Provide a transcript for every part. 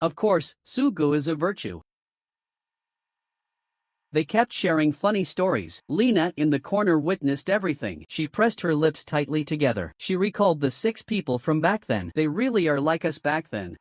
Of course, Sugu is a virtue. They kept sharing funny stories. Lena in the corner witnessed everything. She pressed her lips tightly together. She recalled the 6 people from back then. They really are like us back then.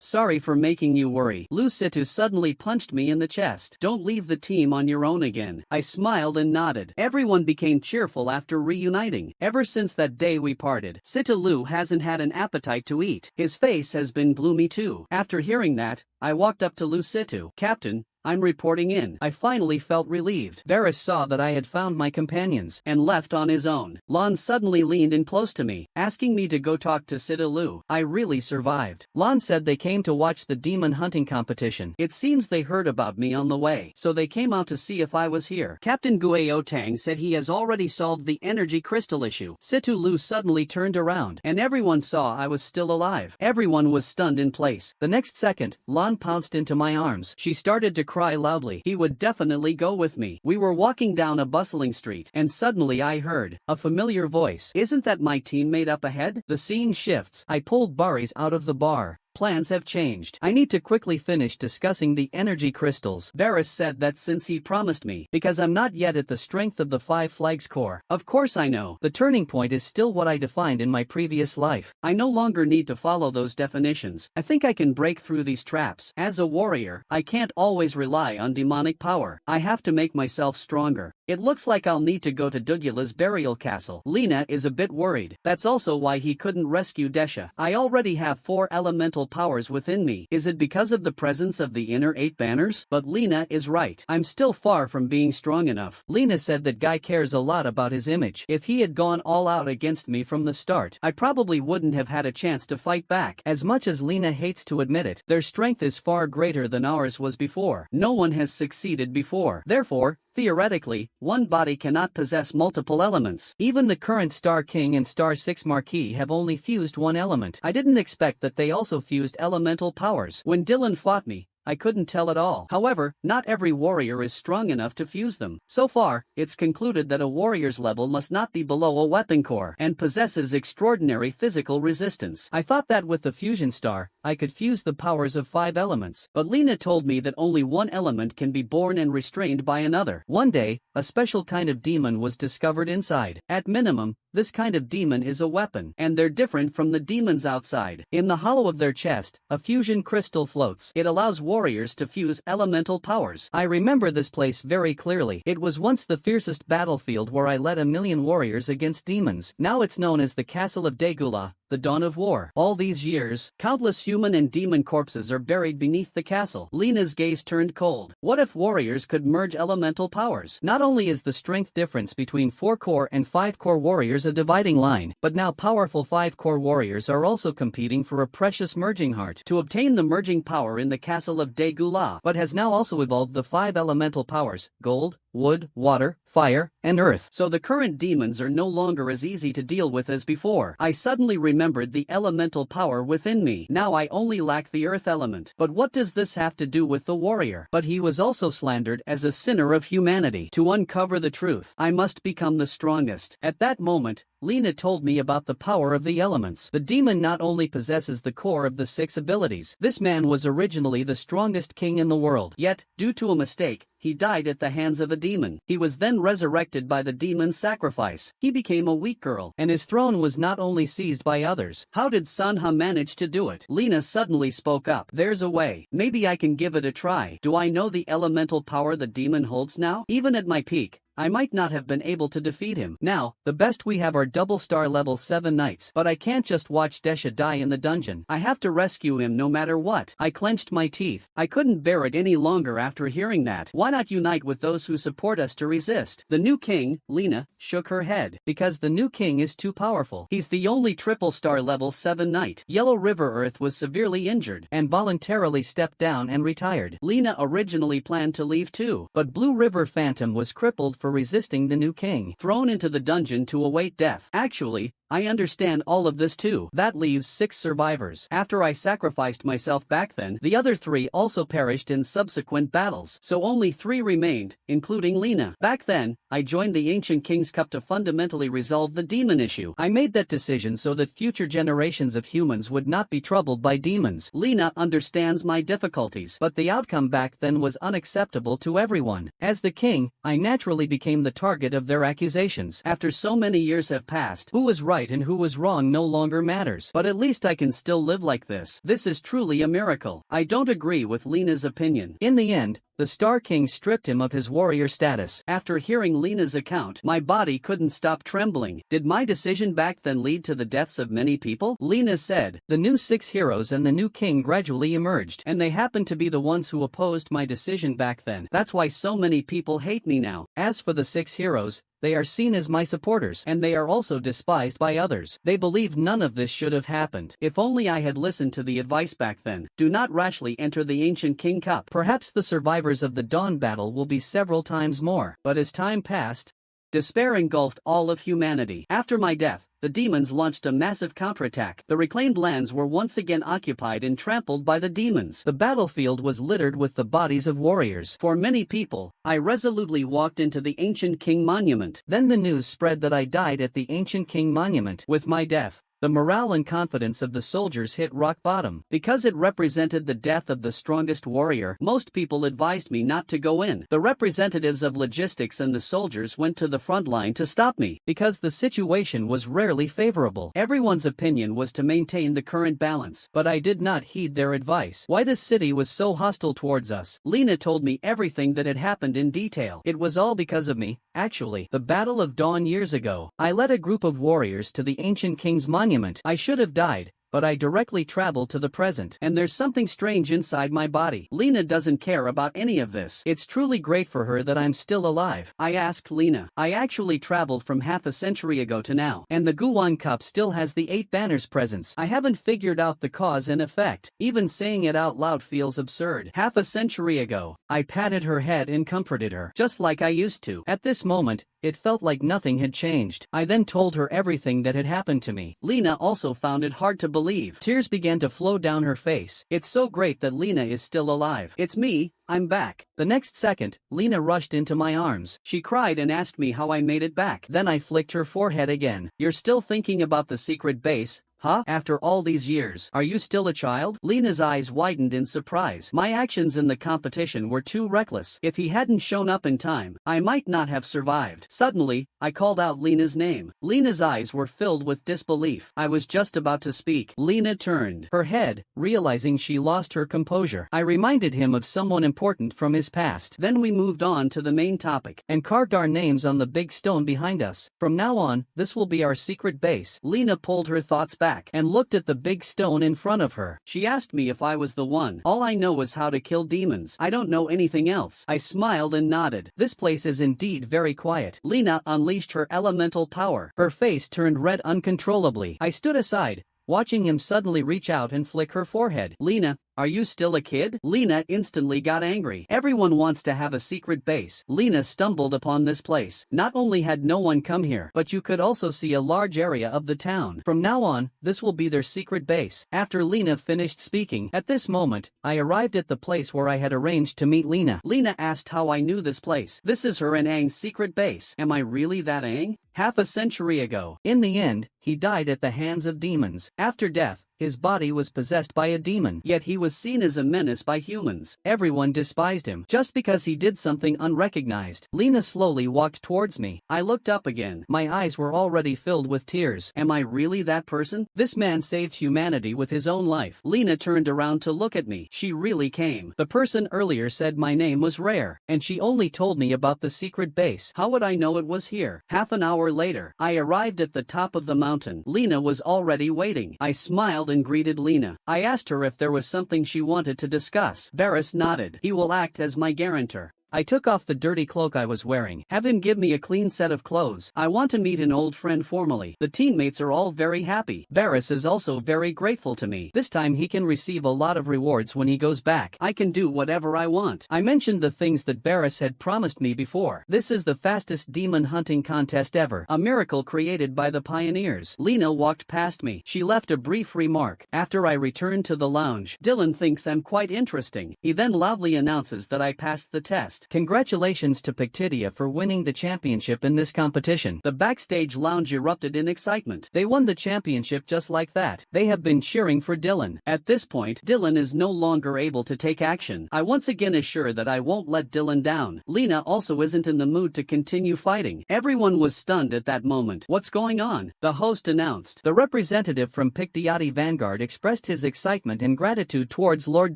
Sorry for making you worry. Lu Situ suddenly punched me in the chest. Don't leave the team on your own again. I smiled and nodded. Everyone became cheerful after reuniting. Ever since that day we parted, Situ Lu hasn't had an appetite to eat. His face has been gloomy too. After hearing that, I walked up to Lu Situ. Captain, I'm reporting in. I finally felt relieved. Varys saw that I had found my companions and left on his own. Lon suddenly leaned in close to me, asking me to go talk to Sitalu. I really survived. Lon said they came to watch the demon hunting competition. It seems they heard about me on the way, so they came out to see if I was here. Captain Gueo Tang said he has already solved the energy crystal issue. Sitalu suddenly turned around, and everyone saw I was still alive. Everyone was stunned in place. The next second, Lon pounced into my arms. She started to cry loudly. He would definitely go with me. We were walking down a bustling street, and suddenly I heard a familiar voice. Isn't that my teammate up ahead? The scene shifts. I pulled Baris out of the bar. Plans have changed. I need to quickly finish discussing the energy crystals. Varys said that since he promised me, because I'm not yet at the strength of the 5 Flags core. Of course I know. The turning point is still what I defined in my previous life. I no longer need to follow those definitions. I think I can break through these traps. As a warrior, I can't always rely on demonic power. I have to make myself stronger. It looks like I'll need to go to Dugula's burial castle. Lena is a bit worried. That's also why he couldn't rescue Desha. I already have 4 elemental powers within me. Is it because of the presence of the inner 8 banners? But Lena is right. I'm still far from being strong enough. Lena said that Guy cares a lot about his image. If he had gone all out against me from the start, I probably wouldn't have had a chance to fight back. As much as Lena hates to admit it, their strength is far greater than ours was before. No one has succeeded before. Therefore, theoretically, one body cannot possess multiple elements. Even the current Star King and Star 6 Marquis have only fused one element. I didn't expect that they also fused elemental powers. When Dylan fought me, I couldn't tell at all. However, not every warrior is strong enough to fuse them. So far, it's concluded that a warrior's level must not be below a weapon core and possesses extraordinary physical resistance. I thought that with the fusion star, I could fuse the powers of 5 elements, but Lena told me that only one element can be born and restrained by another. One day, a special kind of demon was discovered inside. At minimum, this kind of demon is a weapon, and they're different from the demons outside. In the hollow of their chest, a fusion crystal floats. It allows warriors to fuse elemental powers. I remember this place very clearly. It was once the fiercest battlefield where I led 1,000,000 warriors against demons. Now it's known as the Castle of Dagula, the dawn of war. All these years, countless human and demon corpses are buried beneath the castle. Lena's gaze turned cold. What if warriors could merge elemental powers? Not only is the strength difference between 4-core and 5-core warriors a dividing line, but now powerful 5-core warriors are also competing for a precious merging heart to obtain the merging power in the castle of Dagula, but has now also evolved the 5 elemental powers: gold, wood, water, fire, and earth. So the current demons are no longer as easy to deal with as before. I suddenly remembered the elemental power within me. Now I only lack the earth element. But what does this have to do with the warrior? But he was also slandered as a sinner of humanity. To uncover the truth, I must become the strongest. At that moment, Lena told me about the power of the elements. The demon not only possesses the core of the 6 abilities. This man was originally the strongest king in the world. Yet, due to a mistake, he died at the hands of a demon. He was then resurrected by the demon's sacrifice. He became a weak girl, and his throne was not only seized by others. How did Manhwa manage to do it? Lena suddenly spoke up. There's a way. Maybe I can give it a try. Do I know the elemental power the demon holds now? Even at my peak, I might not have been able to defeat him. Now, the best we have are double star level 7 knights. But I can't just watch Desha die in the dungeon. I have to rescue him no matter what. I clenched my teeth. I couldn't bear it any longer after hearing that. Why not unite with those who support us to resist? The new king, Lena, shook her head. Because the new king is too powerful. He's the only triple star level 7 knight. Yellow River Earth was severely injured and voluntarily stepped down and retired. Lena originally planned to leave too, but Blue River Phantom was crippled for for resisting the new king. Thrown into the dungeon to await death. Actually, I understand all of this too. That leaves 6 survivors. After I sacrificed myself back then, the other 3 also perished in subsequent battles. So only 3 remained, including Lena. Back then, I joined the Ancient King's Cup to fundamentally resolve the demon issue. I made that decision so that future generations of humans would not be troubled by demons. Lena understands my difficulties, but the outcome back then was unacceptable to everyone. As the king, I naturally became the target of their accusations. After so many years have passed, who was right and who was wrong no longer matters. But at least I can still live like this. This is truly a miracle. I don't agree with Lena's opinion. In the end, the Star King stripped him of his warrior status. After hearing Lena's account, my body couldn't stop trembling. Did my decision back then lead to the deaths of many people? Lena said, the new 6 heroes and the new king gradually emerged, and they happened to be the ones who opposed my decision back then. That's why so many people hate me now. As for the 6 heroes, they are seen as my supporters, and they are also despised by others. They believe none of this should have happened. If only I had listened to the advice back then. Do not rashly enter the Ancient King Cup. Perhaps the survivors of the Dawn battle will be several times more. But as time passed, despair engulfed all of humanity. After my death, the demons launched a massive counterattack. The reclaimed lands were once again occupied and trampled by the demons. The battlefield was littered with the bodies of warriors. For many people, I resolutely walked into the Ancient King Monument. Then the news spread that I died at the Ancient King Monument. With my death, the morale and confidence of the soldiers hit rock bottom. Because it represented the death of the strongest warrior, most people advised me not to go in. The representatives of logistics and the soldiers went to the front line to stop me, because the situation was rarely favorable. Everyone's opinion was to maintain the current balance, but I did not heed their advice. Why this city was so hostile towards us? Lena told me everything that had happened in detail. It was all because of me, actually. The Battle of Dawn years ago, I led a group of warriors to the Ancient King's Monument. I should have died, but I directly traveled to the present, and there's something strange inside my body. Lena doesn't care about any of this. It's truly great for her that I'm still alive. I asked Lena. I actually traveled from half a century ago to now, and the Guwon Cup still has the 8 banners presence. I haven't figured out the cause and effect. Even saying it out loud feels absurd. Half a century ago, I patted her head and comforted her, just like I used to. At this moment, it felt like nothing had changed. I then told her everything that had happened to me. Lena also found it hard to believe. Tears began to flow down her face. It's so great that Lena is still alive. It's me. I'm back. The next second, Lena rushed into my arms. She cried and asked me how I made it back. Then I flicked her forehead again. You're still thinking about the secret base, huh? After all these years, are you still a child? Lena's eyes widened in surprise. My actions in the competition were too reckless. If he hadn't shown up in time, I might not have survived. Suddenly, I called out Lena's name. Lena's eyes were filled with disbelief. I was just about to speak. Lena turned her head, realizing she lost her composure. I reminded him of someone important from his past. Then we moved on to the main topic and carved our names on the big stone behind us. From now on, this will be our secret base. Lena pulled her thoughts back and looked at the big stone in front of her. She asked me if I was the one. All I know is how to kill demons. I don't know anything else. I smiled and nodded. This place is indeed very quiet. Lena unleashed her elemental power. Her face turned red uncontrollably. I stood aside, watching him suddenly reach out and flick her forehead. Lena, are you still a kid? Lena instantly got angry. Everyone wants to have a secret base. Lena stumbled upon this place. Not only had no one come here, but you could also see a large area of the town. From now on, this will be their secret base. After Lena finished speaking, at this moment, I arrived at the place where I had arranged to meet Lena. Lena asked how I knew this place. This is her and Aang's secret base. Am I really that Aang? Half a century ago. In the end, he died at the hands of demons. After death, his body was possessed by a demon, yet he was seen as a menace by humans. Everyone despised him, just because he did something unrecognized. Lena slowly walked towards me. I looked up again. My eyes were already filled with tears. Am I really that person? This man saved humanity with his own life. Lena turned around to look at me. She really came. The person earlier said my name was Rare, and she only told me about the secret base. How would I know it was here? Half an hour later, I arrived at the top of the mountain. Lena was already waiting. I smiled and greeted Lena. I asked her if there was something she wanted to discuss. Varys nodded. He will act as my guarantor. I took off the dirty cloak I was wearing. Have him give me a clean set of clothes. I want to meet an old friend formally. The teammates are all very happy. Barris is also very grateful to me. This time he can receive a lot of rewards when he goes back. I can do whatever I want. I mentioned the things that Barris had promised me before. This is the fastest demon hunting contest ever. A miracle created by the pioneers. Lena walked past me. She left a brief remark. After I returned to the lounge, Dylan thinks I'm quite interesting. He then loudly announces that I passed the test. Congratulations to Pictidia for winning the championship in this competition. The backstage lounge erupted in excitement. They won the championship just like that. They have been cheering for Dylan. At this point, Dylan is no longer able to take action. I once again assure that I won't let Dylan down. Lena also isn't in the mood to continue fighting. Everyone was stunned at that moment. What's going on? The host announced. The representative from Pictiati Vanguard expressed his excitement and gratitude towards Lord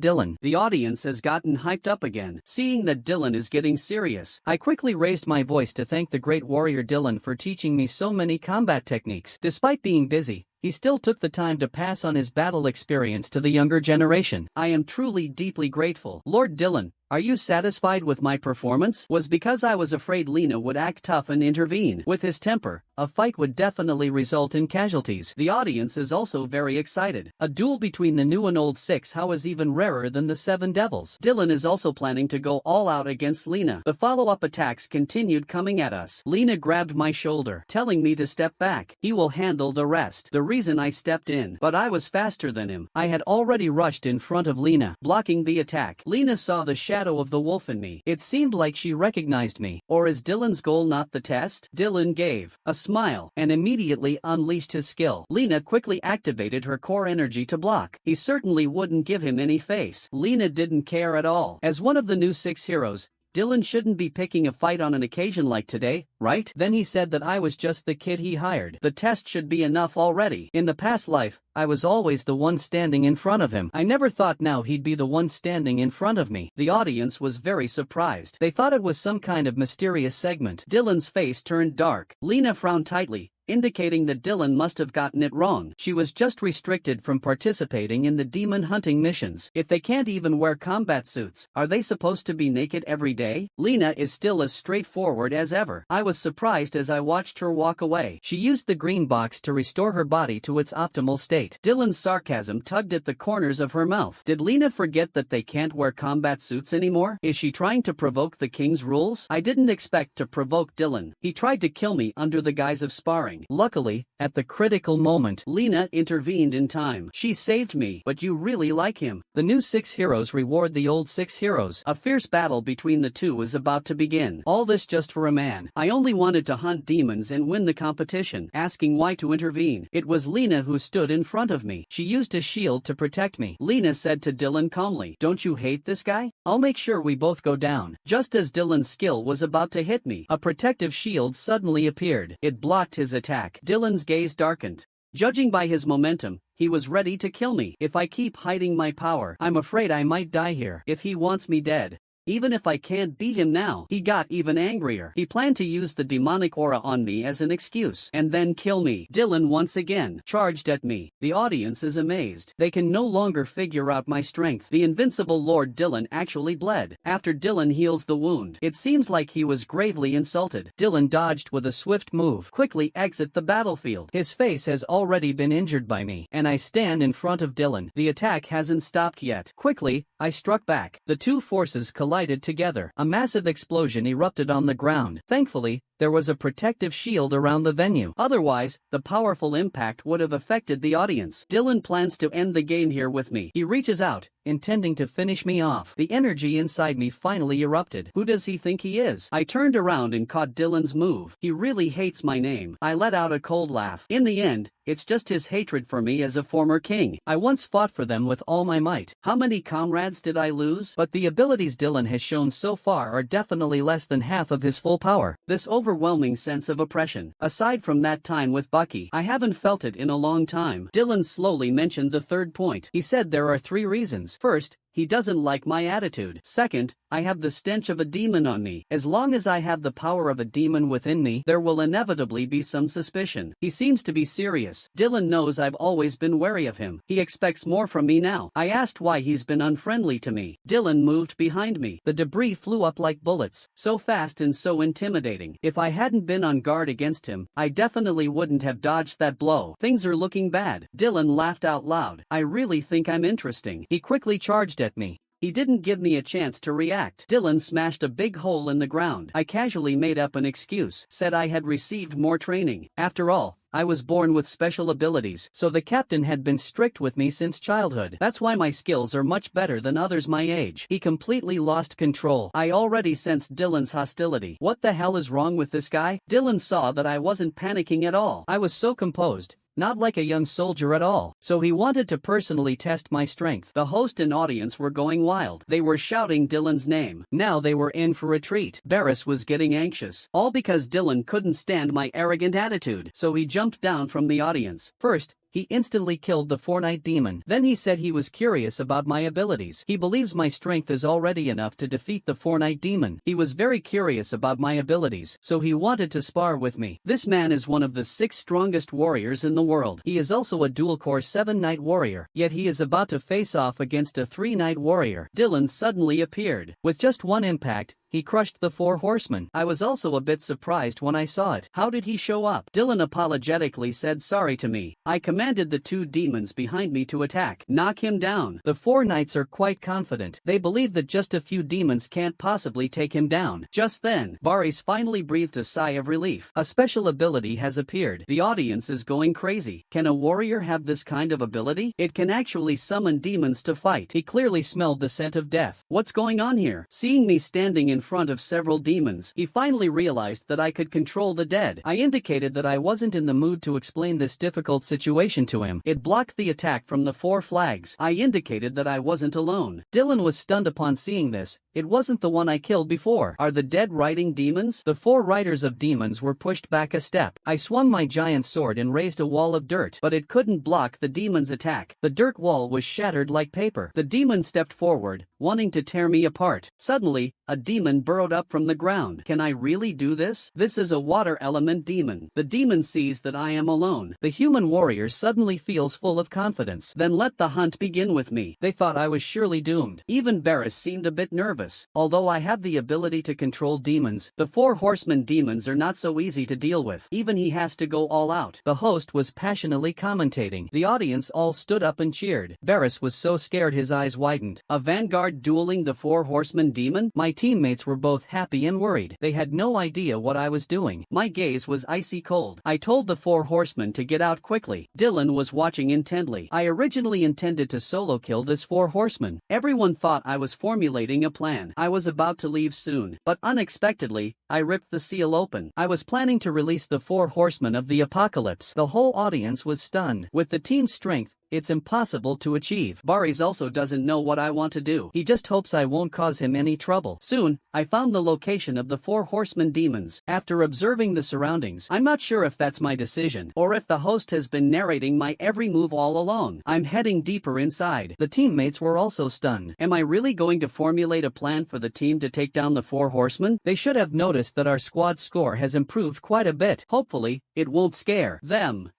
Dylan. The audience has gotten hyped up again, seeing that Dylan is getting serious. I quickly raised my voice to thank the great warrior Dylan for teaching me so many combat techniques. Despite being busy, he still took the time to pass on his battle experience to the younger generation. I am truly deeply grateful. Lord Dylan, are you satisfied with my performance? Was because I was afraid Lena would act tough and intervene. With his temper, a fight would definitely result in casualties. The audience is also very excited. A duel between the new and old 6 How is even rarer than the 7 Devils. Dylan is also planning to go all out against Lena. The follow-up attacks continued coming at us. Lena grabbed my shoulder, telling me to step back. He will handle the rest. The reason I stepped in, but I was faster than him. I had already rushed in front of Lena, blocking the attack. Lena saw the shadow of the wolf in me. It seemed like she recognized me. Or is Dylan's goal not the test? Dylan gave a smile and immediately unleashed his skill. Lena quickly activated her core energy to block. He certainly wouldn't give him any face. Lena didn't care at all. As one of the new 6 heroes, Dylan shouldn't be picking a fight on an occasion like today, right? Then he said that I was just the kid he hired. The test should be enough already. In the past life, I was always the one standing in front of him. I never thought now he'd be the one standing in front of me. The audience was very surprised. They thought it was some kind of mysterious segment. Dylan's face turned dark. Lena frowned tightly, indicating that Dylan must have gotten it wrong. She was just restricted from participating in the demon hunting missions. If they can't even wear combat suits, are they supposed to be naked every day? Lena is still as straightforward as ever. I was surprised as I watched her walk away. She used the green box to restore her body to its optimal state. Dylan's sarcasm tugged at the corners of her mouth. Did Lena forget that they can't wear combat suits anymore? Is she trying to provoke the king's rules? I didn't expect to provoke Dylan. He tried to kill me under the guise of sparring. Luckily, at the critical moment, Lena intervened in time. She saved me. But you really like him. The new 6 heroes reward the old 6 heroes. A fierce battle between the two is about to begin. All this just for a man. I only wanted to hunt demons and win the competition. Asking why to intervene. It was Lena who stood in front of me. She used a shield to protect me. Lena said to Dylan calmly, "Don't you hate this guy? I'll make sure we both go down." Just as Dylan's skill was about to hit me, a protective shield suddenly appeared. It blocked his attack. Dylan's gaze darkened. Judging by his momentum, he was ready to kill me. If I keep hiding my power, I'm afraid I might die here. If he wants me dead, even if I can't beat him now. He got even angrier. He planned to use the demonic aura on me as an excuse and then kill me. Dylan once again charged at me. The audience is amazed. They can no longer figure out my strength. The invincible Lord Dylan actually bled. After Dylan heals the wound, it seems like he was gravely insulted. Dylan dodged with a swift move. Quickly exit the battlefield. His face has already been injured by me, and I stand in front of Dylan. The attack hasn't stopped yet. Quickly, I struck back. The two forces collided together. A massive explosion erupted on the ground. Thankfully, there was a protective shield around the venue. Otherwise, the powerful impact would have affected the audience. Dylan plans to end the game here with me. He reaches out, intending to finish me off. The energy inside me finally erupted. Who does he think he is? I turned around and caught Dylan's move. He really hates my name. I let out a cold laugh. In the end, it's just his hatred for me as a former king. I once fought for them with all my might. How many comrades did I lose? But the abilities Dylan has shown so far are definitely less than half of his full power. This overwhelming sense of oppression. Aside from that time with Bucky, I haven't felt it in a long time. Dylan slowly mentioned the third point. He said there are 3 reasons. First, he doesn't like my attitude. Second, I have the stench of a demon on me. As long as I have the power of a demon within me, there will inevitably be some suspicion. He seems to be serious. Dylan knows I've always been wary of him. He expects more from me now. I asked why he's been unfriendly to me. Dylan moved behind me. The debris flew up like bullets, so fast and so intimidating. If I hadn't been on guard against him, I definitely wouldn't have dodged that blow. Things are looking bad. Dylan laughed out loud. I really think I'm interesting. He quickly charged at me. He didn't give me a chance to react. Dylan smashed a big hole in the ground. I casually made up an excuse, said I had received more training. After all, I was born with special abilities, so the captain had been strict with me since childhood. That's why my skills are much better than others my age. He completely lost control. I already sensed Dylan's hostility. What the hell is wrong with this guy? Dylan saw that I wasn't panicking at all. I was so composed. Not like a young soldier at all. So he wanted to personally test my strength. The host and audience were going wild. They were shouting Dylan's name. Now they were in for a treat. Barris was getting anxious. All because Dylan couldn't stand my arrogant attitude. So he jumped down from the audience. First, he instantly killed the four-night demon. Then he said he was curious about my abilities. He believes my strength is already enough to defeat the four-night demon. He was very curious about my abilities, so he wanted to spar with me. This man is one of the 6 strongest warriors in the world. He is also a dual-core 7-night warrior, yet he is about to face off against a 3-night warrior. Dylan suddenly appeared. With just one impact, he crushed the 4 horsemen. I was also a bit surprised when I saw it. How did he show up? Dylan apologetically said sorry to me. I commanded the 2 demons behind me to attack. Knock him down. The 4 knights are quite confident. They believe that just a few demons can't possibly take him down. Just then, Barris finally breathed a sigh of relief. A special ability has appeared. The audience is going crazy. Can a warrior have this kind of ability? It can actually summon demons to fight. He clearly smelled the scent of death. What's going on here? Seeing me standing in front of several demons, he finally realized that I could control the dead. I indicated that I wasn't in the mood to explain this difficult situation to him. It blocked the attack from the 4 flags. I indicated that I wasn't alone. Dylan was stunned upon seeing this. It wasn't the one I killed before. Are the dead riding demons? The 4 riders of demons were pushed back a step. I swung my giant sword and raised a wall of dirt, but it couldn't block the demon's attack. The dirt wall was shattered like paper. The demon stepped forward, wanting to tear me apart. Suddenly, a demon burrowed up from the ground. Can I really do this? This is a water element demon. The demon sees that I am alone. The human warrior suddenly feels full of confidence. Then let the hunt begin with me. They thought I was surely doomed. Even Barris seemed a bit nervous. Although I have the ability to control demons, the 4 horsemen demons are not so easy to deal with. Even he has to go all out. The host was passionately commentating. The audience all stood up and cheered. Barris was so scared his eyes widened. A vanguard dueling the 4 horsemen demon? My teammates were both happy and worried. They had no idea what I was doing. My gaze was icy cold. I told the 4 horsemen to get out quickly. Dylan was watching intently. I originally intended to solo kill this 4 horsemen. Everyone thought I was formulating a plan. I was about to leave soon, but unexpectedly, I ripped the seal open. I was planning to release the 4 horsemen of the apocalypse. The whole audience was stunned. With the team's strength, it's impossible to achieve. Barris also doesn't know what I want to do. He just hopes I won't cause him any trouble. Soon, I found the location of the 4 horsemen demons. After observing the surroundings, I'm not sure if that's my decision, or if the host has been narrating my every move all along. I'm heading deeper inside. The teammates were also stunned. Am I really going to formulate a plan for the team to take down the 4 horsemen? They should have noticed that our squad score has improved quite a bit. Hopefully, it won't scare them.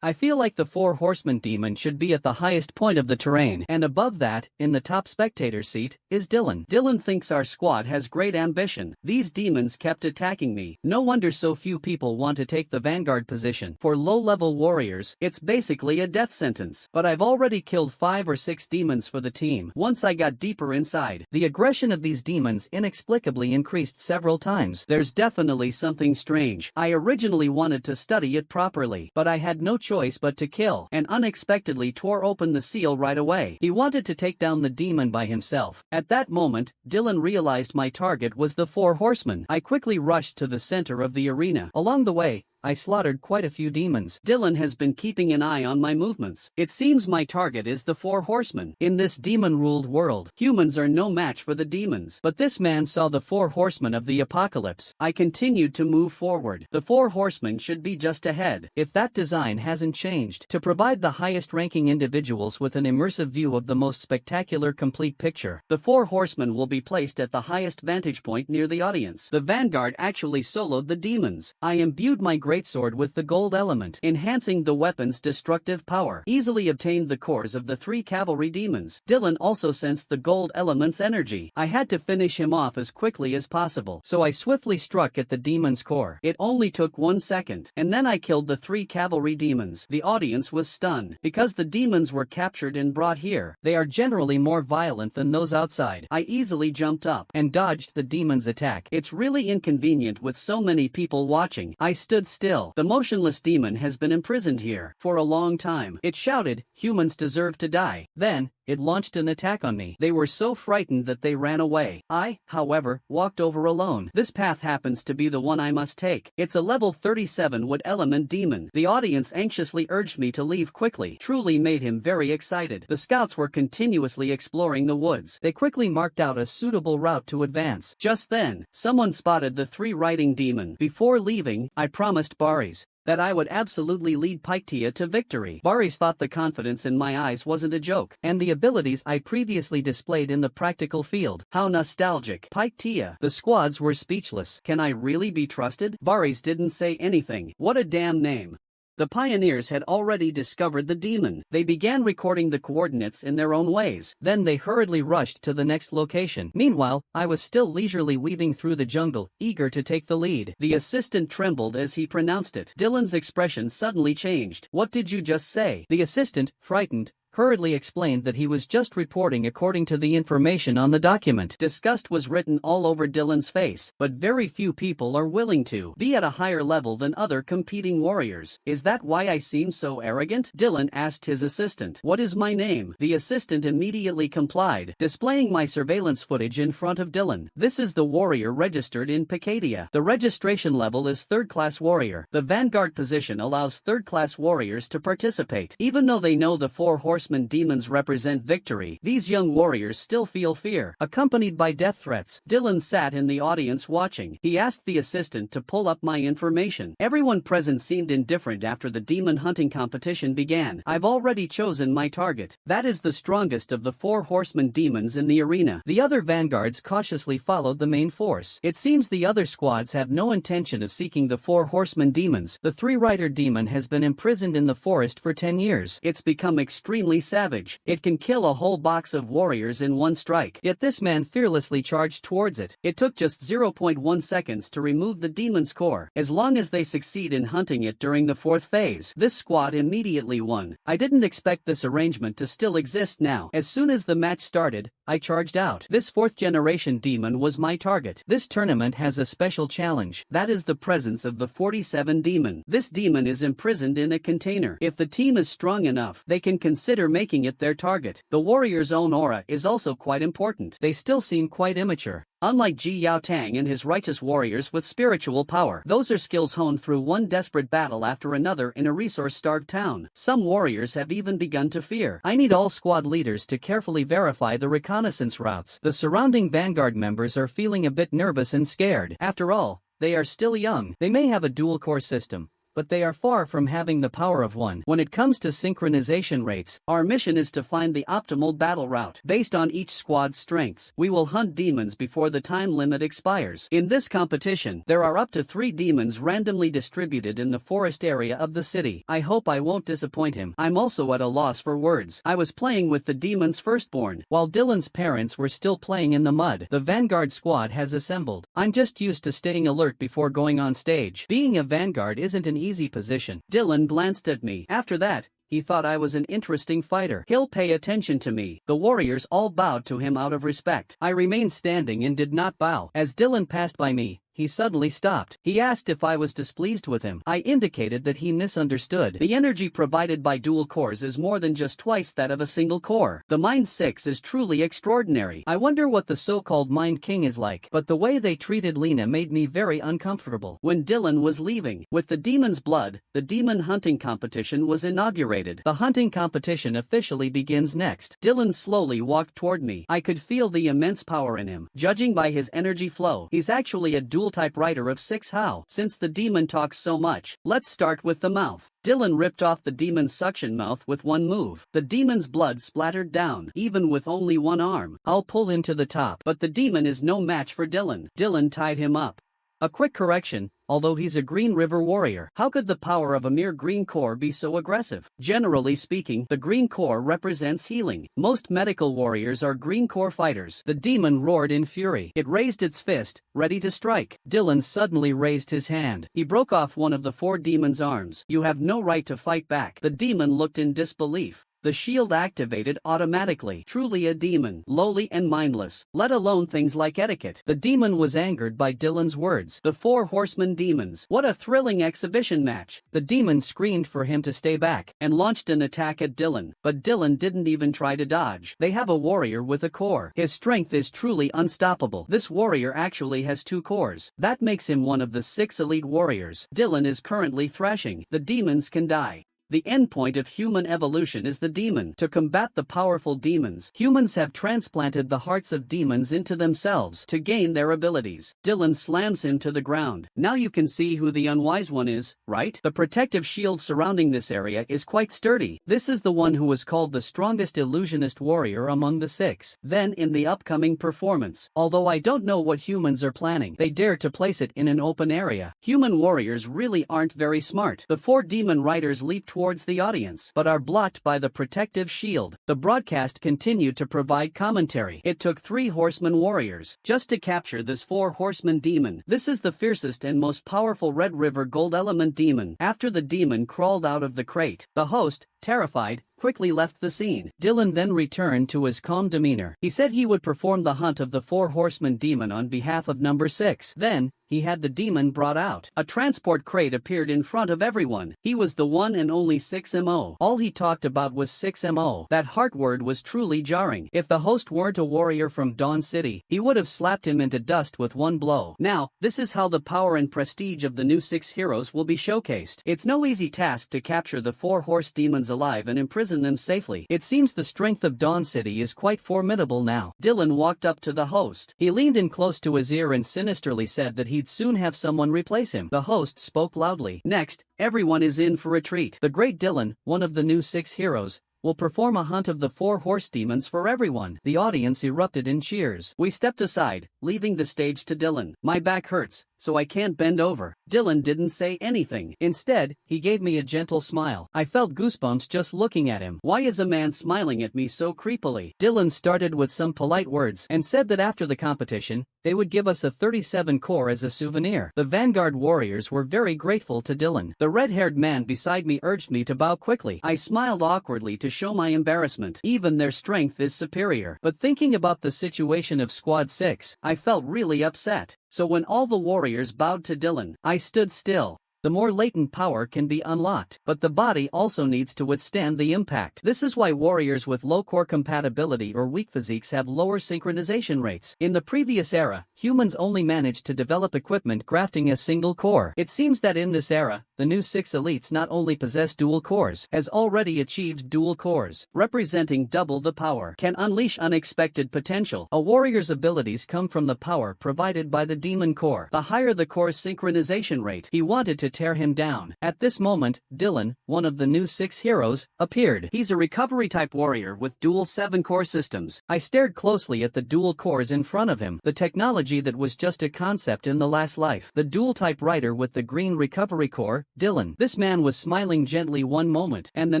I feel like the 4 horsemen demon should be at the highest point of the terrain, and above that, in the top spectator seat, is Dylan. Dylan thinks our squad has great ambition. These demons kept attacking me. No wonder so few people want to take the vanguard position. For low-level warriors, it's basically a death sentence. But I've already killed 5 or 6 demons for the team. Once I got deeper inside, the aggression of these demons inexplicably increased several times. There's definitely something strange. I originally wanted to study it properly, but I had no choice but to kill, and unexpectedly tore open the seal right away. He wanted to take down the demon by himself. At that moment, Dylan realized my target was the 4 horsemen. I quickly rushed to the center of the arena. Along the way, I slaughtered quite a few demons. Dylan has been keeping an eye on my movements. It seems my target is the Four Horsemen. In this demon-ruled world, humans are no match for the demons. But this man saw the Four Horsemen of the apocalypse. I continued to move forward. The Four Horsemen should be just ahead, if that design hasn't changed, to provide the highest-ranking individuals with an immersive view of the most spectacular complete picture. The Four Horsemen will be placed at the highest vantage point near the audience. The vanguard actually soloed the demons. I imbued my greatsword with the gold element, enhancing the weapon's destructive power. Easily obtained the cores of the 3 cavalry demons. Dylan also sensed the gold element's energy. I had to finish him off as quickly as possible, so I swiftly struck at the demon's core. It only took 1 second, and then I killed the 3 cavalry demons. The audience was stunned. Because the demons were captured and brought here, they are generally more violent than those outside. I easily jumped up and dodged the demon's attack. It's really inconvenient with so many people watching. I stood still. The motionless demon has been imprisoned here for a long time. It shouted, "Humans deserve to die." Then, it launched an attack on me. They were so frightened that they ran away. I, however, walked over alone. This path happens to be the one I must take. It's a level 37 wood element demon. The audience anxiously urged me to leave quickly. Truly made him very excited. The scouts were continuously exploring the woods. They quickly marked out a suitable route to advance. Just then, someone spotted the 3 riding demon. Before leaving, I promised Baris that I would absolutely lead Paiktia to victory. Baris thought the confidence in my eyes wasn't a joke, and the abilities I previously displayed in the practical field. How nostalgic. Paiktia. The squads were speechless. Can I really be trusted? Baris didn't say anything. What a damn name. The pioneers had already discovered the demon. They began recording the coordinates in their own ways. Then they hurriedly rushed to the next location. Meanwhile, I was still leisurely weaving through the jungle, eager to take the lead. The assistant trembled as he pronounced it. Dylan's expression suddenly changed. "What did you just say?" The assistant, frightened, hurriedly explained that he was just reporting according to the information on the document. Disgust was written all over Dylan's face, but very few people are willing to be at a higher level than other competing warriors. "Is that why I seem so arrogant?" Dylan asked his assistant. "What is my name?" The assistant immediately complied, displaying my surveillance footage in front of Dylan. "This is the warrior registered in Picadia. The registration level is 3rd-class warrior. The vanguard position allows 3rd-class warriors to participate. Even though they know the 4 horsemen demons represent victory, these young warriors still feel fear, accompanied by death threats." Dylan sat in the audience watching. He asked the assistant to pull up my information. Everyone present seemed indifferent after the demon hunting competition began. "I've already chosen my target. That is the strongest of the 4 horsemen demons in the arena." The other vanguards cautiously followed the main force. It seems the other squads have no intention of seeking the 4 horsemen demons. The 3-rider demon has been imprisoned in the forest for 10 years. It's become extremely savage. It can kill a whole box of warriors in 1 strike. Yet this man fearlessly charged towards it. It took just 0.1 seconds to remove the demon's core. As long as they succeed in hunting it during the 4th phase, this squad immediately won. I didn't expect this arrangement to still exist now. As soon as the match started, I charged out. This 4th-generation demon was my target. This tournament has a special challenge. That is the presence of the 47 demon. This demon is imprisoned in a container. If the team is strong enough, they can consider making it their target. The warrior's own aura is also quite important. They still seem quite immature. Unlike Ji Yao Tang and his righteous warriors with spiritual power, those are skills honed through one desperate battle after another in a resource-starved town. Some warriors have even begun to fear. I need all squad leaders to carefully verify the reconnaissance routes. The surrounding vanguard members are feeling a bit nervous and scared. After all, they are still young. They may have a dual-core system, but they are far from having the power of one. When it comes to synchronization rates, our mission is to find the optimal battle route. Based on each squad's strengths, we will hunt demons before the time limit expires. In this competition, there are up to 3 demons randomly distributed in the forest area of the city. I hope I won't disappoint him. I'm also at a loss for words. I was playing with the demon's firstborn, while Dylan's parents were still playing in the mud. The vanguard squad has assembled. I'm just used to staying alert before going on stage. Being a vanguard isn't an easy position. Dylan glanced at me. After that, he thought I was an interesting fighter. He'll pay attention to me. The warriors all bowed to him out of respect. I remained standing and did not bow. As Dylan passed by me, he suddenly stopped. He asked if I was displeased with him. I indicated that he misunderstood. The energy provided by dual cores is more than just twice that of a single core. The Mind 6 is truly extraordinary. I wonder what the so-called Mind King is like. But the way they treated Lena made me very uncomfortable. When Dylan was leaving, with the demon's blood, the demon hunting competition was inaugurated. The hunting competition officially begins next. Dylan slowly walked toward me. I could feel the immense power in him. Judging by his energy flow, he's actually a dual-type writer of 6 how. Since the demon talks so much, let's start with the mouth. Dylan ripped off the demon's suction mouth with one move. The demon's blood splattered down, even with only one arm. I'll pull him to the top, but the demon is no match for Dylan. Dylan tied him up. A quick correction, although he's a Green River warrior, how could the power of a mere green core be so aggressive? Generally speaking, the green core represents healing. Most medical warriors are green core fighters. The demon roared in fury. It raised its fist, ready to strike. Dylan suddenly raised his hand. He broke off one of the 4 demon's arms. You have no right to fight back. The demon looked in disbelief. The shield activated automatically. Truly a demon, lowly and mindless, let alone things like etiquette. The demon was angered by Dylan's words. The 4 horsemen demons. What a thrilling exhibition match. The demon screamed for him to stay back and launched an attack at Dylan, but Dylan didn't even try to dodge. They have a warrior with a core. His strength is truly unstoppable. This warrior actually has 2 cores. That makes him one of the 6 elite warriors. Dylan is currently thrashing. The demons can die. The endpoint of human evolution is the demon. To combat the powerful demons, humans have transplanted the hearts of demons into themselves to gain their abilities. Dylan slams him to the ground. Now you can see who the unwise one is, right? The protective shield surrounding this area is quite sturdy. This is the one who was called the strongest illusionist warrior among the 6. Then in the upcoming performance, although I don't know what humans are planning, they dare to place it in an open area. Human warriors really aren't very smart. The 4 demon riders leap towards the audience, but are blocked by the protective shield. The broadcast continued to provide commentary. It took 3 horsemen warriors just to capture this 4 horseman demon. This is the fiercest and most powerful Red River Gold Element demon. After the demon crawled out of the crate, the host, terrified, quickly left the scene. Dylan then returned to his calm demeanor. He said he would perform the hunt of the 4 horseman demon on behalf of number 6. Then, he had the demon brought out. A transport crate appeared in front of everyone. He was the one and only 6MO. All he talked about was 6MO. That heart word was truly jarring. If the host weren't a warrior from Dawn City, he would have slapped him into dust with one blow. Now, this is how the power and prestige of the new 6 heroes will be showcased. It's no easy task to capture the 4 horse demons alive and imprison them safely. It seems the strength of Dawn City is quite formidable now. Dylan walked up to the host. He leaned in close to his ear and sinisterly said that he'd soon have someone replace him. The host spoke loudly. Next, everyone is in for a treat. The great Dylan, one of the new 6 heroes, will perform a hunt of the 4 horse demons for everyone. The audience erupted in cheers. We stepped aside, leaving the stage to Dylan. My back hurts, so I can't bend over. Dylan didn't say anything. Instead, he gave me a gentle smile. I felt goosebumps just looking at him. Why is a man smiling at me so creepily? Dylan started with some polite words and said that after the competition, they would give us a 37 core as a souvenir. The Vanguard warriors were very grateful to Dylan. The red-haired man beside me urged me to bow quickly. I smiled awkwardly to show my embarrassment. Even their strength is superior. But thinking about the situation of Squad 6, I felt really upset. So when all the warriors bowed to Dylan, I stood still. The more latent power can be unlocked, but the body also needs to withstand the impact. This is why warriors with low core compatibility or weak physiques have lower synchronization rates. In the previous era, humans only managed to develop equipment grafting a single core. It seems that in this era, the new 6 elites not only possess dual cores, has already achieved dual cores, representing double the power, can unleash unexpected potential. A warrior's abilities come from the power provided by the demon core. The higher the core's synchronization rate, he wanted to tear him down. At this moment, Dylan, one of the new 6 heroes, appeared. He's a recovery-type warrior with dual 7-core systems. I stared closely at the dual cores in front of him, the technology that was just a concept in the last life. The dual-type rider with the green recovery core, Dylan. This man was smiling gently one moment, and the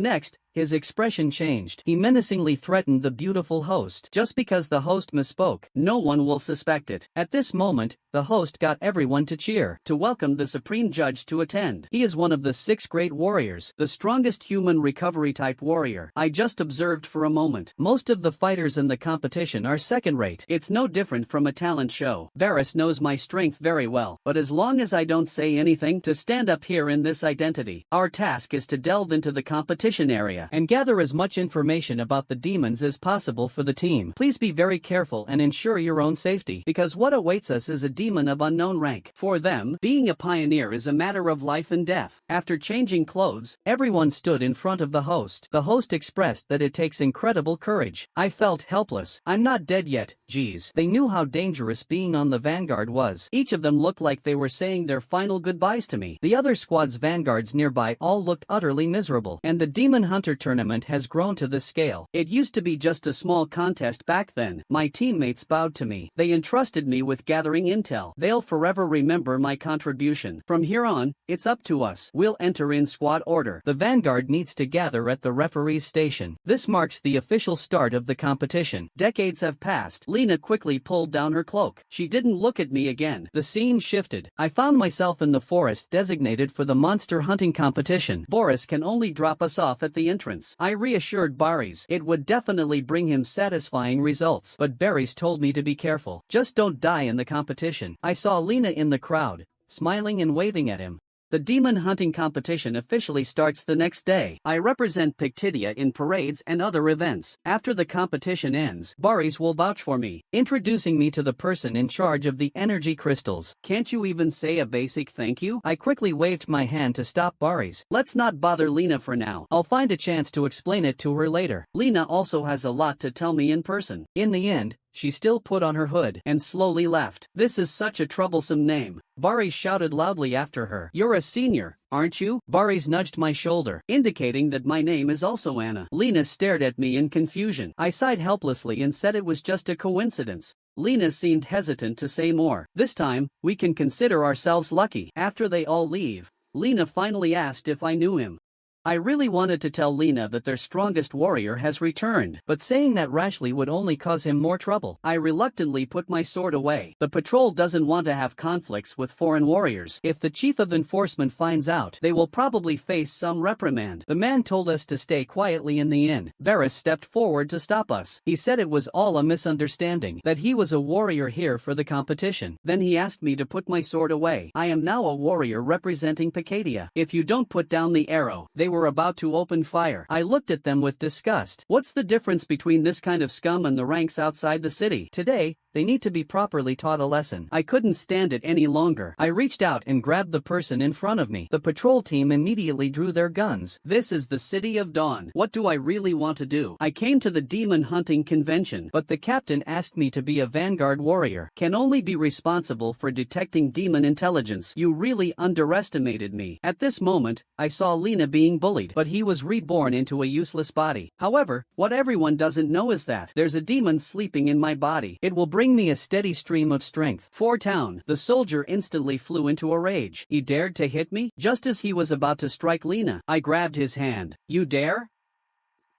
next, his expression changed. He menacingly threatened the beautiful host. Just because the host misspoke, no one will suspect it. At this moment, the host got everyone to cheer, to welcome the supreme judge to attend. He is one of the 6 great warriors, the strongest human recovery-type warrior. I just observed for a moment. Most of the fighters in the competition are second-rate. It's no different from a talent show. Varys knows my strength very well, but as long as I don't say anything to stand up here in this identity, our task is to delve into the competition area and gather as much information about the demons as possible for the team. Please be very careful and ensure your own safety, because what awaits us is a demon of unknown rank. For them, being a pioneer is a matter of life and death. After changing clothes, everyone stood in front of the host. The host expressed that it takes incredible courage. I felt helpless. I'm not dead yet, geez. They knew how dangerous being on the vanguard was. Each of them looked like they were saying their final goodbyes to me. The other squad's vanguards nearby all looked utterly miserable. And the Demon Hunter tournament has grown to this scale. It used to be just a small contest back then. My teammates bowed to me. They entrusted me with gathering intel. They'll forever remember my contribution. From here on, it's up to us. We'll enter in squad order. The vanguard needs to gather at the referee's station. This marks the official start of the competition. Decades have passed. Lena quickly pulled down her cloak. She didn't look at me again. The scene shifted. I found myself in the forest designated for the monster hunting competition. Boris can only drop us off at the entrance. I reassured Barrys it would definitely bring him satisfying results, but Barrys told me to be careful. Just don't die in the competition. I saw Lena in the crowd, smiling and waving at him. The demon hunting competition officially starts the next day. I represent Pictidia in parades and other events. After the competition ends, Barrys will vouch for me, introducing me to the person in charge of the energy crystals. Can't you even say a basic thank you? I quickly waved my hand to stop Barrys. Let's not bother Lena for now. I'll find a chance to explain it to her later. Lena also has a lot to tell me in person. In the end, she still put on her hood and slowly left. This is such a troublesome name. Barrys shouted loudly after her. You're a senior, aren't you? Barrys nudged my shoulder, indicating that my name is also Anna. Lena stared at me in confusion. I sighed helplessly and said it was just a coincidence. Lena seemed hesitant to say more. This time, we can consider ourselves lucky. After they all leave, Lena finally asked if I knew him. I really wanted to tell Lena that their strongest warrior has returned, but saying that rashly would only cause him more trouble. I reluctantly put my sword away. The patrol doesn't want to have conflicts with foreign warriors. If the chief of enforcement finds out, they will probably face some reprimand. The man told us to stay quietly in the inn. Varys stepped forward to stop us. He said it was all a misunderstanding, that he was a warrior here for the competition. Then he asked me to put my sword away. I am now a warrior representing Pictidia. If you don't put down the arrow, they were about to open fire. I looked at them with disgust. What's the difference between this kind of scum and the ranks outside the city? Today, they need to be properly taught a lesson. I couldn't stand it any longer. I reached out and grabbed the person in front of me. The patrol team immediately drew their guns. This is the City of Dawn. What do I really want to do? I came to the demon hunting convention, but the captain asked me to be a vanguard warrior. Can only be responsible for detecting demon intelligence. You really underestimated me. At this moment, I saw Lena being bullied, but he was reborn into a useless body. However, what everyone doesn't know is that there's a demon sleeping in my body. It will bring me a steady stream of strength. For town, the soldier instantly flew into a rage. He dared to hit me? Just as he was about to strike Lena, I grabbed his hand. You dare?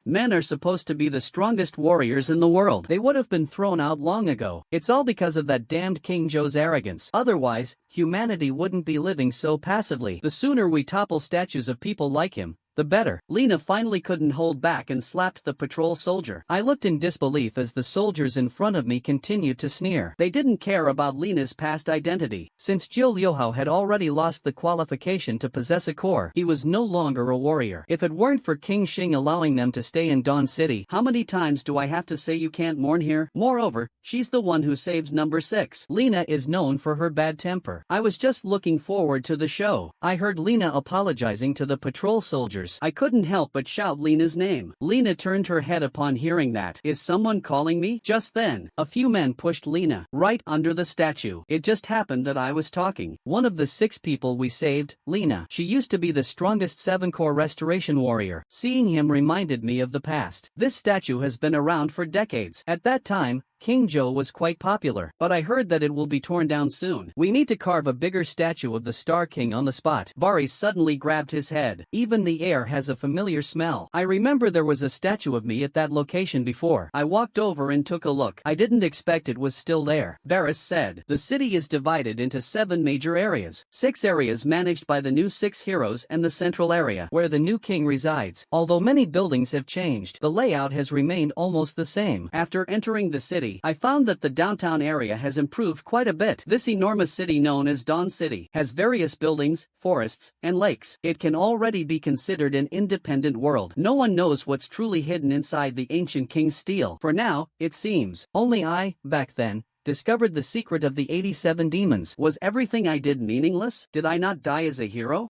Men are supposed to be the strongest warriors in the world. They would have been thrown out long ago. It's all because of that damned King Joe's arrogance. Otherwise, humanity wouldn't be living so passively. The sooner we topple statues of people like him, the better. Lena finally couldn't hold back and slapped the patrol soldier. I looked in disbelief as the soldiers in front of me continued to sneer. They didn't care about Lena's past identity. Since Jill Yohao had already lost the qualification to possess a core, he was no longer a warrior. If it weren't for King Shing allowing them to stay in Dawn City, how many times do I have to say you can't mourn here? Moreover, she's the one who saves number 6. Lena is known for her bad temper. I was just looking forward to the show. I heard Lena apologizing to the patrol soldiers. I couldn't help but shout Lena's name. Lena turned her head upon hearing that. Is someone calling me? Just then, a few men pushed Lena right under the statue. It just happened that I was talking. One of the 6 people we saved, Lena. She used to be the strongest 7-core restoration warrior. Seeing him reminded me of the past. This statue has been around for decades. At that time, King Joe was quite popular, but I heard that it will be torn down soon. We need to carve a bigger statue of the Star King on the spot. Barry suddenly grabbed his head. Even the air has a familiar smell. I remember there was a statue of me at that location before. I walked over and took a look. I didn't expect it was still there. Barris said, the city is divided into 7 major areas. 6 areas managed by the new 6 heroes and the central area, where the new king resides. Although many buildings have changed, the layout has remained almost the same. After entering the city, I found that the downtown area has improved quite a bit. This enormous city known as Dawn City has various buildings, forests, and lakes. It can already be considered an independent world. No one knows what's truly hidden inside the ancient king's steel. For now, it seems. Only I, back then, discovered the secret of the 87 demons. Was everything I did meaningless? Did I not die as a hero?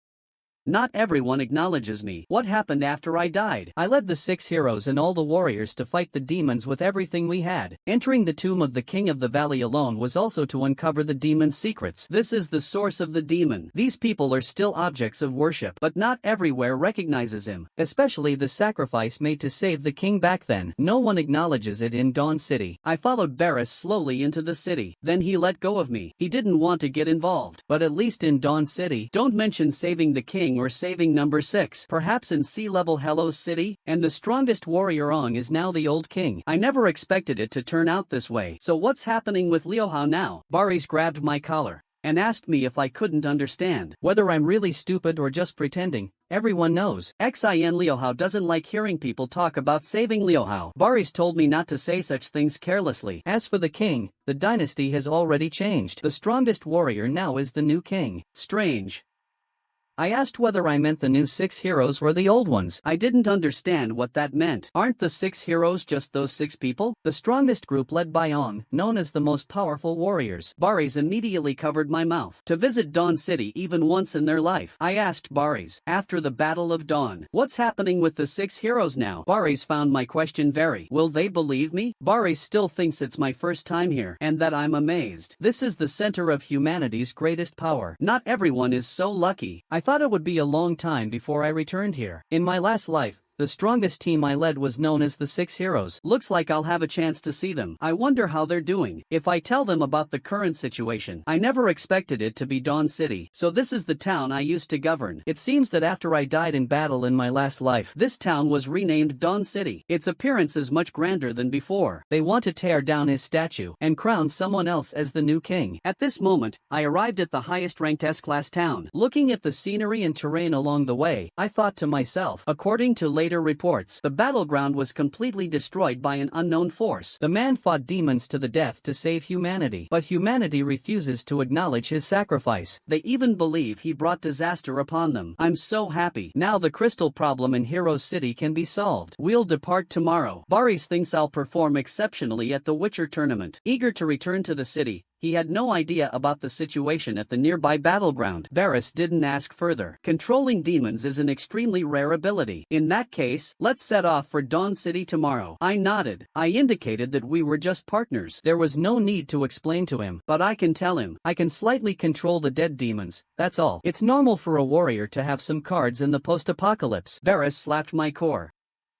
Not everyone acknowledges me. What happened after I died? I led the 6 heroes and all the warriors to fight the demons with everything we had. Entering the tomb of the King of the Valley alone was also to uncover the demon's secrets. This is the source of the demon. These people are still objects of worship, but not everywhere recognizes him, especially the sacrifice made to save the king back then. No one acknowledges it in Dawn City. I followed Barris slowly into the city. Then he let go of me. He didn't want to get involved. But at least in Dawn City, don't mention saving the king or saving number 6. Perhaps in sea level Hello City, and the strongest warrior Ong is now the old king. I never expected it to turn out this way. So what's happening with Liu Hao now? Baris grabbed my collar and asked me if I couldn't understand. Whether I'm really stupid or just pretending, everyone knows. Xin Liu Hao doesn't like hearing people talk about saving Liu Hao. Baris told me not to say such things carelessly. As for the king, the dynasty has already changed. The strongest warrior now is the new king. Strange. I asked whether I meant the new 6 heroes or the old ones. I didn't understand what that meant. Aren't the 6 heroes just those 6 people? The strongest group led by Ong, known as the most powerful warriors. Baris immediately covered my mouth. To visit Dawn City even once in their life. I asked Baris, after the Battle of Dawn, what's happening with the 6 heroes now? Baris found my question very. Will they believe me? Baris still thinks it's my first time here, and that I'm amazed. This is the center of humanity's greatest power. Not everyone is so lucky. I thought it would be a long time before I returned here. In my last life, the strongest team I led was known as the 6 heroes. Looks like I'll have a chance to see them. I wonder how they're doing. If I tell them about the current situation, I never expected it to be Dawn City. So this is the town I used to govern. It seems that after I died in battle in my last life, this town was renamed Dawn City. Its appearance is much grander than before. They want to tear down his statue and crown someone else as the new king. At this moment, I arrived at the highest ranked S-class town. Looking at the scenery and terrain along the way, I thought to myself, according to later reports, the battleground was completely destroyed by an unknown force. The man fought demons to the death to save humanity, but humanity refuses to acknowledge his sacrifice. They even believe he brought disaster upon them. I'm so happy. Now the crystal problem in Hero City can be solved. We'll depart tomorrow. Baris thinks I'll perform exceptionally at the Witcher tournament. Eager to return to the city, he had no idea about the situation at the nearby battleground. Baris didn't ask further. Controlling demons is an extremely rare ability. In that case, let's set off for Dawn City tomorrow. I nodded. I indicated that we were just partners. There was no need to explain to him, but I can tell him. I can slightly control the dead demons, that's all. It's normal for a warrior to have some cards in the post-apocalypse. Baris slapped my core.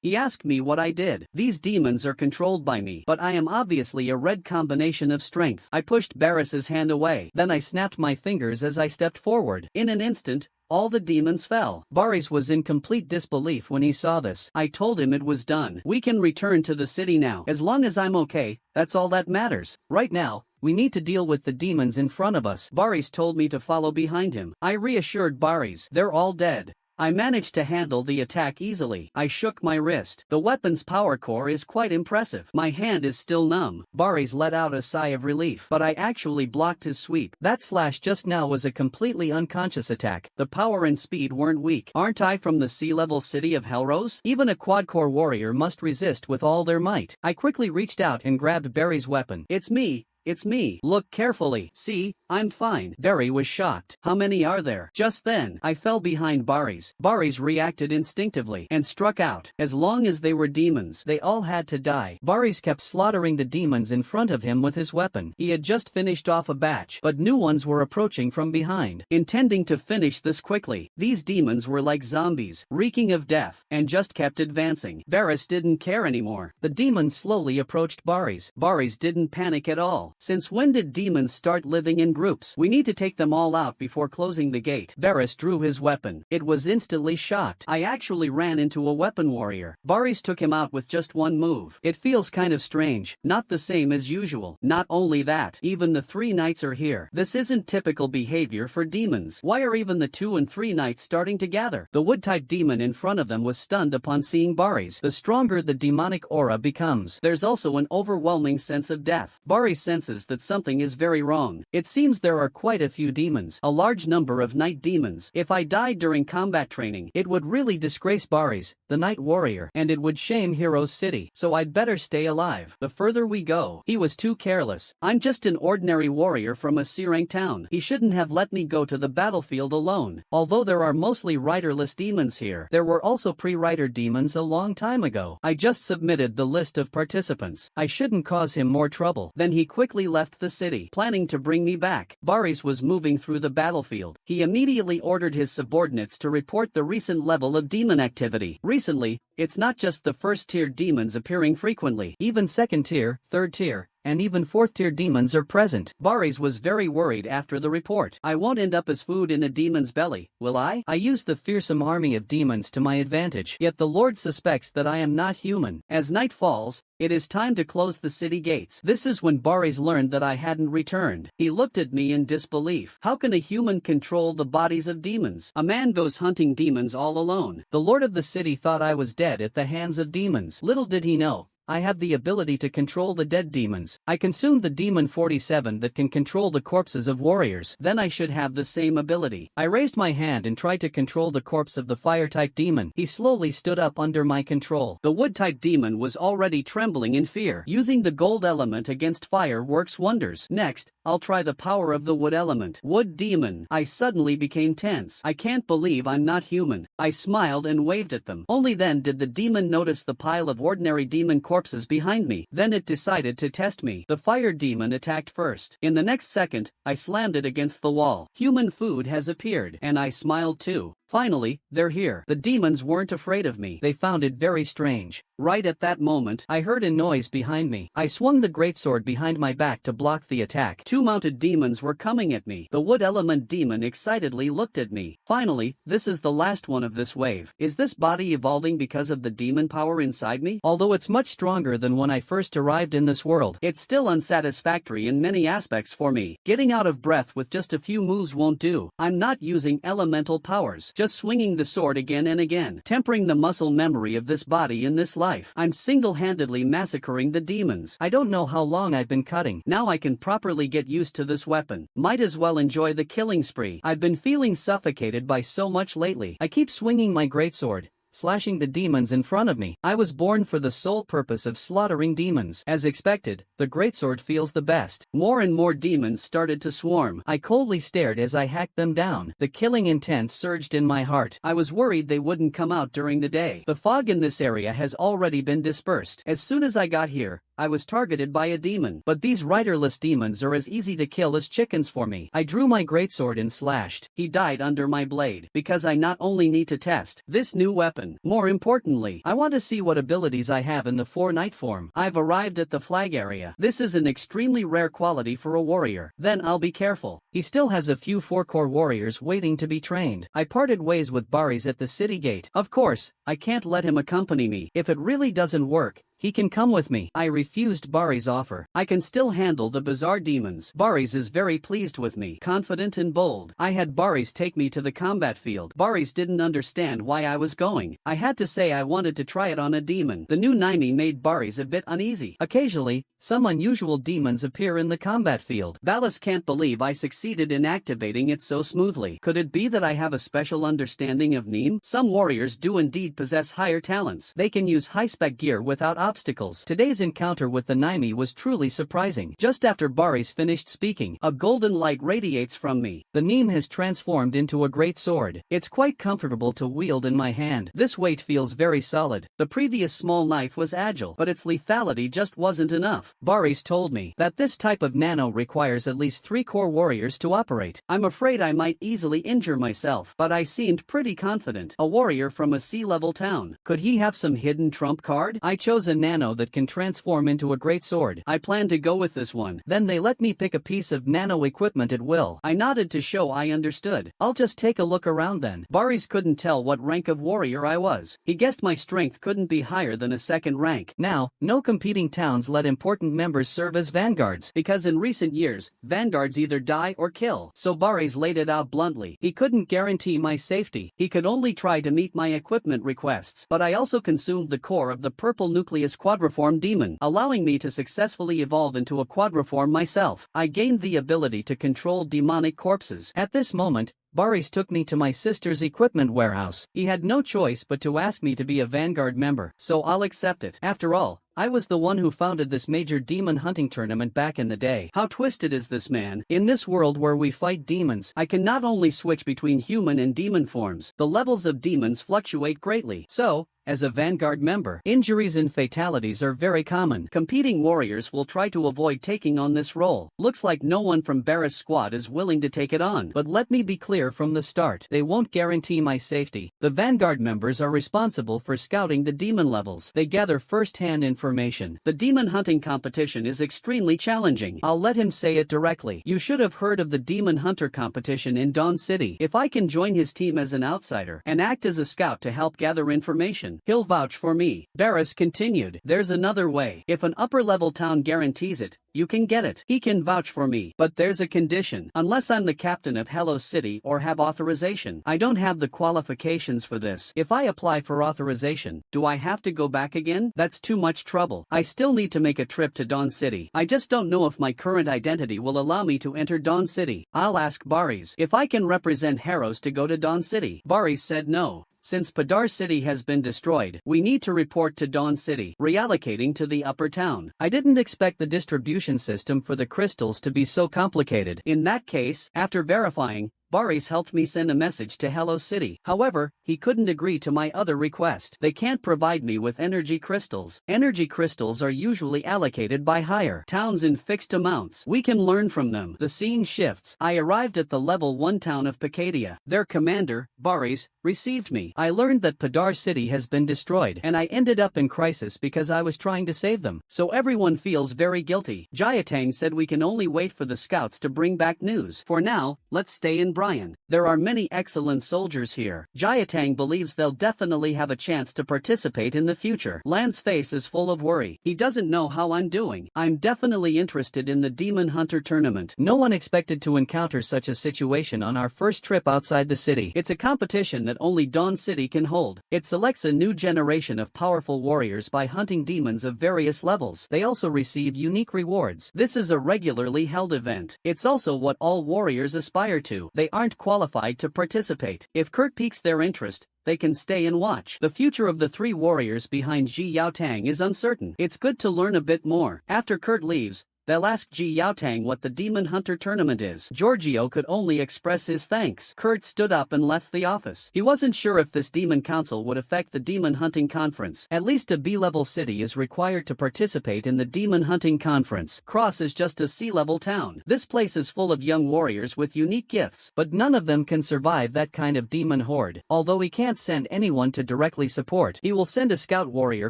He asked me what I did. These demons are controlled by me, but I am obviously a red combination of strength. I pushed Barris's hand away. Then I snapped my fingers as I stepped forward. In an instant, all the demons fell. Baris was in complete disbelief when he saw this. I told him it was done. We can return to the city now. As long as I'm okay, that's all that matters. Right now, we need to deal with the demons in front of us. Baris told me to follow behind him. I reassured Baris. They're all dead. I managed to handle the attack easily. I shook my wrist. The weapon's power core is quite impressive. My hand is still numb. Baris let out a sigh of relief, but I actually blocked his sweep. That slash just now was a completely unconscious attack. The power and speed weren't weak. Aren't I from the sea-level city of Helrose? Even a quad-core warrior must resist with all their might. I quickly reached out and grabbed Barry's weapon. It's me, it's me. Look carefully. See, I'm fine. Barry was shocked. How many are there? Just then, I fell behind Barry's. Barry's reacted instinctively and struck out. As long as they were demons, they all had to die. Barry's kept slaughtering the demons in front of him with his weapon. He had just finished off a batch, but new ones were approaching from behind. Intending to finish this quickly, these demons were like zombies, reeking of death, and just kept advancing. Barris didn't care anymore. The demons slowly approached Barry's. Barry's didn't panic at all. Since when did demons start living in groups? We need to take them all out before closing the gate. Barris drew his weapon. It was instantly shocked. I actually ran into a weapon warrior. Barry's took him out with just one move. It feels kind of strange, not the same as usual. Not only that, even the 3 knights are here. This isn't typical behavior for demons. Why are even the 2 and 3 knights starting to gather? The wood-type demon in front of them was stunned upon seeing Barry's. The stronger the demonic aura becomes, there's also an overwhelming sense of death. Barry senses that something is very wrong. It seems there are quite a few demons, a large number of night demons. If I died during combat training, it would really disgrace Barry's, the night warrior, and it would shame Heroes City, so I'd better stay alive. The further we go, he was too careless. I'm just an ordinary warrior from a C-rank town. He shouldn't have let me go to the battlefield alone. Although there are mostly riderless demons here, there were also pre-rider demons a long time ago. I just submitted the list of participants. I shouldn't cause him more trouble. Then he quickly left the city, planning to bring me back. Barry's was moving through the battlefield. He immediately ordered his subordinates to report the recent level of demon activity. Recently, it's not just the first-tier demons appearing frequently. Even second-tier, third-tier, and even 4th-tier demons are present. Barry's was very worried after the report. I won't end up as food in a demon's belly, will I? I used the fearsome army of demons to my advantage, yet the Lord suspects that I am not human. As night falls, it is time to close the city gates. This is when Barry's learned that I hadn't returned. He looked at me in disbelief. How can a human control the bodies of demons? A man goes hunting demons all alone. The Lord of the city thought I was dead at the hands of demons. Little did he know, I have the ability to control the dead demons. I consumed the demon 47 that can control the corpses of warriors. Then I should have the same ability. I raised my hand and tried to control the corpse of the fire-type demon. He slowly stood up under my control. The wood-type demon was already trembling in fear. Using the gold element against fire works wonders. Next, I'll try the power of the wood element. Wood demon. I suddenly became tense. I can't believe I'm not human. I smiled and waved at them. Only then did the demon notice the pile of ordinary demon corpses behind me. Then it decided to test me. The fire demon attacked first. In the next second, I slammed it against the wall. Human food has appeared, and I smiled too. Finally, they're here. The demons weren't afraid of me. They found it very strange. Right at that moment, I heard a noise behind me. I swung the greatsword behind my back to block the attack. 2 mounted demons were coming at me. The wood element demon excitedly looked at me. Finally, this is the last one of this wave. Is this body evolving because of the demon power inside me? Although it's much stronger than when I first arrived in this world, it's still unsatisfactory in many aspects for me. Getting out of breath with just a few moves won't do. I'm not using elemental powers. Just swinging the sword again and again, tempering the muscle memory of this body in this life. I'm single-handedly massacring the demons. I don't know how long I've been cutting. Now I can properly get used to this weapon. Might as well enjoy the killing spree. I've been feeling suffocated by so much lately. I keep swinging my greatsword, slashing the demons in front of me. I was born for the sole purpose of slaughtering demons. As expected, the greatsword feels the best. More and more demons started to swarm. I coldly stared as I hacked them down. The killing intent surged in my heart. I was worried they wouldn't come out during the day. The fog in this area has already been dispersed. As soon as I got here, I was targeted by a demon. But these riderless demons are as easy to kill as chickens for me. I drew my greatsword and slashed. He died under my blade. Because I not only need to test this new weapon, more importantly, I want to see what abilities I have in the 4-knight form. I've arrived at the flag area. This is an extremely rare quality for a warrior. Then I'll be careful. He still has a few 4-core warriors waiting to be trained. I parted ways with Barry's at the city gate. Of course, I can't let him accompany me. If it really doesn't work, he can come with me. I refused Barry's offer. I can still handle the bizarre demons. Barry's is very pleased with me, confident and bold. I had Barry's take me to the combat field. Barry's didn't understand why I was going. I had to say I wanted to try it on a demon. The new Naimi made Barry's a bit uneasy. Occasionally, some unusual demons appear in the combat field. Ballas can't believe I succeeded in activating it so smoothly. Could it be that I have a special understanding of Neem? Some warriors do indeed possess higher talents. They can use high-spec gear without obstacles. obstacles. Today's encounter with the Naimi was truly surprising. Just after Baris finished speaking, a golden light radiates from me. The neem has transformed into a great sword. It's quite comfortable to wield in my hand. This weight feels very solid. The previous small knife was agile, but its lethality just wasn't enough. Baris told me that this type of nano requires at least 3 core warriors to operate. I'm afraid I might easily injure myself, but I seemed pretty confident. A warrior from a sea-level town. Could he have some hidden trump card? I chose a nano that can transform into a great sword. I plan to go with this one. Then they let me pick a piece of nano equipment at will. I nodded to show I understood. I'll just take a look around then. Baris couldn't tell what rank of warrior I was. He guessed my strength couldn't be higher than a 2nd rank. Now, no competing towns let important members serve as vanguards, because in recent years, vanguards either die or kill. So Baris laid it out bluntly. He couldn't guarantee my safety. He could only try to meet my equipment requests. But I also consumed the core of the purple nucleus quadriform demon, allowing me to successfully evolve into a quadriform myself. I gained the ability to control demonic corpses. At this moment, Baris took me to my sister's equipment warehouse. He had no choice but to ask me to be a Vanguard member, so I'll accept it. After all, I was the one who founded this major demon hunting tournament back in the day. How twisted is this, man? In this world where we fight demons, I can not only switch between human and demon forms, the levels of demons fluctuate greatly. So, as a Vanguard member, injuries and fatalities are very common. Competing warriors will try to avoid taking on this role. Looks like no one from Barra's squad is willing to take it on. But let me be clear from the start, they won't guarantee my safety. The Vanguard members are responsible for scouting the demon levels. They gather first-hand information. The demon hunting competition is extremely challenging. I'll let him say it directly. You should have heard of the demon hunter competition in Dawn City. If I can join his team as an outsider and act as a scout to help gather information, he'll vouch for me. Barris continued. There's another way. If an upper-level town guarantees it, you can get it. He can vouch for me. But there's a condition. Unless I'm the captain of Hello City or have authorization. I don't have the qualifications for this. If I apply for authorization, do I have to go back again? That's too much trouble. I still need to make a trip to Dawn City. I just don't know if my current identity will allow me to enter Dawn City. I'll ask Baris if I can represent Heroes to go to Dawn City. Baris said no. Since Padar City has been destroyed, we need to report to Dawn City, reallocating to the upper town. I didn't expect the distribution system for the crystals to be so complicated. In that case, after verifying, Baris helped me send a message to Hello City. However, he couldn't agree to my other request. They can't provide me with energy crystals. Energy crystals are usually allocated by higher towns in fixed amounts. We can learn from them. The scene shifts. I arrived at the level 1 town of Pakadia. Their commander, Baris, received me. I learned that Padar City has been destroyed, and I ended up in crisis because I was trying to save them. So everyone feels very guilty. Jayatang said we can only wait for the scouts to bring back news. For now, let's stay in Brian. There are many excellent soldiers here. Jayatang believes they'll definitely have a chance to participate in the future. Lan's face is full of worry. He doesn't know how I'm doing. I'm definitely interested in the Demon Hunter tournament. No one expected to encounter such a situation on our first trip outside the city. It's a competition that only Dawn City can hold. It selects a new generation of powerful warriors by hunting demons of various levels. They also receive unique rewards. This is a regularly held event. It's also what all warriors aspire to. They aren't qualified to participate. If Kurt piques their interest, they can stay and watch. The future of the 3 warriors behind Ji Yaotang is uncertain. It's good to learn a bit more. After Kurt leaves, they'll ask Ji Yaotang what the Demon Hunter tournament is. Giorgio could only express his thanks. Kurt stood up and left the office. He wasn't sure if this Demon Council would affect the Demon Hunting Conference. At least a B-level city is required to participate in the Demon Hunting Conference. Cross is just a C-level town. This place is full of young warriors with unique gifts, but none of them can survive that kind of demon horde. Although he can't send anyone to directly support, he will send a scout warrior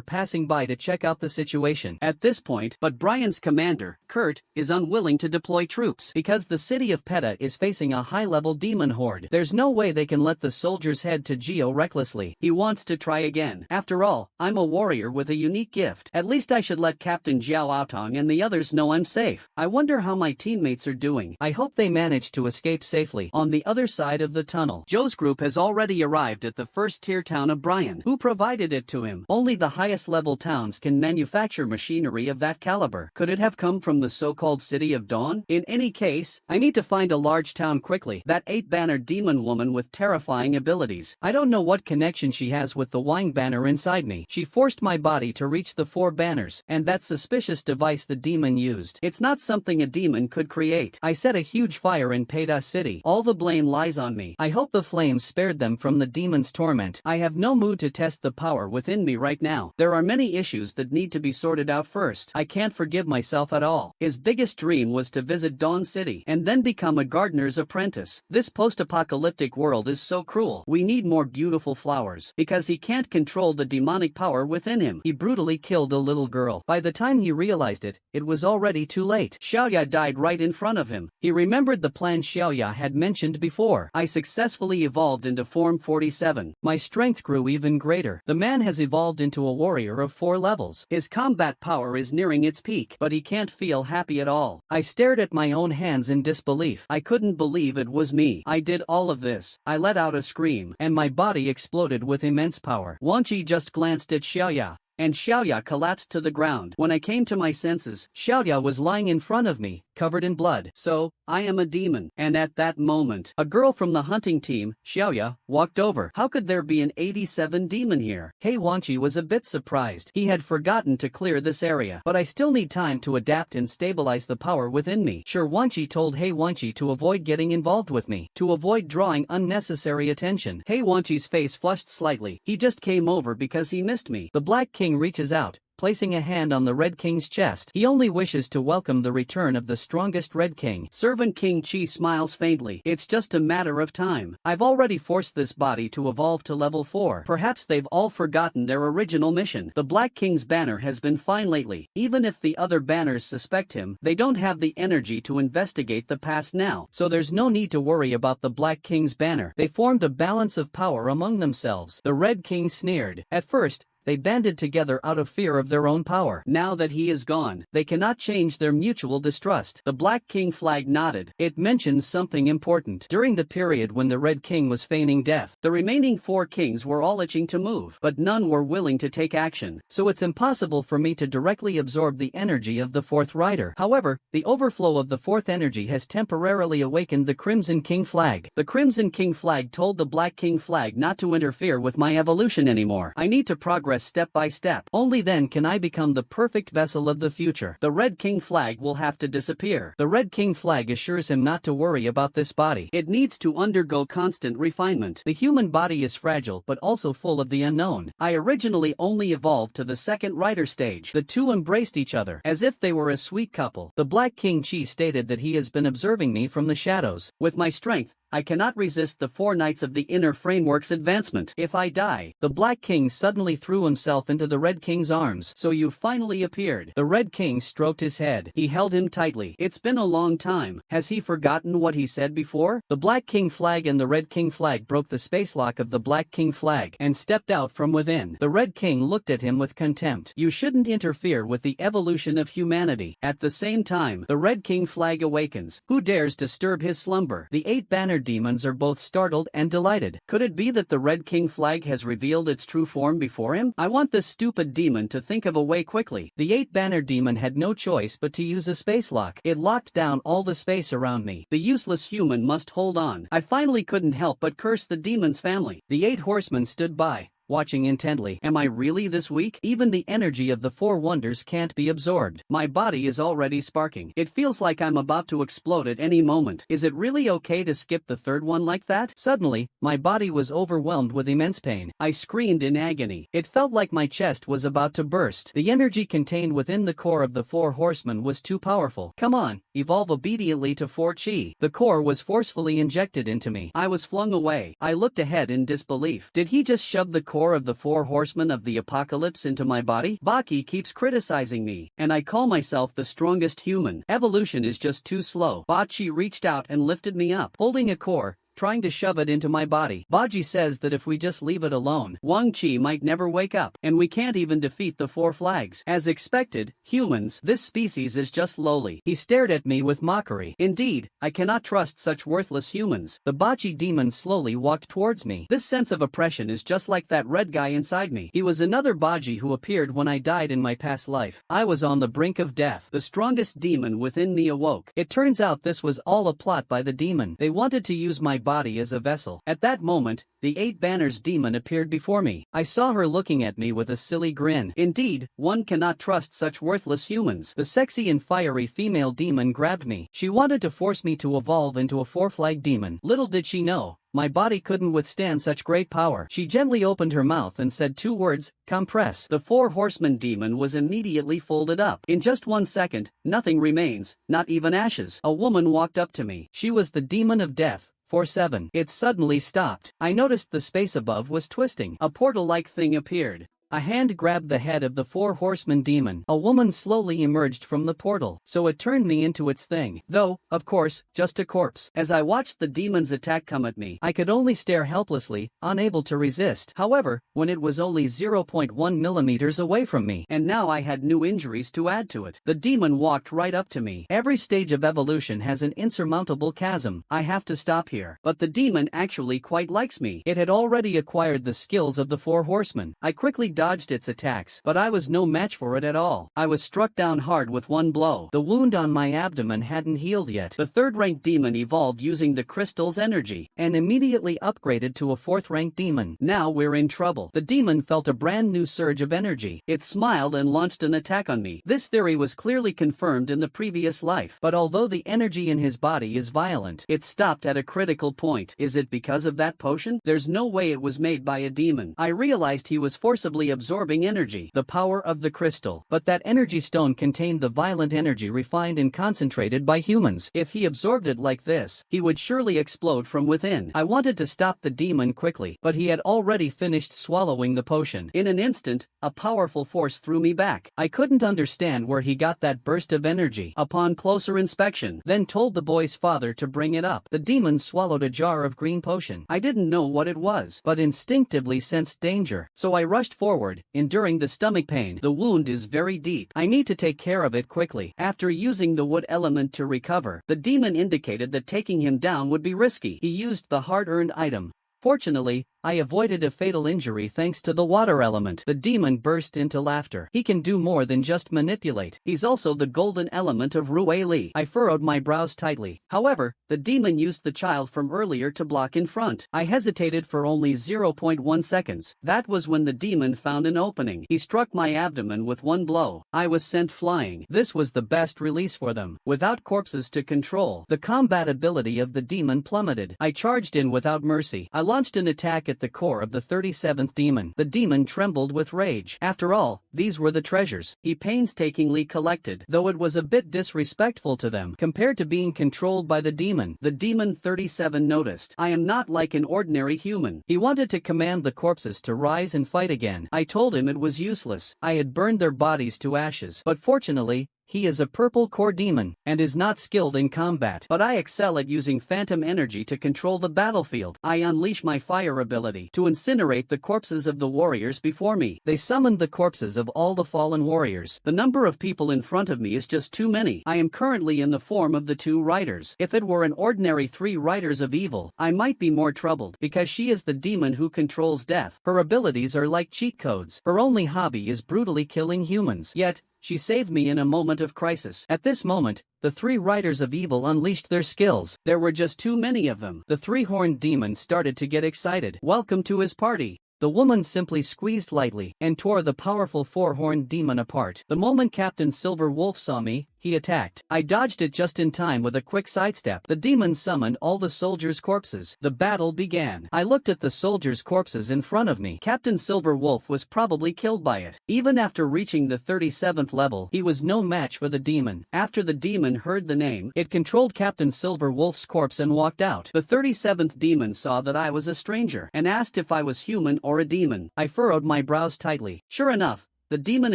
passing by to check out the situation. At this point, but Brian's commander, Kurt, is unwilling to deploy troops because the city of Peta is facing a high-level demon horde. There's no way they can let the soldiers head to Geo recklessly. He wants to try again. After all, I'm a warrior with a unique gift. At least I should let Captain Jiao Aotong and the others know I'm safe. I wonder how my teammates are doing. I hope they manage to escape safely. On the other side of the tunnel, Joe's group has already arrived at the first-tier town of Brian. Who provided it to him? Only the highest-level towns can manufacture machinery of that caliber. Could it have come from from the so-called City of Dawn? In any case, I need to find a large town quickly. That 8-banner demon woman with terrifying abilities. I don't know what connection she has with the Wang banner inside me. She forced my body to reach the 4 banners, and that suspicious device the demon used. It's not something a demon could create. I set a huge fire in Peta City. All the blame lies on me. I hope the flames spared them from the demon's torment. I have no mood to test the power within me right now. There are many issues that need to be sorted out first. I can't forgive myself at all. His biggest dream was to visit Dawn City and then become a gardener's apprentice. This post-apocalyptic world is so cruel. We need more beautiful flowers. Because he can't control the demonic power within him, he brutally killed a little girl. By the time he realized it, it was already too late. Xiaoya died right in front of him. He remembered the plan Xiaoya had mentioned before. I successfully evolved into form 47. My strength grew even greater. The man has evolved into a warrior of 4 levels. His combat power is nearing its peak, but he can't feel happy at all. I stared at my own hands in disbelief. I couldn't believe it was me. I did all of this. I let out a scream, and my body exploded with immense power. Wanqi just glanced at Xiaoya, and Xiaoya collapsed to the ground. When I came to my senses, Xiaoya was lying in front of me, covered in blood. So, I am a demon. And at that moment, a girl from the hunting team, Xiaoya, walked over. How could there be an 87 demon here? Hey, Wanqi was a bit surprised. He had forgotten to clear this area. But I still need time to adapt and stabilize the power within me. Sure, Wanqi told Hey Wanqi to avoid getting involved with me, to avoid drawing unnecessary attention. Hey Wanqi's face flushed slightly. He just came over because he missed me. The Black King reaches out, placing a hand on the Red King's chest. He only wishes to welcome the return of the strongest Red King. Servant King Chi smiles faintly. It's just a matter of time. I've already forced this body to evolve to level 4. Perhaps they've all forgotten their original mission. The Black King's banner has been fine lately. Even if the other banners suspect him, they don't have the energy to investigate the past now. So there's no need to worry about the Black King's banner. They formed a balance of power among themselves. The Red King sneered. At first, they banded together out of fear of their own power. Now that he is gone, they cannot change their mutual distrust. The Black King flag nodded. It mentions something important. During the period when the Red King was feigning death, the remaining 4 kings were all itching to move, but none were willing to take action. So it's impossible for me to directly absorb the energy of the 4th rider. However, the overflow of the 4th energy has temporarily awakened the Crimson King flag. The Crimson King flag told the Black King flag not to interfere with my evolution anymore. I need to progress step by step. Only then can I become the perfect vessel of the future. The Red King flag will have to disappear. The Red King flag assures him not to worry about this body. It needs to undergo constant refinement. The human body is fragile but also full of the unknown. I originally only evolved to the 2nd rider stage. The two embraced each other as if they were a sweet couple. The Black King Chi stated that he has been observing me from the shadows. With my strength, I cannot resist the 4 Knights of the Inner Framework's advancement. If I die, the Black King suddenly threw himself into the Red King's arms. So you finally appeared. The Red King stroked his head. He held him tightly. It's been a long time. Has he forgotten what he said before? The Black King flag and the Red King flag broke the space lock of the Black King flag and stepped out from within. The Red King looked at him with contempt. You shouldn't interfere with the evolution of humanity. At the same time, the Red King flag awakens. Who dares disturb his slumber? The 8-banner demons are both startled and delighted. Could it be that the Red King flag has revealed its true form before him? I want this stupid demon to think of a way quickly. The 8-banner demon had no choice but to use a space lock. It locked down all the space around me. The useless human must hold on. I finally couldn't help but curse the demon's family. The 8 horsemen stood by, watching intently. Am I really this weak? Even the energy of the 4 wonders can't be absorbed. My body is already sparking. It feels like I'm about to explode at any moment. Is it really okay to skip the 3rd one like that? Suddenly, my body was overwhelmed with immense pain. I screamed in agony. It felt like my chest was about to burst. The energy contained within the core of the 4 horsemen was too powerful. Come on, evolve obediently to 4 chi. The core was forcefully injected into me. I was flung away. I looked ahead in disbelief. Did he just shove the core of the 4 horsemen of the apocalypse into my body? Baki keeps criticizing me, and I call myself the strongest human. Evolution is just too slow. Bachi reached out and lifted me up. Holding a core, trying to shove it into my body. Baji says that if we just leave it alone, Wang Qi might never wake up, and we can't even defeat the 4 flags. As expected, humans, this species is just lowly. He stared at me with mockery. Indeed, I cannot trust such worthless humans. The Baji demon slowly walked towards me. This sense of oppression is just like that red guy inside me. He was another Baji who appeared when I died in my past life. I was on the brink of death. The strongest demon within me awoke. It turns out this was all a plot by the demon. They wanted to use my body as a vessel. At that moment, the 8 banners demon appeared before me. I saw her looking at me with a silly grin. Indeed, one cannot trust such worthless humans. The sexy and fiery female demon grabbed me. She wanted to force me to evolve into a 4-flag demon. Little did she know, my body couldn't withstand such great power. She gently opened her mouth and said 2 words, compress. The 4 horseman demon was immediately folded up. In just 1 second, nothing remains, not even ashes. A woman walked up to me. She was the demon of death. 4-7. It suddenly stopped. I noticed the space above was twisting. A portal-like thing appeared. A hand grabbed the head of the 4 horseman demon. A woman slowly emerged from the portal, so it turned me into its thing. Though, of course, just a corpse. As I watched the demon's attack come at me, I could only stare helplessly, unable to resist. However, when it was only 0.1 millimeters away from me, and now I had new injuries to add to it, the demon walked right up to me. Every stage of evolution has an insurmountable chasm. I have to stop here. But the demon actually quite likes me. It had already acquired the skills of the 4 horsemen. I quickly dodged its attacks, but I was no match for it at all. I was struck down hard with 1 blow. The wound on my abdomen hadn't healed yet. The 3rd-ranked demon evolved using the crystal's energy, and immediately upgraded to a 4th-ranked demon. Now we're in trouble. The demon felt a brand new surge of energy. It smiled and launched an attack on me. This theory was clearly confirmed in the previous life, but although the energy in his body is violent, it stopped at a critical point. Is it because of that potion? There's no way it was made by a demon. I realized he was forcibly absorbing energy, the power of the crystal. But that energy stone contained the violent energy refined and concentrated by humans. If he absorbed it like this, he would surely explode from within. I wanted to stop the demon quickly, but he had already finished swallowing the potion. In an instant, a powerful force threw me back. I couldn't understand where he got that burst of energy. Upon closer inspection, then told the boy's father to bring it up. The demon swallowed a jar of green potion. I didn't know what it was, but instinctively sensed danger, so I rushed forward, enduring the stomach pain. The wound is very deep. I need to take care of it quickly. After using the wood element to recover, the demon indicated that taking him down would be risky. He used the hard-earned item. Fortunately, I avoided a fatal injury thanks to the water element. The demon burst into laughter. He can do more than just manipulate. He's also the golden element of Rui Li. I furrowed my brows tightly. However, the demon used the child from earlier to block in front. I hesitated for only 0.1 seconds. That was when the demon found an opening. He struck my abdomen with 1 blow. I was sent flying. This was the best release for them. Without corpses to control, the combat ability of the demon plummeted. I charged in without mercy. I launched an attack at the core of the 37th demon. The demon trembled with rage. After all, these were the treasures he painstakingly collected, though it was a bit disrespectful to them compared to being controlled by the demon. The demon 37 noticed. I am not like an ordinary human. He wanted to command the corpses to rise and fight again. I told him it was useless. I had burned their bodies to ashes, but fortunately, he is a purple core demon, and is not skilled in combat. But I excel at using phantom energy to control the battlefield. I unleash my fire ability to incinerate the corpses of the warriors before me. They summoned the corpses of all the fallen warriors. The number of people in front of me is just too many. I am currently in the form of the 2 riders. If it were an ordinary 3 riders of evil, I might be more troubled, because she is the demon who controls death. Her abilities are like cheat codes. Her only hobby is brutally killing humans. Yet, she saved me in a moment of crisis. At this moment, the 3 riders of evil unleashed their skills. There were just too many of them. The 3-horned demon started to get excited. Welcome to his party. The woman simply squeezed lightly and tore the powerful 4-horned demon apart. The moment Captain Silver Wolf saw me, he attacked. I dodged it just in time with a quick sidestep. The demon summoned all the soldiers' corpses. The battle began. I looked at the soldiers' corpses in front of me. Captain Silver Wolf was probably killed by it. Even after reaching the 37th level, he was no match for the demon. After the demon heard the name, it controlled Captain Silver Wolf's corpse and walked out. The 37th demon saw that I was a stranger and asked if I was human or a demon. I furrowed my brows tightly. Sure enough, The demon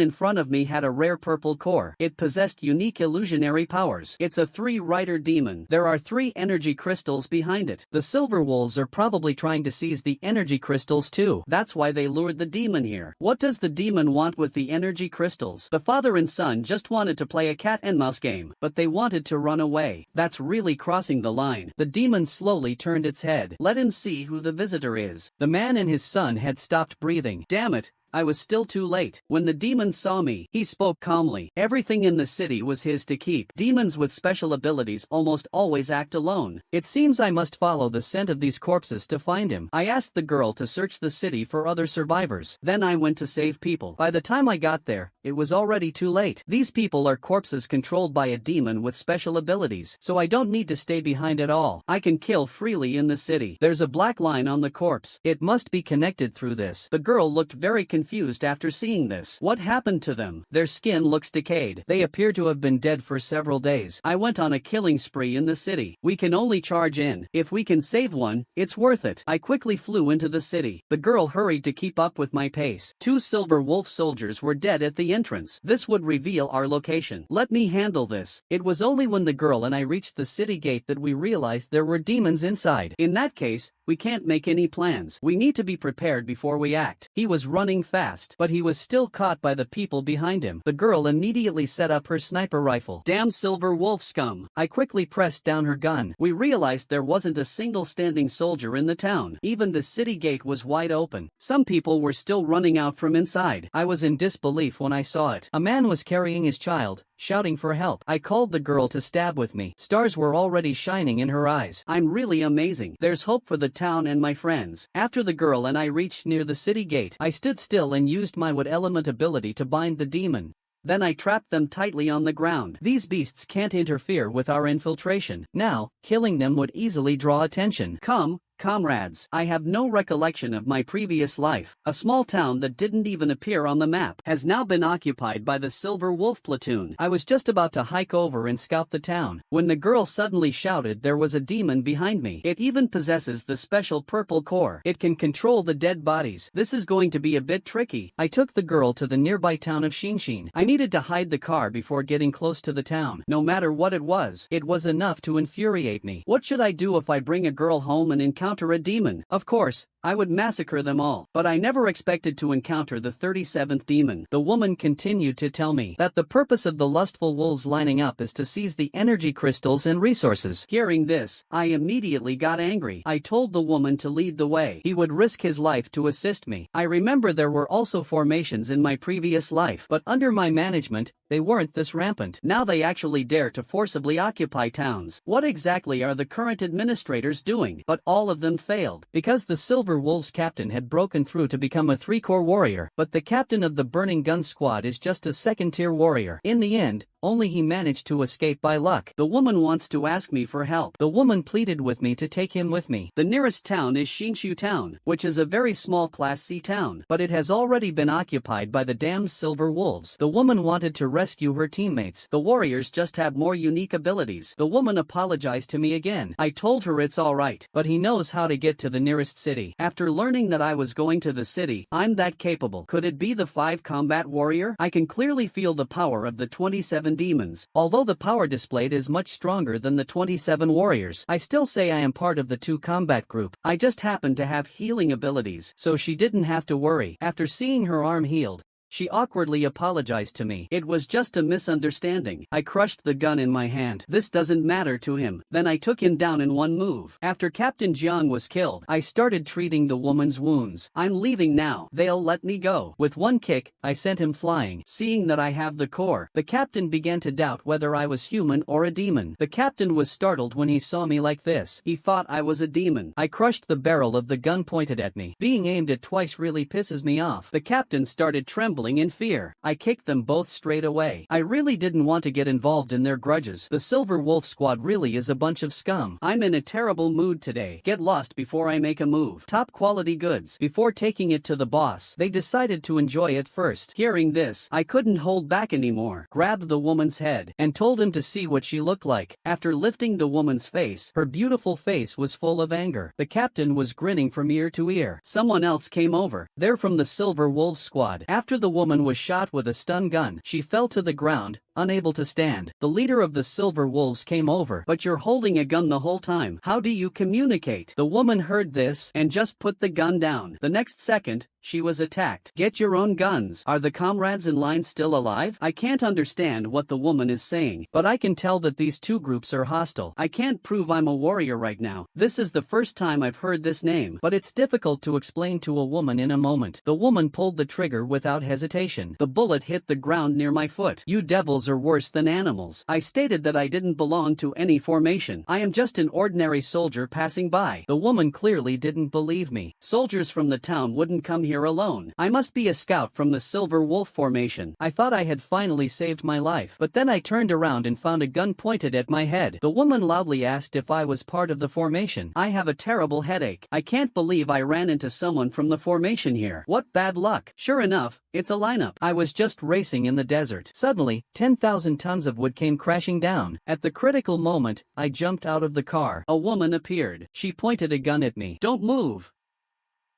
in front of me had a rare purple core. It possessed unique illusionary powers. It's a 3-rider demon. There are 3 energy crystals behind it. The silver wolves are probably trying to seize the energy crystals too. That's why they lured the demon here. What does the demon want with the energy crystals? The father and son just wanted to play a cat and mouse game, but they wanted to run away. That's really crossing the line. The demon slowly turned its head. Let him see who the visitor is. The man and his son had stopped breathing. Damn it. I was still too late. When the demon saw me, he spoke calmly. Everything in the city was his to keep. Demons with special abilities almost always act alone. It seems I must follow the scent of these corpses to find him. I asked the girl to search the city for other survivors. Then I went to save people. By the time I got there, it was already too late. These people are corpses controlled by a demon with special abilities, so I don't need to stay behind at all. I can kill freely in the city. There's a black line on the corpse. It must be connected through this. The girl looked very confused after seeing this. What happened to them? Their skin looks decayed. They appear to have been dead for several days. I went on a killing spree in the city. We can only charge in. If we can save one, it's worth it. I quickly flew into the city. The girl hurried to keep up with my pace. 2 silver wolf soldiers were dead at the entrance. This would reveal our location. Let me handle this. It was only when the girl and I reached the city gate that we realized there were demons inside. In that case, we can't make any plans. We need to be prepared before we act. He was running fast, but he was still caught by the people behind him. The girl immediately set up her sniper rifle. Damn silver wolf scum. I quickly pressed down her gun. We realized there wasn't a single standing soldier in the town. Even the city gate was wide open. Some people were still running out from inside. I was in disbelief when I saw it. A man was carrying his child, shouting for help. I called the girl to stab with me. Stars were already shining in her eyes. I'm really amazing. There's hope for the town and my friends. After the girl and I reached near the city gate, I stood still and used my wood element ability to bind the demon. Then I trapped them tightly on the ground. These beasts can't interfere with our infiltration. Now, killing them would easily draw attention. Come, comrades. I have no recollection of my previous life. A small town that didn't even appear on the map has now been occupied by the Silver Wolf platoon. I was just about to hike over and scout the town when the girl suddenly shouted there was a demon behind me. It even possesses the special purple core. It can control the dead bodies. This is going to be a bit tricky. I took the girl to the nearby town of Shinshin. I needed to hide the car before getting close to the town. No matter what it was enough to infuriate me. What should I do if I bring a girl home and encounter a demon? Of course, I would massacre them all. But I never expected to encounter the 37th demon. The woman continued to tell me that the purpose of the lustful wolves lining up is to seize the energy crystals and resources. Hearing this, I immediately got angry. I told the woman to lead the way. He would risk his life to assist me. I remember there were also formations in my previous life, but under my management, they weren't this rampant. Now they actually dare to forcibly occupy towns. What exactly are the current administrators doing? But all of them failed, because the Silver Wolves captain had broken through to become a 3-core warrior, but the captain of the Burning Gun Squad is just a 2nd-tier warrior. In the end, only he managed to escape by luck. The woman wants to ask me for help. The woman pleaded with me to take him with me. The nearest town is Shinshu town, which is a very small Class C town, but it has already been occupied by the damned Silver Wolves. The woman wanted to rescue her teammates. The warriors just have more unique abilities. The woman apologized to me again. I told her it's alright, but he knows how to get to the nearest city. After learning that I was going to the city, I'm that capable. Could it be the 5 combat warrior? I can clearly feel the power of the 27 demons. Although the power displayed is much stronger than the 27 warriors, I still say I am part of the 2 combat group. I just happen to have healing abilities, so she didn't have to worry. After seeing her arm healed, she awkwardly apologized to me. It was just a misunderstanding. I crushed the gun in my hand. This doesn't matter to him. Then I took him down in one move. After Captain Jiang was killed, I started treating the woman's wounds. I'm leaving now. They'll let me go. With one kick, I sent him flying. Seeing that I have the core, the captain began to doubt whether I was human or a demon. The captain was startled when he saw me like this. He thought I was a demon. I crushed the barrel of the gun pointed at me. Being aimed at twice really pisses me off. The captain started trembling in fear. I kicked them both straight away. I really didn't want to get involved in their grudges. The Silver Wolf Squad really is a bunch of scum. I'm in a terrible mood today. Get lost before I make a move. Top quality goods. Before taking it to the boss, they decided to enjoy it first. Hearing this, I couldn't hold back anymore. Grabbed the woman's head and told him to see what she looked like. After lifting the woman's face, her beautiful face was full of anger. The captain was grinning from ear to ear. Someone else came over. They're from the Silver Wolf Squad. After the woman was shot with a stun gun. She fell to the ground, unable to stand. The leader of the Silver Wolves came over. But you're holding a gun the whole time. How do you communicate? The woman heard this and just put the gun down. The next second, she was attacked. Get your own guns. Are the comrades in line still alive? I can't understand what the woman is saying, but I can tell that these two groups are hostile. I can't prove I'm a warrior right now. This is the first time I've heard this name, but it's difficult to explain to a woman in a moment. The woman pulled the trigger without hesitation. The bullet hit the ground near my foot. You devils are worse than animals. I stated that I didn't belong to any formation. I am just an ordinary soldier passing by. The woman clearly didn't believe me. Soldiers from the town wouldn't come here alone. I must be a scout from the Silver Wolf formation. I thought I had finally saved my life, but then I turned around and found a gun pointed at my head. The woman loudly asked if I was part of the formation. I have a terrible headache. I can't believe I ran into someone from the formation here. What bad luck. Sure enough, it's a lineup. I was just racing in the desert. Suddenly, 10,000 tons of wood came crashing down. At the critical moment, I jumped out of the car. A woman appeared. She pointed a gun at me. Don't move.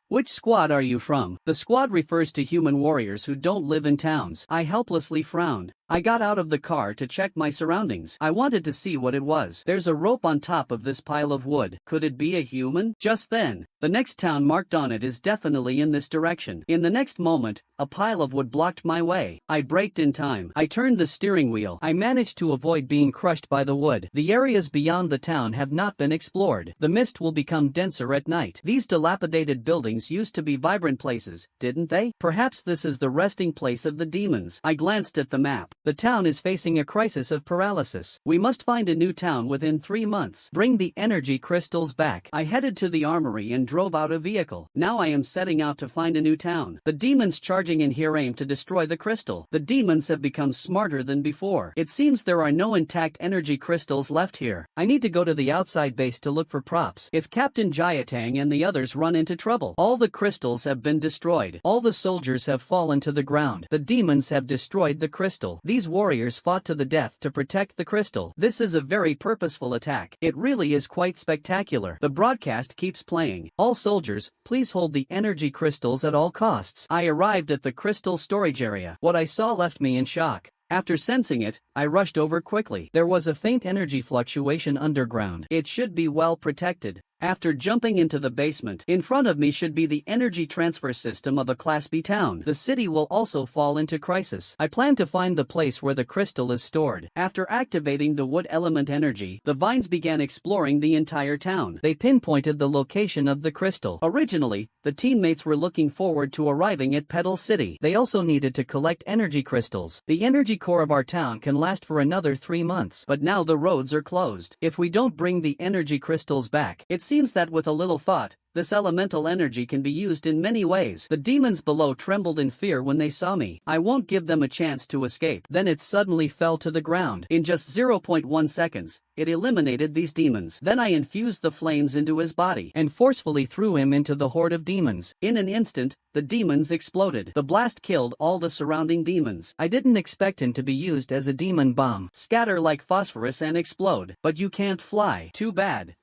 Which squad are you from? The squad refers to human warriors who don't live in towns. I helplessly frowned. I got out of the car to check my surroundings. I wanted to see what it was. There's a rope on top of this pile of wood. Could it be a human? Just then, the next town marked on it is definitely in this direction. In the next moment, a pile of wood blocked my way. I braked in time. I turned the steering wheel. I managed to avoid being crushed by the wood. The areas beyond the town have not been explored. The mist will become denser at night. These dilapidated buildings used to be vibrant places, didn't they? Perhaps this is the resting place of the demons. I glanced at the map. The town is facing a crisis of paralysis. We must find a new town within 3 months. Bring the energy crystals back. I headed to the armory and drove out a vehicle. Now I am setting out to find a new town. The demons charging in here aim to destroy the crystal. The demons have become smarter than before. It seems there are no intact energy crystals left here. I need to go to the outside base to look for props. If Captain Jayatang and the others run into trouble, all the crystals have been destroyed. All the soldiers have fallen to the ground. The demons have destroyed the crystal. These warriors fought to the death to protect the crystal. This is a very purposeful attack. It really is quite spectacular. The broadcast keeps playing. All soldiers, please hold the energy crystals at all costs. I arrived at the crystal storage area. What I saw left me in shock. After sensing it, I rushed over quickly. There was a faint energy fluctuation underground. It should be well protected. After jumping into the basement, in front of me should be the energy transfer system of a Class B town. The city will also fall into crisis. I plan to find the place where the crystal is stored. After activating the wood element energy, the vines began exploring the entire town. They pinpointed the location of the crystal. Originally, the teammates were looking forward to arriving at Petal City. They also needed to collect energy crystals. The energy core of our town can last for another 3 months, but now the roads are closed. If we don't bring the energy crystals back, it seems that with a little thought, this elemental energy can be used in many ways. The demons below trembled in fear when they saw me. I won't give them a chance to escape. Then it suddenly fell to the ground. In just 0.1 seconds, it eliminated these demons. Then I infused the flames into his body and forcefully threw him into the horde of demons. In an instant, the demons exploded. The blast killed all the surrounding demons. I didn't expect him to be used as a demon bomb. Scatter like phosphorus and explode. But you can't fly. Too bad.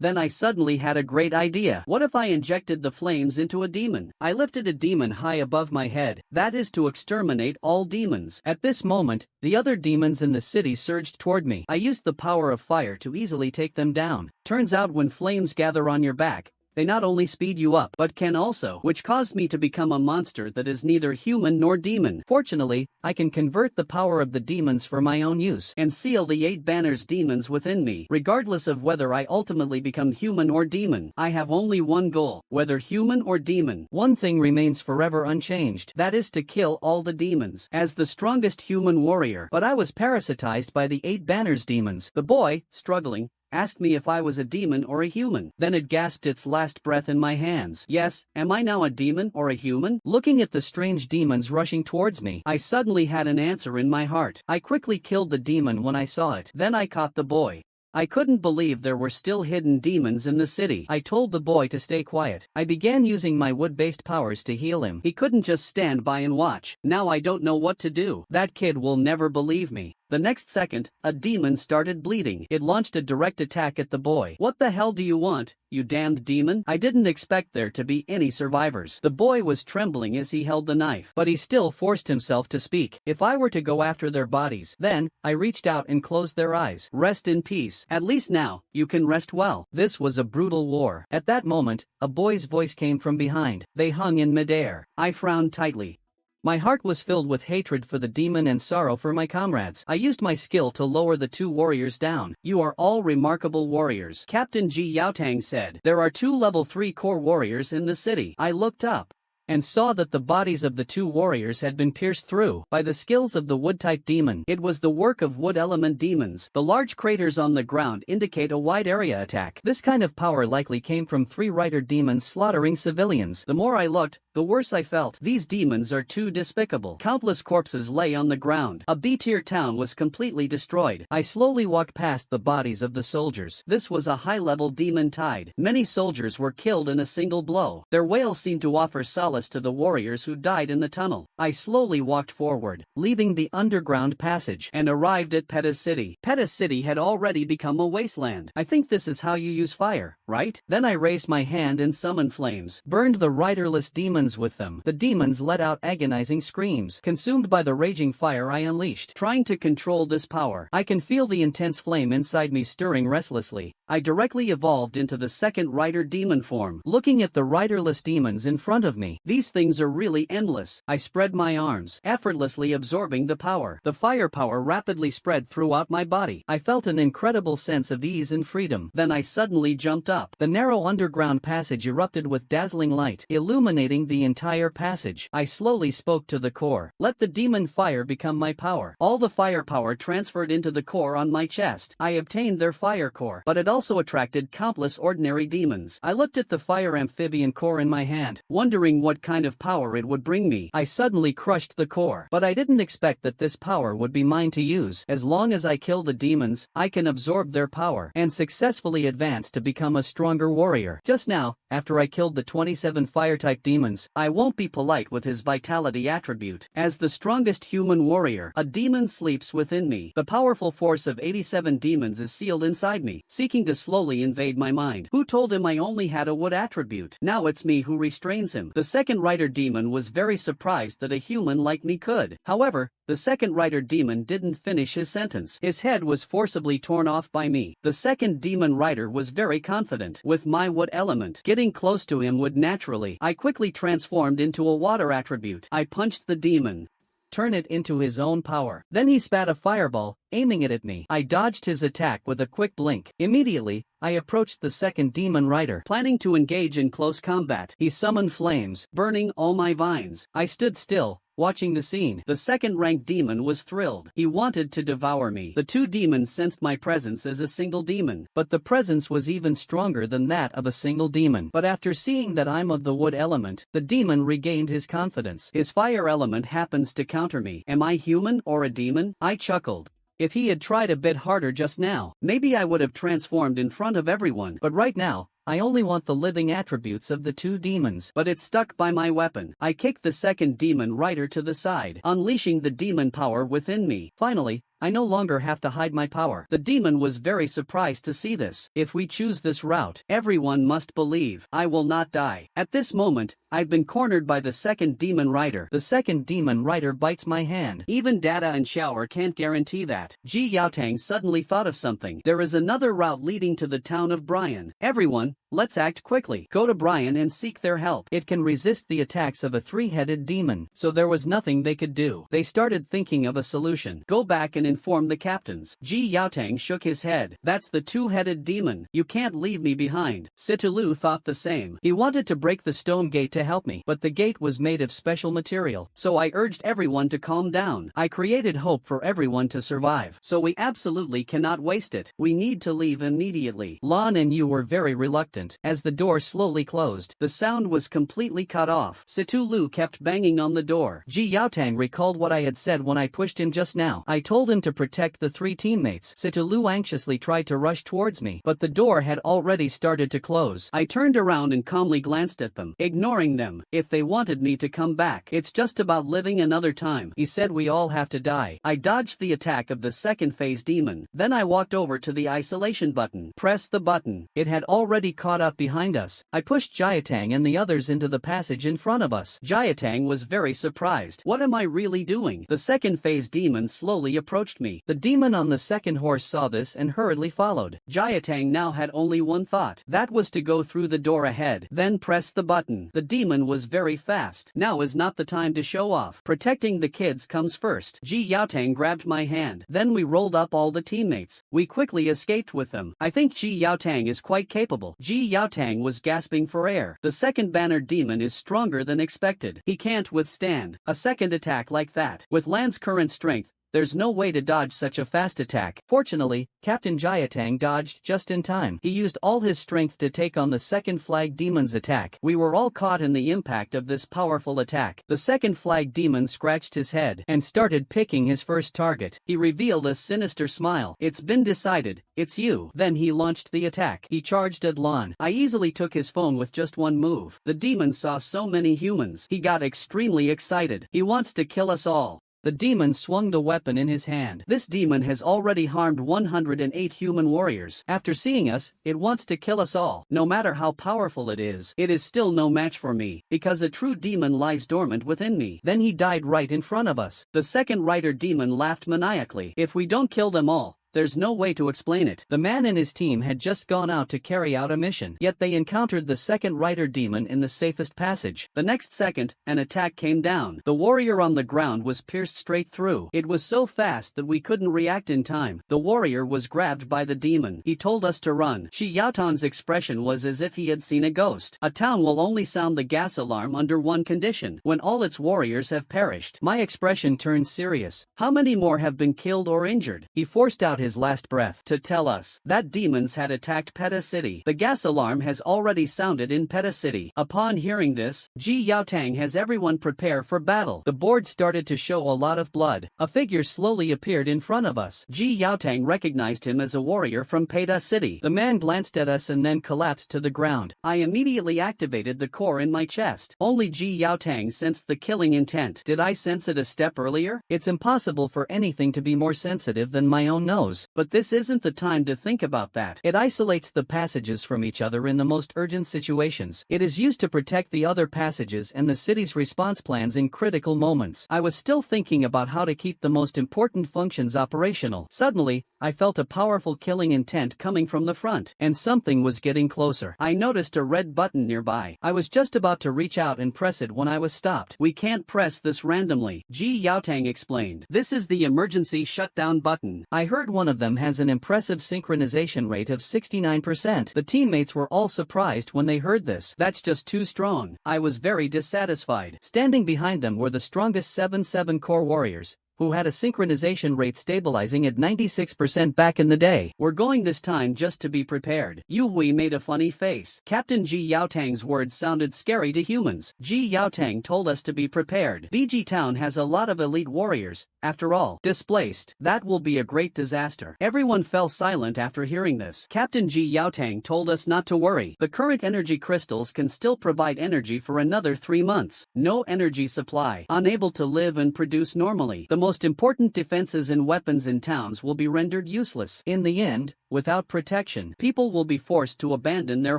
Then I suddenly had a great idea. What if I injected the flames into a demon? I lifted a demon high above my head. That is to exterminate all demons. At this moment, the other demons in the city surged toward me. I used the power of fire to easily take them down. Turns out when flames gather on your back, they not only speed you up, but can also, which caused me to become a monster that is neither human nor demon. Fortunately, I can convert the power of the demons for my own use and seal the 8 banners demons within me. Regardless of whether I ultimately become human or demon, I have only one goal, whether human or demon. One thing remains forever unchanged. That is to kill all the demons as the strongest human warrior. But I was parasitized by the 8 banners demons. The boy, struggling, asked me if I was a demon or a human. Then it gasped its last breath in my hands. Yes, am I now a demon or a human? Looking at the strange demons rushing towards me, I suddenly had an answer in my heart. I quickly killed the demon when I saw it. Then I caught the boy. I couldn't believe there were still hidden demons in the city. I told the boy to stay quiet. I began using my wood-based powers to heal him. He couldn't just stand by and watch. Now I don't know what to do. That kid will never believe me. The next second, a demon started bleeding. It launched a direct attack at the boy. "What the hell do you want, you damned demon?" I didn't expect there to be any survivors. The boy was trembling as he held the knife, but he still forced himself to speak. "If I were to go after their bodies, then," I reached out and closed their eyes. "Rest in peace. At least now, you can rest well." This was a brutal war. At that moment, a boy's voice came from behind. They hung in midair. I frowned tightly. My heart was filled with hatred for the demon and sorrow for my comrades. I used my skill to lower the two warriors down. "You are all remarkable warriors," Captain Ji Yaotang said. "There are 2 level 3 core warriors in the city." I looked up and saw that the bodies of the 2 warriors had been pierced through by the skills of the wood-type demon. It was the work of wood element demons. The large craters on the ground indicate a wide area attack. This kind of power likely came from 3 rider demons slaughtering civilians. The more I looked, the worse I felt. These demons are too despicable. Countless corpses lay on the ground. A B-tier town was completely destroyed. I slowly walked past the bodies of the soldiers. This was a high-level demon tide. Many soldiers were killed in a single blow. Their wails seemed to offer solace to the warriors who died in the tunnel. I slowly walked forward, leaving the underground passage, and arrived at Peta's city. Peta's city had already become a wasteland. "I think this is how you use fire, right?" Then I raised my hand and summoned flames, burned the riderless demons with them. The demons let out agonizing screams. Consumed by the raging fire I unleashed, trying to control this power, I can feel the intense flame inside me stirring restlessly. I directly evolved into the second rider demon form, looking at the riderless demons in front of me. These things are really endless. I spread my arms, effortlessly absorbing the power. The firepower rapidly spread throughout my body. I felt an incredible sense of ease and freedom. Then I suddenly jumped up. The narrow underground passage erupted with dazzling light, illuminating the entire passage. I slowly spoke to the core. "Let the demon fire become my power." All the firepower transferred into the core on my chest. I obtained their fire core, but it also attracted countless ordinary demons. I looked at the fire amphibian core in my hand, wondering what kind of power it would bring me. I suddenly crushed the core, but I didn't expect that this power would be mine to use. As long as I kill the demons, I can absorb their power and successfully advance to become a stronger warrior. Just now, after I killed the 27 fire-type demons, I won't be polite with his vitality attribute. As the strongest human warrior, a demon sleeps within me. The powerful force of 87 demons is sealed inside me, seeking to slowly invade my mind. Who told him I only had a wood attribute? Now it's me who restrains him. The second rider demon was very surprised that a human like me could. However, the second rider demon didn't finish his sentence. His head was forcibly torn off by me. The second demon rider was very confident. With my wood element, getting close to him would naturally. I quickly transformed into a water attribute. I punched the demon, turn it into his own power. Then he spat a fireball, aiming it at me. I dodged his attack with a quick blink. Immediately, I approached the second demon rider, planning to engage in close combat. He summoned flames, burning all my vines. I stood still, watching the scene. The second-ranked demon was thrilled. He wanted to devour me. The 2 demons sensed my presence as a single demon, but the presence was even stronger than that of a single demon. But after seeing that I'm of the wood element, the demon regained his confidence. His fire element happens to counter me. Am I human or a demon? I chuckled. If he had tried a bit harder just now, maybe I would have transformed in front of everyone. But right now, I only want the living attributes of the 2 demons. But it's stuck by my weapon. I kicked the second demon rider to the side, unleashing the demon power within me. Finally, I no longer have to hide my power. The demon was very surprised to see this. If we choose this route, everyone must believe I will not die. At this moment, I've been cornered by the second demon rider. The second demon rider bites my hand. Even Data and Shower can't guarantee that. Ji Yaotang suddenly thought of something. There is another route leading to the town of Brian. Everyone, let's act quickly. Go to Brian and seek their help. It can resist the attacks of a 3-headed demon. So there was nothing they could do. They started thinking of a solution. Go back and inform the captains. Ji Yaotang shook his head. That's the 2-headed demon. You can't leave me behind. Situlu thought the same. He wanted to break the stone gate to help me, but the gate was made of special material. So I urged everyone to calm down. I created hope for everyone to survive. So we absolutely cannot waste it. We need to leave immediately. Lan and you were very reluctant. As the door slowly closed, the sound was completely cut off. Situlu kept banging on the door. Ji Yaotang recalled what I had said when I pushed him just now. I told him him to protect the 3 teammates. Situ anxiously tried to rush towards me, but the door had already started to close. I turned around and calmly glanced at them, ignoring them. If they wanted me to come back, it's just about living another time. He said we all have to die. I dodged the attack of the second phase demon. Then I walked over to the isolation button. Pressed the button. It had already caught up behind us. I pushed Jiatang and the others into the passage in front of us. Jiatang was very surprised. What am I really doing? The second phase demon slowly approached me. The demon on the second horse saw this and hurriedly followed. Jiatang now had only one thought. That was to go through the door ahead, then press the button. The demon was very fast. Now is not the time to show off. Protecting the kids comes first. Ji Yaotang grabbed my hand. Then we rolled up all the teammates. We quickly escaped with them. I think Ji Yaotang is quite capable. Ji Yaotang was gasping for air. The second banner demon is stronger than expected. He can't withstand a second attack like that. With Lan's current strength, there's no way to dodge such a fast attack. Fortunately, Captain Jiatang dodged just in time. He used all his strength to take on the second flag demon's attack. We were all caught in the impact of this powerful attack. The second flag demon scratched his head and started picking his first target. He revealed a sinister smile. It's been decided. It's you. Then he launched the attack. He charged at Lan. I easily took his phone with just one move. The demon saw so many humans. He got extremely excited. He wants to kill us all. The demon swung the weapon in his hand. This demon has already harmed 108 human warriors. After seeing us, it wants to kill us all. No matter how powerful it is still no match for me, because a true demon lies dormant within me. Then he died right in front of us. The second rider demon laughed maniacally. If we don't kill them all, there's no way to explain it. The man and his team had just gone out to carry out a mission, yet they encountered the second rider demon in the safest passage. The next second, an attack came down. The warrior on the ground was pierced straight through. It was so fast that we couldn't react in time. The warrior was grabbed by the demon. He told us to run. Shi Yaotan's expression was as if he had seen a ghost. A town will only sound the gas alarm under one condition: when all its warriors have perished. My expression turned serious. How many more have been killed or injured? He forced out his last breath to tell us that demons had attacked Peta City. The gas alarm has already sounded in Peta City. Upon hearing this, Ji Yaotang has everyone prepare for battle. The board started to show a lot of blood. A figure slowly appeared in front of us. Ji Yaotang recognized him as a warrior from Peta City. The man glanced at us and then collapsed to the ground. I immediately activated the core in my chest. Only Ji Yaotang sensed the killing intent. Did I sense it a step earlier? It's impossible for anything to be more sensitive than my own nose. But this isn't the time to think about that. It isolates the passages from each other in the most urgent situations. It is used to protect the other passages and the city's response plans in critical moments. I was still thinking about how to keep the most important functions operational. Suddenly, I felt a powerful killing intent coming from the front, and something was getting closer. I noticed a red button nearby. I was just about to reach out and press it when I was stopped. We can't press this randomly, Ji Yaotang explained. This is the emergency shutdown button. I heard one of them has an impressive synchronization rate of 69%. The teammates were all surprised when they heard this. That's just too strong. I was very dissatisfied. Standing behind them were the strongest 7-7 core warriors, who had a synchronization rate stabilizing at 96% back in the day. We're going this time just to be prepared. Yu Hui made a funny face. Captain Ji Yaotang's words sounded scary to humans. Ji Yaotang told us to be prepared. BG Town has a lot of elite warriors, after all. Displaced. That will be a great disaster. Everyone fell silent after hearing this. Captain Ji Yaotang told us not to worry. The current energy crystals can still provide energy for another 3 months. No energy supply. Unable to live and produce normally. The most important defenses and weapons in towns will be rendered useless. In the end, without protection, people will be forced to abandon their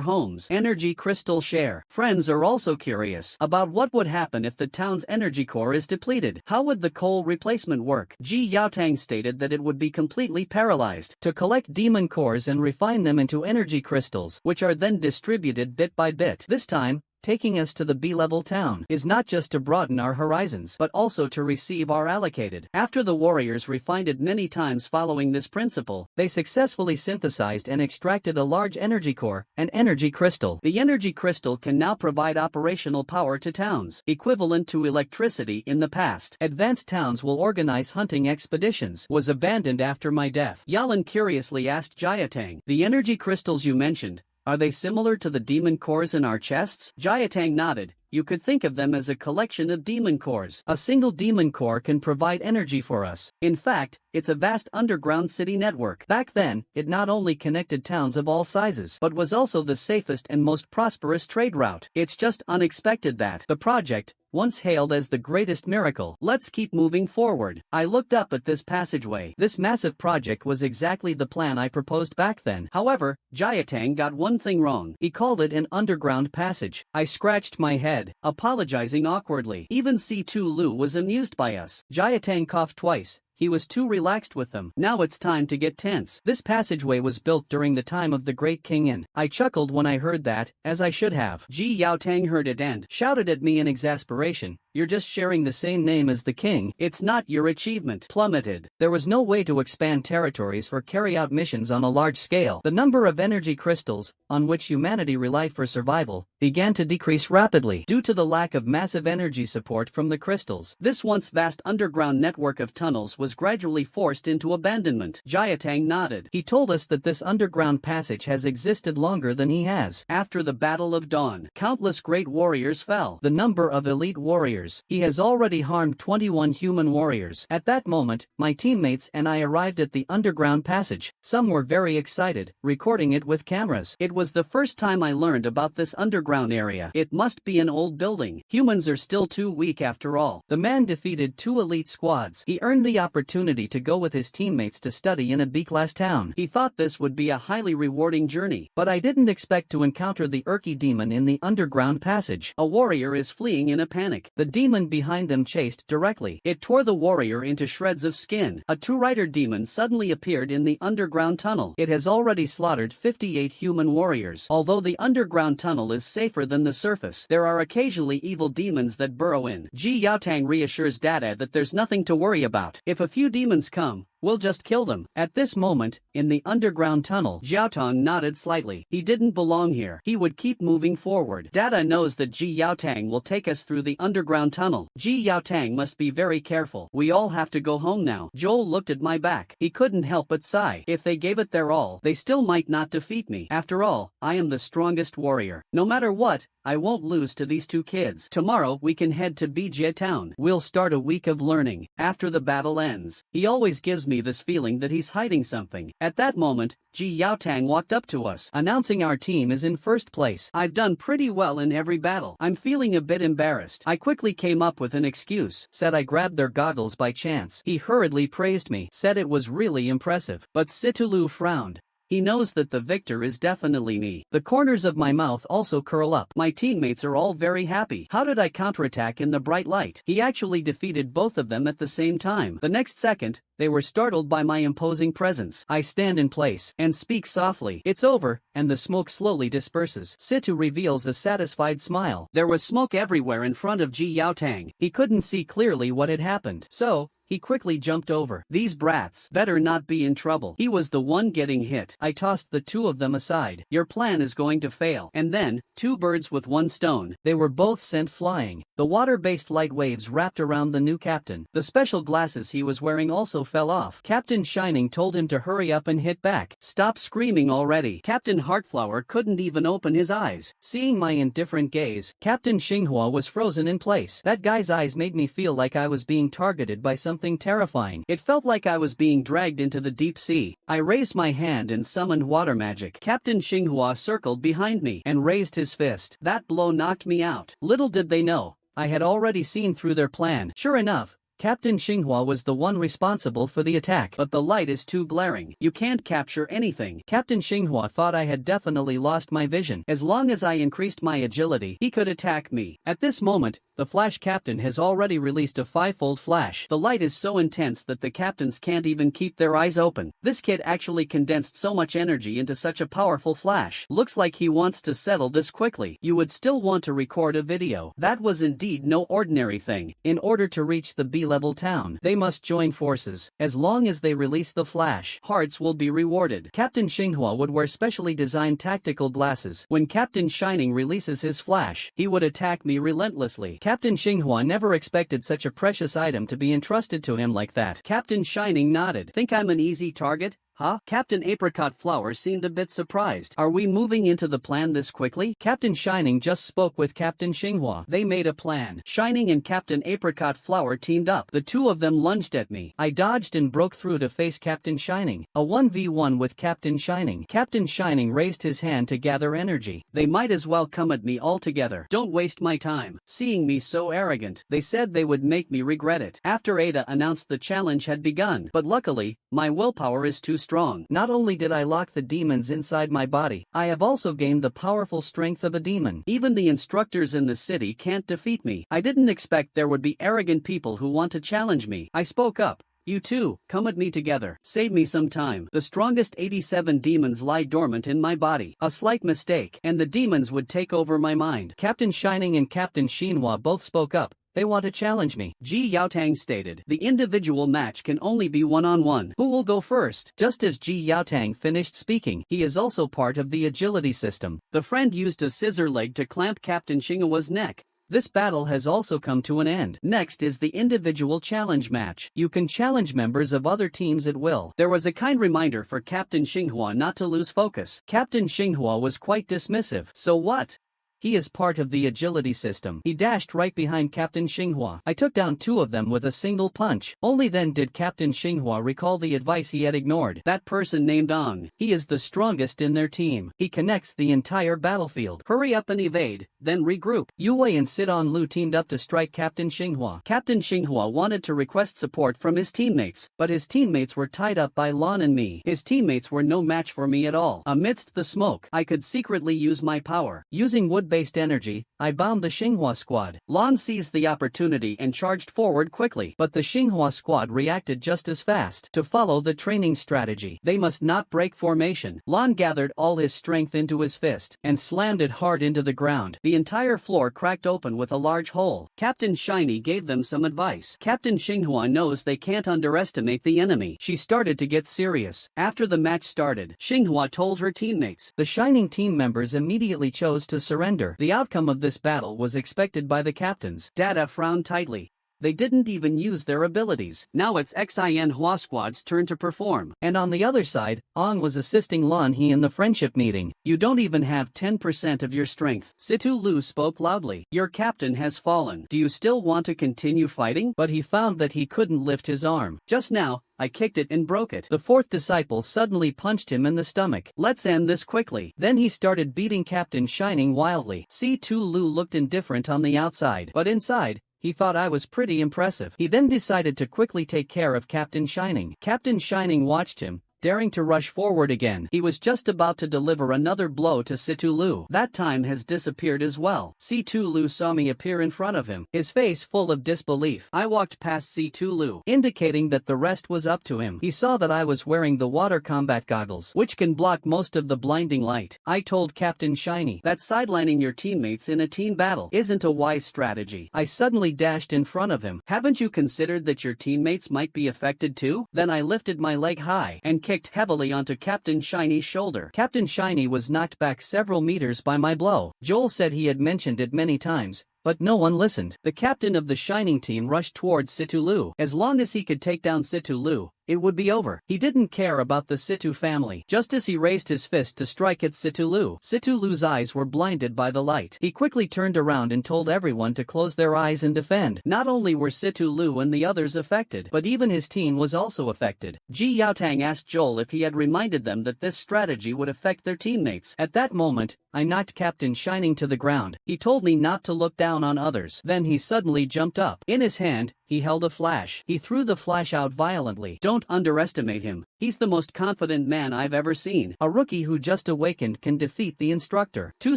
homes. Energy crystal share. Friends are also curious about what would happen if the town's energy core is depleted. How would the coal replacement work? Ji Yaotang stated that it would be completely paralyzed. To collect demon cores and refine them into energy crystals, which are then distributed bit by bit. This time, taking us to the B-level town is not just to broaden our horizons, but also to receive our allocated. After the warriors refined it many times following this principle, they successfully synthesized and extracted a large energy core, an energy crystal. The energy crystal can now provide operational power to towns, equivalent to electricity in the past. Advanced towns will organize hunting expeditions. Was abandoned after my death. Yalan curiously asked Jiatang, the energy crystals you mentioned, are they similar to the demon cores in our chests? Jiatang nodded. you could think of them as a collection of demon cores. A single demon core can provide energy for us. In fact, it's a vast underground city network. Back then, it not only connected towns of all sizes, but was also the safest and most prosperous trade route. It's just unexpected that the project, once hailed as the greatest miracle. Let's keep moving forward. I looked up at this passageway. This massive project was exactly the plan I proposed back then. However, Jiatang got one thing wrong. He called it an underground passage. I scratched my head, apologizing awkwardly. Even C2 Lu was amused by us. Jiatang coughed twice. He was too relaxed with them. Now it's time to get tense. This passageway was built during the time of the great King Yin. I chuckled when I heard that, as I should have. Ji Yaotang heard it and shouted at me in exasperation. You're just sharing the same name as the king. It's not your achievement. Plummeted. There was no way to expand territories or carry out missions on a large scale. The number of energy crystals, on which humanity relied for survival, began to decrease rapidly due to the lack of massive energy support from the crystals. This once vast underground network of tunnels was gradually forced into abandonment. Jiatang nodded. He told us that this underground passage has existed longer than he has. After the Battle of Dawn, countless great warriors fell. The number of elite warriors. He has already harmed 21 human warriors. At that moment, my teammates and I arrived at the underground passage. Some were very excited, recording it with cameras. It was the first time I learned about this underground area. It must be an old building. Humans are still too weak after all. The man defeated 2 elite squads. He earned the opportunity to go with his teammates to study in a B-class town. He thought this would be a highly rewarding journey, but I didn't expect to encounter the Urki demon in the underground passage. A warrior is fleeing in a panic. The demon behind them chased directly. It tore the warrior into shreds of skin. A two-rider demon suddenly appeared in the underground tunnel. It has already slaughtered 58 human warriors. Although the underground tunnel is safer than the surface, there are occasionally evil demons that burrow in. Ji Yaotang reassures Dada that there's nothing to worry about. If a few demons come, we'll just kill them. At this moment, in the underground tunnel, Jiaotang nodded slightly. He didn't belong here. He would keep moving forward. Dada knows that Ji Yaotang will take us through the underground tunnel. Ji Yaotang must be very careful. We all have to go home now. Joel looked at my back. He couldn't help but sigh. If they gave it their all, they still might not defeat me. After all, I am the strongest warrior. No matter what, I won't lose to these 2 kids. Tomorrow we can head to Bijie Town. We'll start a week of learning. After the battle ends. He always gives me this feeling that he's hiding something. At that moment, Ji Yaotang walked up to us, announcing our team is in first place. I've done pretty well in every battle. I'm feeling a bit embarrassed. I quickly came up with an excuse. Said I grabbed their goggles by chance. He hurriedly praised me. Said it was really impressive. But Situlu frowned. He knows that the victor is definitely me. The corners of my mouth also curl up. My teammates are all very happy. How did I counterattack in the bright light? He actually defeated both of them at the same time. The next second, they were startled by my imposing presence. I stand in place and speak softly. It's over, and the smoke slowly disperses. Situ reveals a satisfied smile. There was smoke everywhere in front of Ji Yaotang. He couldn't see clearly what had happened. So, he quickly jumped over. These brats better not be in trouble. He was the one getting hit. I tossed the 2 of them aside. Your plan is going to fail. And then, 2 birds with 1 stone. They were both sent flying. The water-based light waves wrapped around the new captain. The special glasses he was wearing also fell off. Captain Shining told him to hurry up and hit back. Stop screaming already. Captain Heartflower couldn't even open his eyes. Seeing my indifferent gaze, Captain Xinghua was frozen in place. That guy's eyes made me feel like I was being targeted by something terrifying. It felt like I was being dragged into the deep sea. I raised my hand and summoned water magic. Captain Xinghua circled behind me and raised his fist. That blow knocked me out. Little did they know, I had already seen through their plan. Sure enough, Captain Xinghua was the one responsible for the attack. But the light is too glaring. You can't capture anything. Captain Xinghua thought I had definitely lost my vision. As long as I increased my agility, he could attack me. At this moment, the Flash Captain has already released a 5-fold flash. The light is so intense that the captains can't even keep their eyes open. This kid actually condensed so much energy into such a powerful flash. Looks like he wants to settle this quickly. You would still want to record a video. That was indeed no ordinary thing. In order to reach the B-level town, they must join forces. As long as they release the flash, hearts will be rewarded. Captain Xinghua would wear specially designed tactical glasses. When Captain Shining releases his flash, he would attack me relentlessly. Captain Xinghua never expected such a precious item to be entrusted to him like that. Captain Shining nodded. Think I'm an easy target? Huh? Captain Apricot Flower seemed a bit surprised. Are we moving into the plan this quickly? Captain Shining just spoke with Captain Xinghua. They made a plan. Shining and Captain Apricot Flower teamed up. The two of them lunged at me. I dodged and broke through to face Captain Shining. A 1v1 with Captain Shining. Captain Shining raised his hand to gather energy. They might as well come at me all together. Don't waste my time. Seeing me so arrogant, they said they would make me regret it. After Ada announced the challenge had begun, but luckily, my willpower is too strong. Not only did I lock the demons inside my body, I have also gained the powerful strength of a demon. Even the instructors in the city can't defeat me. I didn't expect there would be arrogant people who want to challenge me. I spoke up. You two, come at me together. Save me some time. The strongest 87 demons lie dormant in my body. A slight mistake, and the demons would take over my mind. Captain Shining and Captain Xinhua both spoke up. They want to challenge me. Ji Yaotang stated, the individual match can only be one-on-one. Who will go first? Just as Ji Yaotang finished speaking, he is also part of the agility system. The friend used a scissor leg to clamp Captain Xinghua's neck. This battle has also come to an end. Next is the individual challenge match. You can challenge members of other teams at will. There was a kind reminder for Captain Xinghua not to lose focus. Captain Xinghua was quite dismissive. So what? He is part of the agility system. He dashed right behind Captain Xinghua. I took down two of them with a single punch. Only then did Captain Xinghua recall the advice he had ignored. That person named Ong. He is the strongest in their team. He connects the entire battlefield. Hurry up and evade, then regroup. Yue Wei and Sidon Lu teamed up to strike Captain Xinghua. Captain Xinghua wanted to request support from his teammates, but his teammates were tied up by Lan and me. His teammates were no match for me at all. Amidst the smoke, I could secretly use my power. Using wood-based energy, I bombed the Xinghua squad. Lan seized the opportunity and charged forward quickly, but the Xinghua squad reacted just as fast. To follow the training strategy, they must not break formation. Lan gathered all his strength into his fist and slammed it hard into the ground. The entire floor cracked open with a large hole. Captain Shiny gave them some advice. Captain Xinghua knows they can't underestimate the enemy. She started to get serious. After the match started, Xinghua told her teammates. The Shining team members immediately chose to surrender. The outcome of this battle was expected by the captains. Data frowned tightly. They didn't even use their abilities. Now it's XINHUA squad's turn to perform. And on the other side, Ong was assisting Lan He in the friendship meeting. You don't even have 10% of your strength. Situ Lu spoke loudly. Your captain has fallen. Do you still want to continue fighting? But he found that he couldn't lift his arm. Just now, I kicked it and broke it. The fourth disciple suddenly punched him in the stomach. Let's end this quickly. Then he started beating Captain Shining wildly. Situ Lu looked indifferent on the outside, but inside, he thought I was pretty impressive. He then decided to quickly take care of Captain Shining. Captain Shining watched him, daring to rush forward again. He was just about to deliver another blow to Situ Lu. That time has disappeared as well. Situ Lu saw me appear in front of him, his face full of disbelief. I walked past Situ Lu, indicating that the rest was up to him. He saw that I was wearing the water combat goggles, which can block most of the blinding light. I told Captain Shiny that sidelining your teammates in a team battle isn't a wise strategy. I suddenly dashed in front of him. Haven't you considered that your teammates might be affected too? Then I lifted my leg high and kicked heavily onto Captain Shiny's shoulder. Captain Shiny was knocked back several meters by my blow. Joel said he had mentioned it many times, but no one listened. The captain of the Shining team rushed towards Situ Lu. As long as he could take down Situ Lu, it would be over. He didn't care about the Situ family. Just as he raised his fist to strike at Situ Lu's eyes were blinded by the light. He quickly turned around and told everyone to close their eyes and defend. Not only were Situ Lu and the others affected, but even his team was also affected. Ji Yaotang asked Joel if he had reminded them that this strategy would affect their teammates. At that moment, I knocked Captain Shining to the ground. He told me not to look down on others. Then he suddenly jumped up. In his hand, he held a flash. He threw the flash out violently. Don't underestimate him. He's the most confident man I've ever seen. A rookie who just awakened can defeat the instructor. Two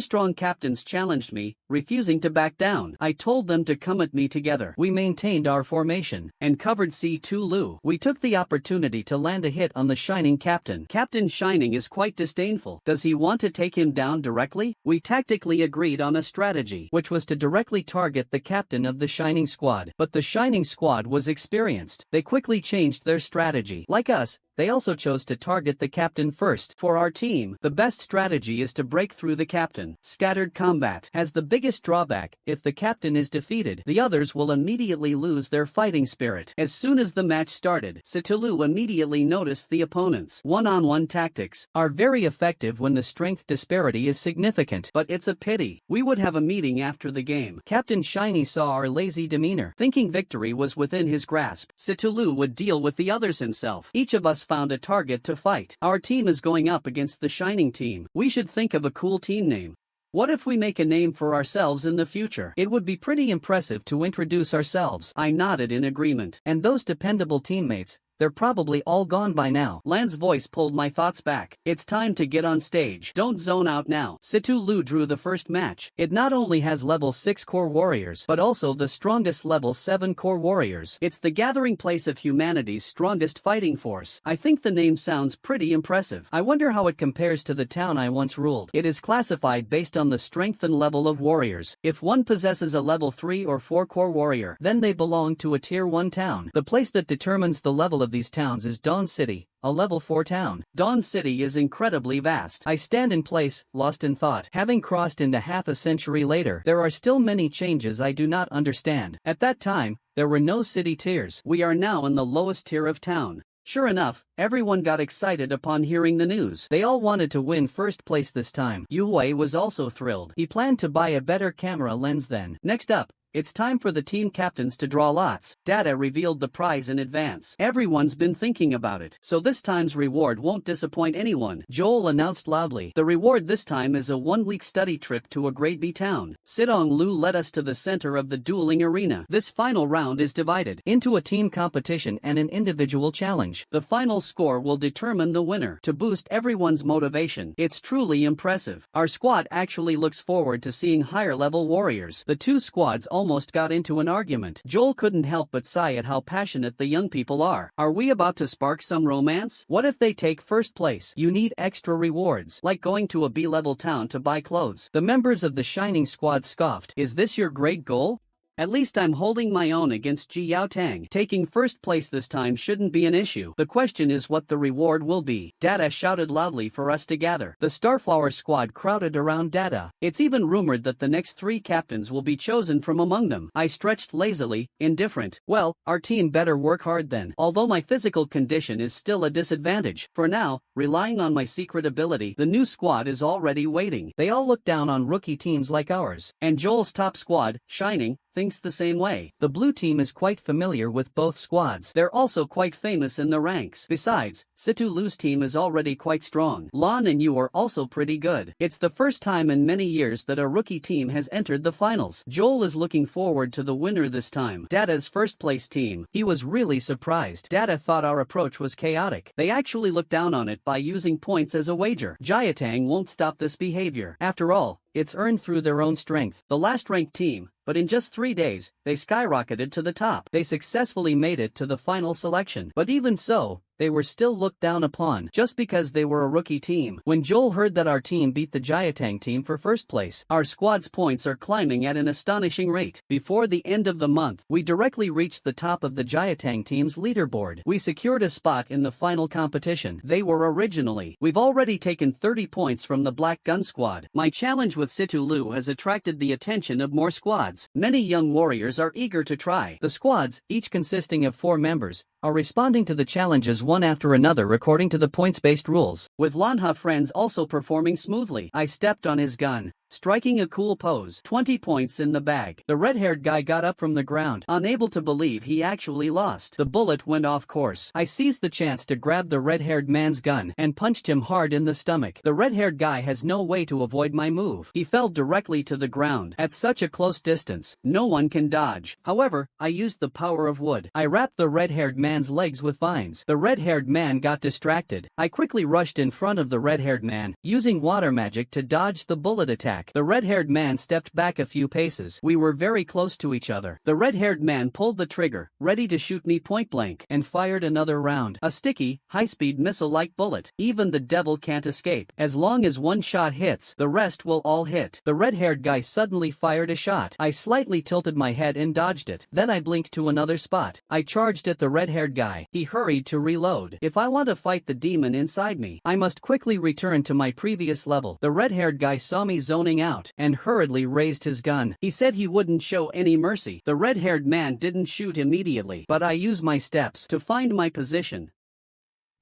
strong captains challenged me, refusing to back down. I told them to come at me together. We maintained our formation and covered Situ Lu. We took the opportunity to land a hit on the Shining captain. Captain Shining is quite disdainful. Does he want to take him down directly? We tactically agreed on a strategy, which was to directly target the captain of the Shining squad. But the Shining squad was experienced. They quickly changed their strategy. Like us, They also chose to target the captain first. For our team, the best strategy is to break through the captain. Scattered combat has the biggest drawback. If the captain is defeated, the others will immediately lose their fighting spirit. As soon as the match started, Situlu immediately noticed the opponents' one-on-one tactics are very effective when the strength disparity is significant. But it's a pity. We would have a meeting after the game. Captain Shiny saw our lazy demeanor. Thinking victory was within his grasp, Situlu would deal with the others himself. Each of us found a target to fight. Our team is going up against the Shining team. We should think of a cool team name. What if we make a name for ourselves in the future? It would be pretty impressive to introduce ourselves. I nodded in agreement. And those dependable teammates, they're probably all gone by now. Lan's voice pulled my thoughts back. It's time to get on stage. Don't zone out now. Situlu drew the first match. It not only has level 6 core warriors, but also the strongest level 7 core warriors. It's the gathering place of humanity's strongest fighting force. I think the name sounds pretty impressive. I wonder how it compares to the town I once ruled. It is classified based on the strength and level of warriors. If one possesses a level 3 or 4 core warrior, then they belong to a tier 1 town. The place that determines the level of these towns is Dawn City, a level 4 town. Dawn City is incredibly vast. I stand in place, lost in thought. Having crossed into half a century later, there are still many changes I do not understand. At that time, there were no city tiers. We are now in the lowest tier of town. Sure enough, everyone got excited upon hearing the news. They all wanted to win first place this time. Yue was also thrilled. He planned to buy a better camera lens then. Next up, it's time for the team captains to draw lots. Data revealed the prize in advance. Everyone's been thinking about it, so this time's reward won't disappoint anyone. Joel announced loudly. The reward this time is a 1-week study trip to a Grade B town. Sidong Lu led us to the center of the dueling arena. This final round is divided into a team competition and an individual challenge. The final score will determine the winner. To boost everyone's motivation, it's truly impressive. Our squad actually looks forward to seeing higher level warriors. The two squads almost got into an argument. Joel couldn't help but sigh at how passionate the young people are. Are we about to spark some romance? What if they take first place? You need extra rewards, like going to a B-level town to buy clothes. The members of the Shining Squad scoffed. Is this your great goal? At least I'm holding my own against Ji Yaotang. Taking first place this time shouldn't be an issue. The question is what the reward will be. Data shouted loudly for us to gather. The Starflower squad crowded around Data. It's even rumored that the next 3 captains will be chosen from among them. I stretched lazily, indifferent. Well, our team better work hard then. Although my physical condition is still a disadvantage. For now, relying on my secret ability, the new squad is already waiting. They all look down on rookie teams like ours. And Joel's top squad, Shining, thinks the same way. The blue team is quite familiar with both squads. They're also quite famous in the ranks. Besides, Situlu's team is already quite strong. Lon and you are also pretty good. It's the first time in many years that a rookie team has entered the finals. Joel is looking forward to the winner this time. Data's first place team. He was really surprised. Data thought our approach was chaotic. They actually looked down on it by using points as a wager. Jiatang won't stop this behavior. After all, it's earned through their own strength. The last ranked team, but in just 3 days, they skyrocketed to the top. They successfully made it to the final selection. But even so, they were still looked down upon just because they were a rookie team. When Joel heard that our team beat the Jiatang team for first place, our squad's points are climbing at an astonishing rate. Before the end of the month, we directly reached the top of the Jiatang team's leaderboard. We secured a spot in the final competition. They were originally. We've already taken 30 points from the Black Gun squad. My challenge with Situlu has attracted the attention of more squads. Many young warriors are eager to try. The squads, each consisting of 4 members, are responding to the challenges one after another according to the points-based rules. With Manhwa friends also performing smoothly, I stepped on his gun, striking a cool pose. 20 points in the bag. The red-haired guy got up from the ground, unable to believe he actually lost. The bullet went off course. I seized the chance to grab the red-haired man's gun and punched him hard in the stomach. The red-haired guy has no way to avoid my move. He fell directly to the ground. At such a close distance, no one can dodge. However, I used the power of wood. I wrapped the red-haired man's legs with vines. The red-haired man got distracted. I quickly rushed in front of the red-haired man, using water magic to dodge the bullet attack. back. The red-haired man stepped back a few paces. We were very close to each other. The red-haired man pulled the trigger, ready to shoot me point-blank, and fired another round. A sticky, high-speed missile-like bullet. Even the devil can't escape. As long as one shot hits, the rest will all hit. The red-haired guy suddenly fired a shot. I slightly tilted my head and dodged it. Then I blinked to another spot. I charged at the red-haired guy. He hurried to reload. If I want to fight the demon inside me, I must quickly return to my previous level. The red-haired guy saw me zoning out and hurriedly raised his gun. He said he wouldn't show any mercy. The red-haired man didn't shoot immediately, but I used my steps to find my position.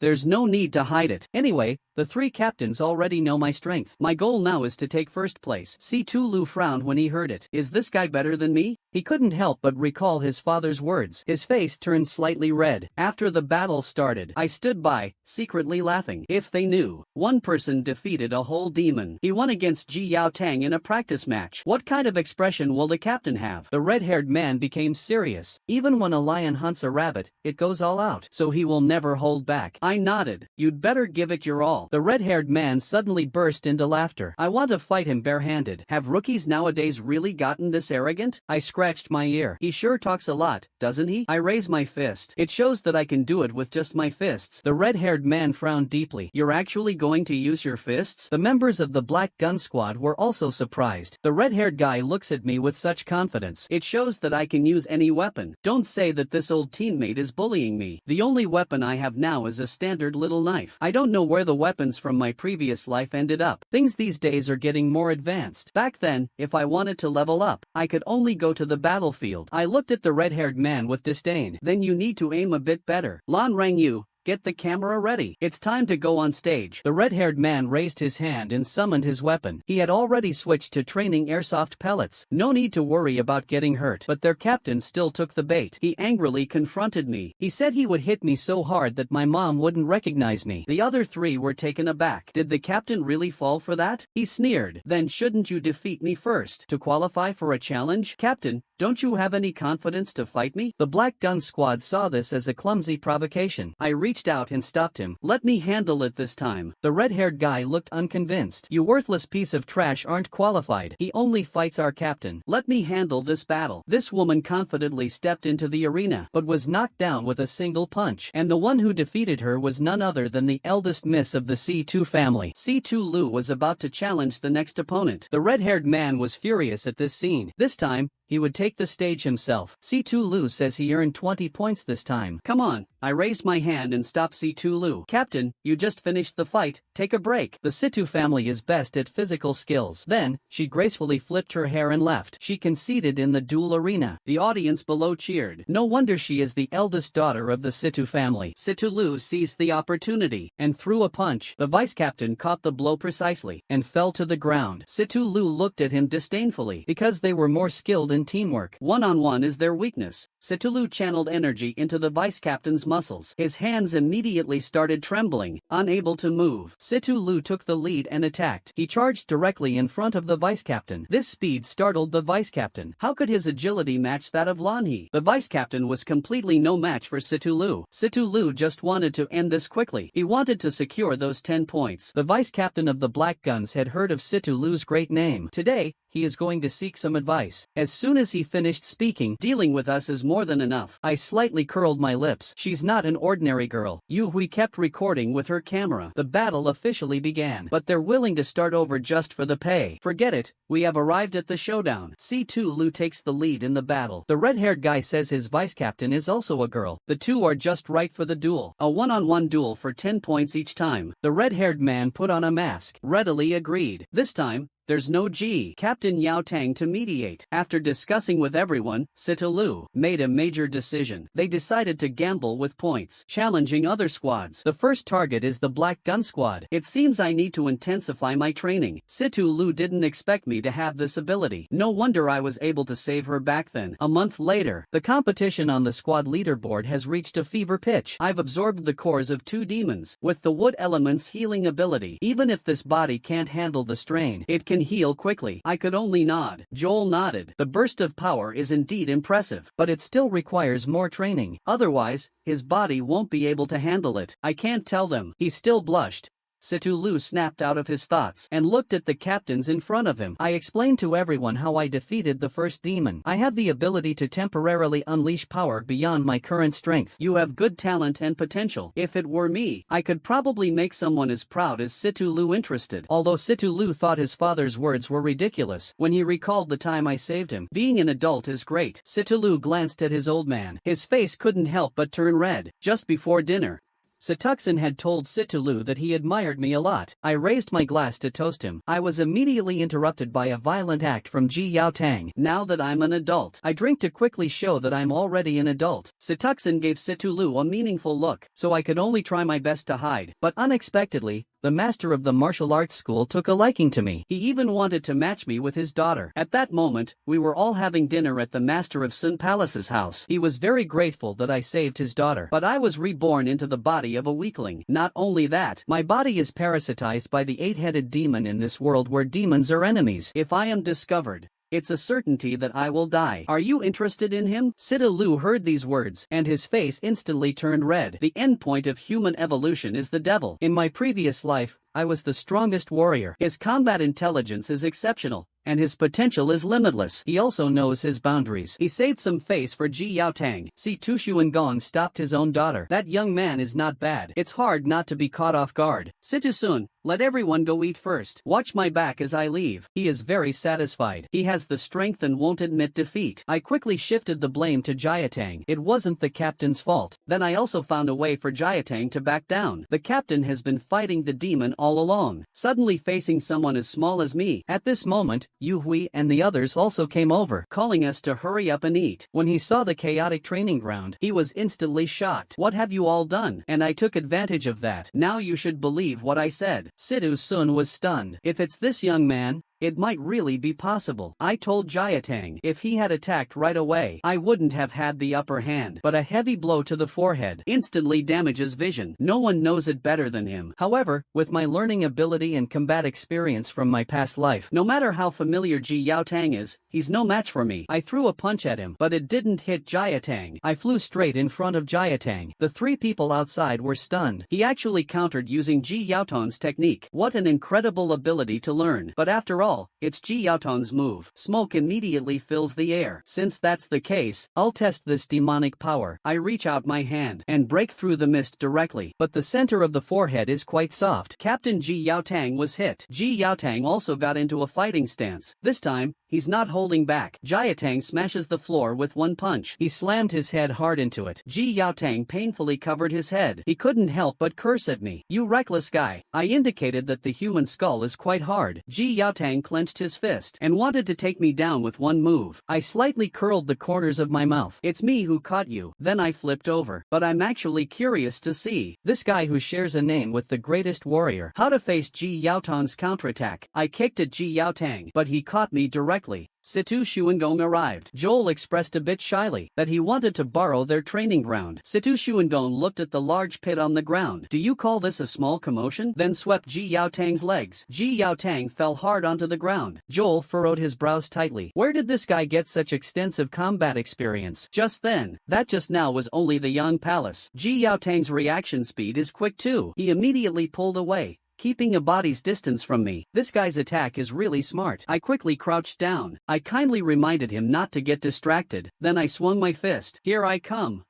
There's no need to hide it. Anyway, the three captains already know my strength. My goal now is to take first place. C2 frowned when he heard it. Is this guy better than me? He couldn't help but recall his father's words. His face turned slightly red. After the battle started, I stood by, secretly laughing. If they knew, one person defeated a whole demon. He won against Ji Yao Tang in a practice match. What kind of expression will the captain have? The red-haired man became serious. Even when a lion hunts a rabbit, it goes all out. So he will never hold back. I nodded. You'd better give it your all. The red-haired man suddenly burst into laughter. I want to fight him barehanded. Have rookies nowadays really gotten this arrogant? I scratched my ear. He sure talks a lot, doesn't he? I raise my fist. It shows that I can do it with just my fists. The red-haired man frowned deeply. You're actually going to use your fists? The members of the Black Gun Squad were also surprised. The red-haired guy looks at me with such confidence. It shows that I can use any weapon. Don't say that this old teammate is bullying me. The only weapon I have now is a standard little knife. I don't know where the weapons from my previous life ended up. Things these days are getting more advanced. Back then, if I wanted to level up, I could only go to the battlefield. I looked at the red-haired man with disdain. Then you need to aim a bit better. Lan Rangyu, get the camera ready. It's time to go on stage. The red-haired man raised his hand and summoned his weapon. He had already switched to training airsoft pellets. No need to worry about getting hurt. But their captain still took the bait. He angrily confronted me. He said he would hit me so hard that my mom wouldn't recognize me. The other three were taken aback. Did the captain really fall for that? He sneered. Then shouldn't you defeat me first to qualify for a challenge? Captain, don't you have any confidence to fight me? The Black Gun Squad saw this as a clumsy provocation. I reached out and stopped him. Let me handle it this time. The red-haired guy looked unconvinced. You worthless piece of trash aren't qualified. He only fights our captain. Let me handle this battle. This woman confidently stepped into the arena, but was knocked down with a single punch. And the one who defeated her was none other than the eldest miss of the C2 family. C2 Lu was about to challenge the next opponent. The red-haired man was furious at this scene. This time, he would take the stage himself. C2 Lu says he earned 20 points this time. Come on. I raised my hand and stopped C2 Lu. Captain, you just finished the fight. Take a break. The Situ family is best at physical skills. Then, she gracefully flipped her hair and left. She conceded in the duel arena. The audience below cheered. No wonder she is the eldest daughter of the Situ family. Situ Lu seized the opportunity and threw a punch. The vice-captain caught the blow precisely and fell to the ground. Situ Lu looked at him disdainfully because they were more skilled in teamwork. One-on-one is their weakness. Situ Lu channeled energy into the vice-captain's muscles. His hands immediately started trembling, unable to move. Situ Lu took the lead and attacked. He charged directly in front of the vice-captain. This speed startled the vice-captain. How could his agility match that of Lan He? The vice-captain was completely no match for Situ Lu. Situ Lu just wanted to end this quickly. He wanted to secure those 10 points. The vice-captain of the Black Guns had heard of Situ Lu's great name. Today, he is going to seek some advice. As soon as he finished speaking, dealing with us is more than enough. I slightly curled my lips. She's not an ordinary girl. We kept recording with her camera. The battle officially began. But they're willing to start over just for the pay. Forget it. We have arrived at the showdown. C2 Lu takes the lead in the battle. The red-haired guy says his vice-captain is also a girl. The two are just right for the duel. A one-on-one duel for 10 points each time. The red-haired man put on a mask. Readily agreed. This time, there's no Captain Yao Tang to mediate. After discussing with everyone, Situ Lu made a major decision. They decided to gamble with points, challenging other squads. The first target is the Black Gun Squad. It seems I need to intensify my training. Situ Lu didn't expect me to have this ability. No wonder I was able to save her back then. A month later, the competition on the squad leaderboard has reached a fever pitch. I've absorbed the cores of 2 demons, with the wood element's healing ability. Even if this body can't handle the strain, it can heal quickly. I could only nod. Joel nodded. The burst of power is indeed impressive, but it still requires more training. Otherwise, his body won't be able to handle it. I can't tell them. He still blushed. Situ Lu snapped out of his thoughts and looked at the captains in front of him. I explained to everyone how I defeated the first demon. I have the ability to temporarily unleash power beyond my current strength. You have good talent and potential. If it were me, I could probably make someone as proud as Situ Lu interested. Although Situ Lu thought his father's words were ridiculous when he recalled the time I saved him. Being an adult is great. Situ Lu glanced at his old man. His face couldn't help but turn red. Just before dinner, Satuxin had told Situ Lu that he admired me a lot. I raised my glass to toast him. I was immediately interrupted by a violent act from Ji Yaotang. Now that I'm an adult, I drink to quickly show that I'm already an adult. Satuxin gave Situ Lu a meaningful look, so I could only try my best to hide. But unexpectedly, the master of the martial arts school took a liking to me. He even wanted to match me with his daughter. At that moment, we were all having dinner at the master of Sun Palace's house. He was very grateful that I saved his daughter. But I was reborn into the body of a weakling. Not only that, my body is parasitized by the eight-headed demon in this world where demons are enemies. If I am discovered, it's a certainty that I will die. Are you interested in him? Situ Lu heard these words, and his face instantly turned red. The endpoint of human evolution is the devil. In my previous life, I was the strongest warrior. His combat intelligence is exceptional, and his potential is limitless. He also knows his boundaries. He saved some face for Ji Yaotang. Si Tushuangong stopped his own daughter. That young man is not bad. It's hard not to be caught off guard. Situ Sun, let everyone go eat first. Watch my back as I leave. He is very satisfied. He has the strength and won't admit defeat. I quickly shifted the blame to Jiatang. It wasn't the captain's fault. Then I also found a way for Jiatang to back down. The captain has been fighting the demon all along, suddenly facing someone as small as me. At this moment, Yu Hui and the others also came over, calling us to hurry up and eat. When he saw the chaotic training ground, he was instantly shocked. What have you all done? And I took advantage of that. Now you should believe what I said. Situ Sun was stunned. If it's this young man, it might really be possible. I told Jiatang if he had attacked right away, I wouldn't have had the upper hand. But a heavy blow to the forehead instantly damages vision. No one knows it better than him. However, with my learning ability and combat experience from my past life, no matter how familiar Ji Yaotang is, he's no match for me. I threw a punch at him, but it didn't hit Jiatang. I flew straight in front of Jiatang. The three people outside were stunned. He actually countered using Ji Yaotang's technique. What an incredible ability to learn. But after all, it's Ji Yaotang's move. Smoke immediately fills the air. Since that's the case, I'll test this demonic power. I reach out my hand and break through the mist directly. But the center of the forehead is quite soft. Captain Ji Yaotang was hit. Ji Yaotang also got into a fighting stance. This time, he's not holding back. Jiatang smashes the floor with one punch. He slammed his head hard into it. Ji Yaotang painfully covered his head. He couldn't help but curse at me. You reckless guy. I indicated that the human skull is quite hard. Ji Yaotang clenched his fist and wanted to take me down with one move. I slightly curled the corners of my mouth. It's me who caught you. Then I flipped over. But I'm actually curious to see this guy who shares a name with the greatest warrior. How to face Ji Yaotang's counterattack. I kicked at Ji Yaotang, but he caught me directly. Situ Shuangong arrived. Joel expressed a bit shyly that he wanted to borrow their training ground. Situ Shuangong looked at the large pit on the ground. Do you call this a small commotion? Then swept Ji Yaotang's legs. Ji Yaotang fell hard onto the ground. Joel furrowed his brows tightly. Where did this guy get such extensive combat experience? Just then, that just now was only the Yang Palace. Ji Yaotang's reaction speed is quick too. He immediately pulled away, keeping a body's distance from me. This guy's attack is really smart. I quickly crouched down. I kindly reminded him not to get distracted. Then I swung my fist. Here I come.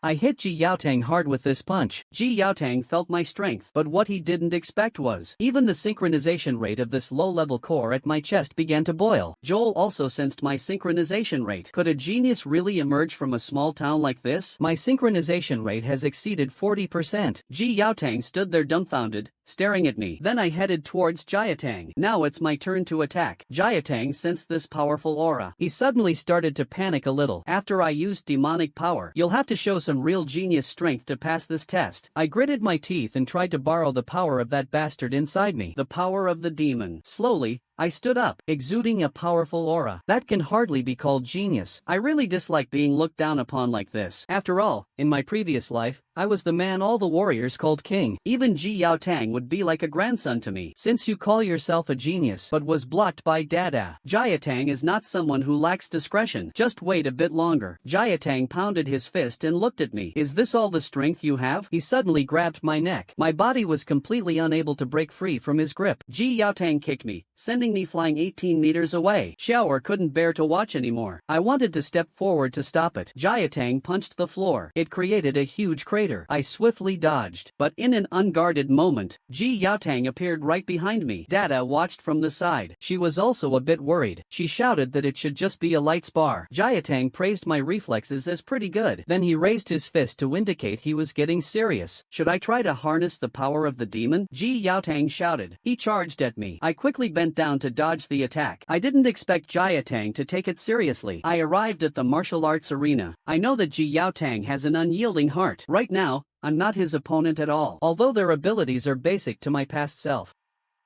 I hit Ji Yaotang hard with this punch. Ji Yaotang felt my strength, but what he didn't expect was even the synchronization rate of this low-level core at my chest began to boil. Joel also sensed my synchronization rate. Could a genius really emerge from a small town like this? My synchronization rate has exceeded 40%. Ji Yaotang stood there dumbfounded, staring at me. Then I headed towards Jiatang. Now it's my turn to attack. Jiatang sensed this powerful aura. He suddenly started to panic a little. After I used demonic power, you'll have to show some real genius strength to pass this test. I gritted my teeth and tried to borrow the power of that bastard inside me. The power of the demon. Slowly, I stood up, exuding a powerful aura. That can hardly be called genius. I really dislike being looked down upon like this. After all, in my previous life, I was the man all the warriors called king. Even Ji Yaotang would be like a grandson to me. Since you call yourself a genius but was blocked by Dada. Jiatang is not someone who lacks discretion. Just wait a bit longer. Jiatang pounded his fist and looked at me. Is this all the strength you have? He suddenly grabbed my neck. My body was completely unable to break free from his grip. Ji Yaotang kicked me, sending me flying 18 meters away. Xiaoer couldn't bear to watch anymore. I wanted to step forward to stop it. Jiatang punched the floor. It created a huge crater. I swiftly dodged, but in an unguarded moment, Ji Yaotang appeared right behind me. Dada watched from the side. She was also a bit worried. She shouted that it should just be a light spar. Jiatang praised my reflexes as pretty good. Then he raised his fist to indicate he was getting serious. Should I try to harness the power of the demon? Ji Yaotang shouted. He charged at me. I quickly bent down to dodge the attack. I didn't expect Jiatang to take it seriously. I arrived at the martial arts arena. I know that Ji Yaotang has an unyielding heart. Right now, I'm not his opponent at all, although their abilities are basic to my past self.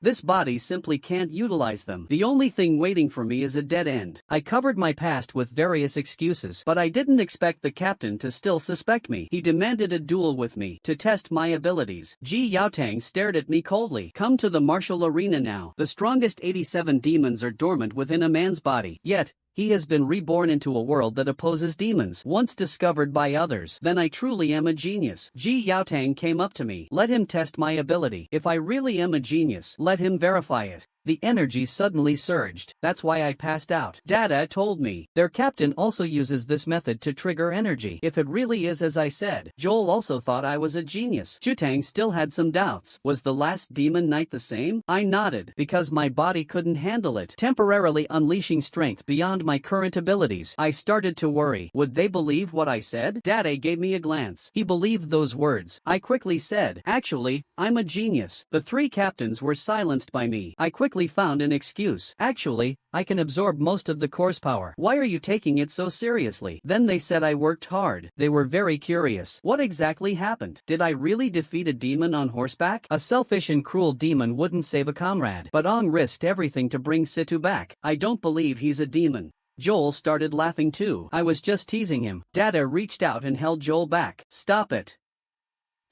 This body simply can't utilize them. The only thing waiting for me is a dead end. I covered my past with various excuses, but I didn't expect the captain to still suspect me. He demanded a duel with me to test my abilities. Ji Yaotang stared at me coldly. Come to the martial arena now. The strongest 87 demons are dormant within a man's body, yet he has been reborn into a world that opposes demons, once discovered by others. Then I truly am a genius. Ji Yaotang came up to me. Let him test my ability. If I really am a genius, let him verify it. The energy suddenly surged. That's why I passed out. Dada told me. Their captain also uses this method to trigger energy. If it really is as I said. Joel also thought I was a genius. Jutang still had some doubts. Was the last demon knight the same? I nodded, because my body couldn't handle it, temporarily unleashing strength beyond my current abilities. I started to worry. Would they believe what I said? Dada gave me a glance. He believed those words. I quickly said, actually, I'm a genius. The three captains were silenced by me. I quickly found an excuse. Actually, I can absorb most of the course power. Why are you taking it so seriously? Then they said I worked hard. They were very curious. What exactly happened? Did I really defeat a demon on horseback? A selfish and cruel demon wouldn't save a comrade. But Ong risked everything to bring Situ back. I don't believe he's a demon. Joel started laughing too. I was just teasing him. Dada reached out and held Joel back. Stop it.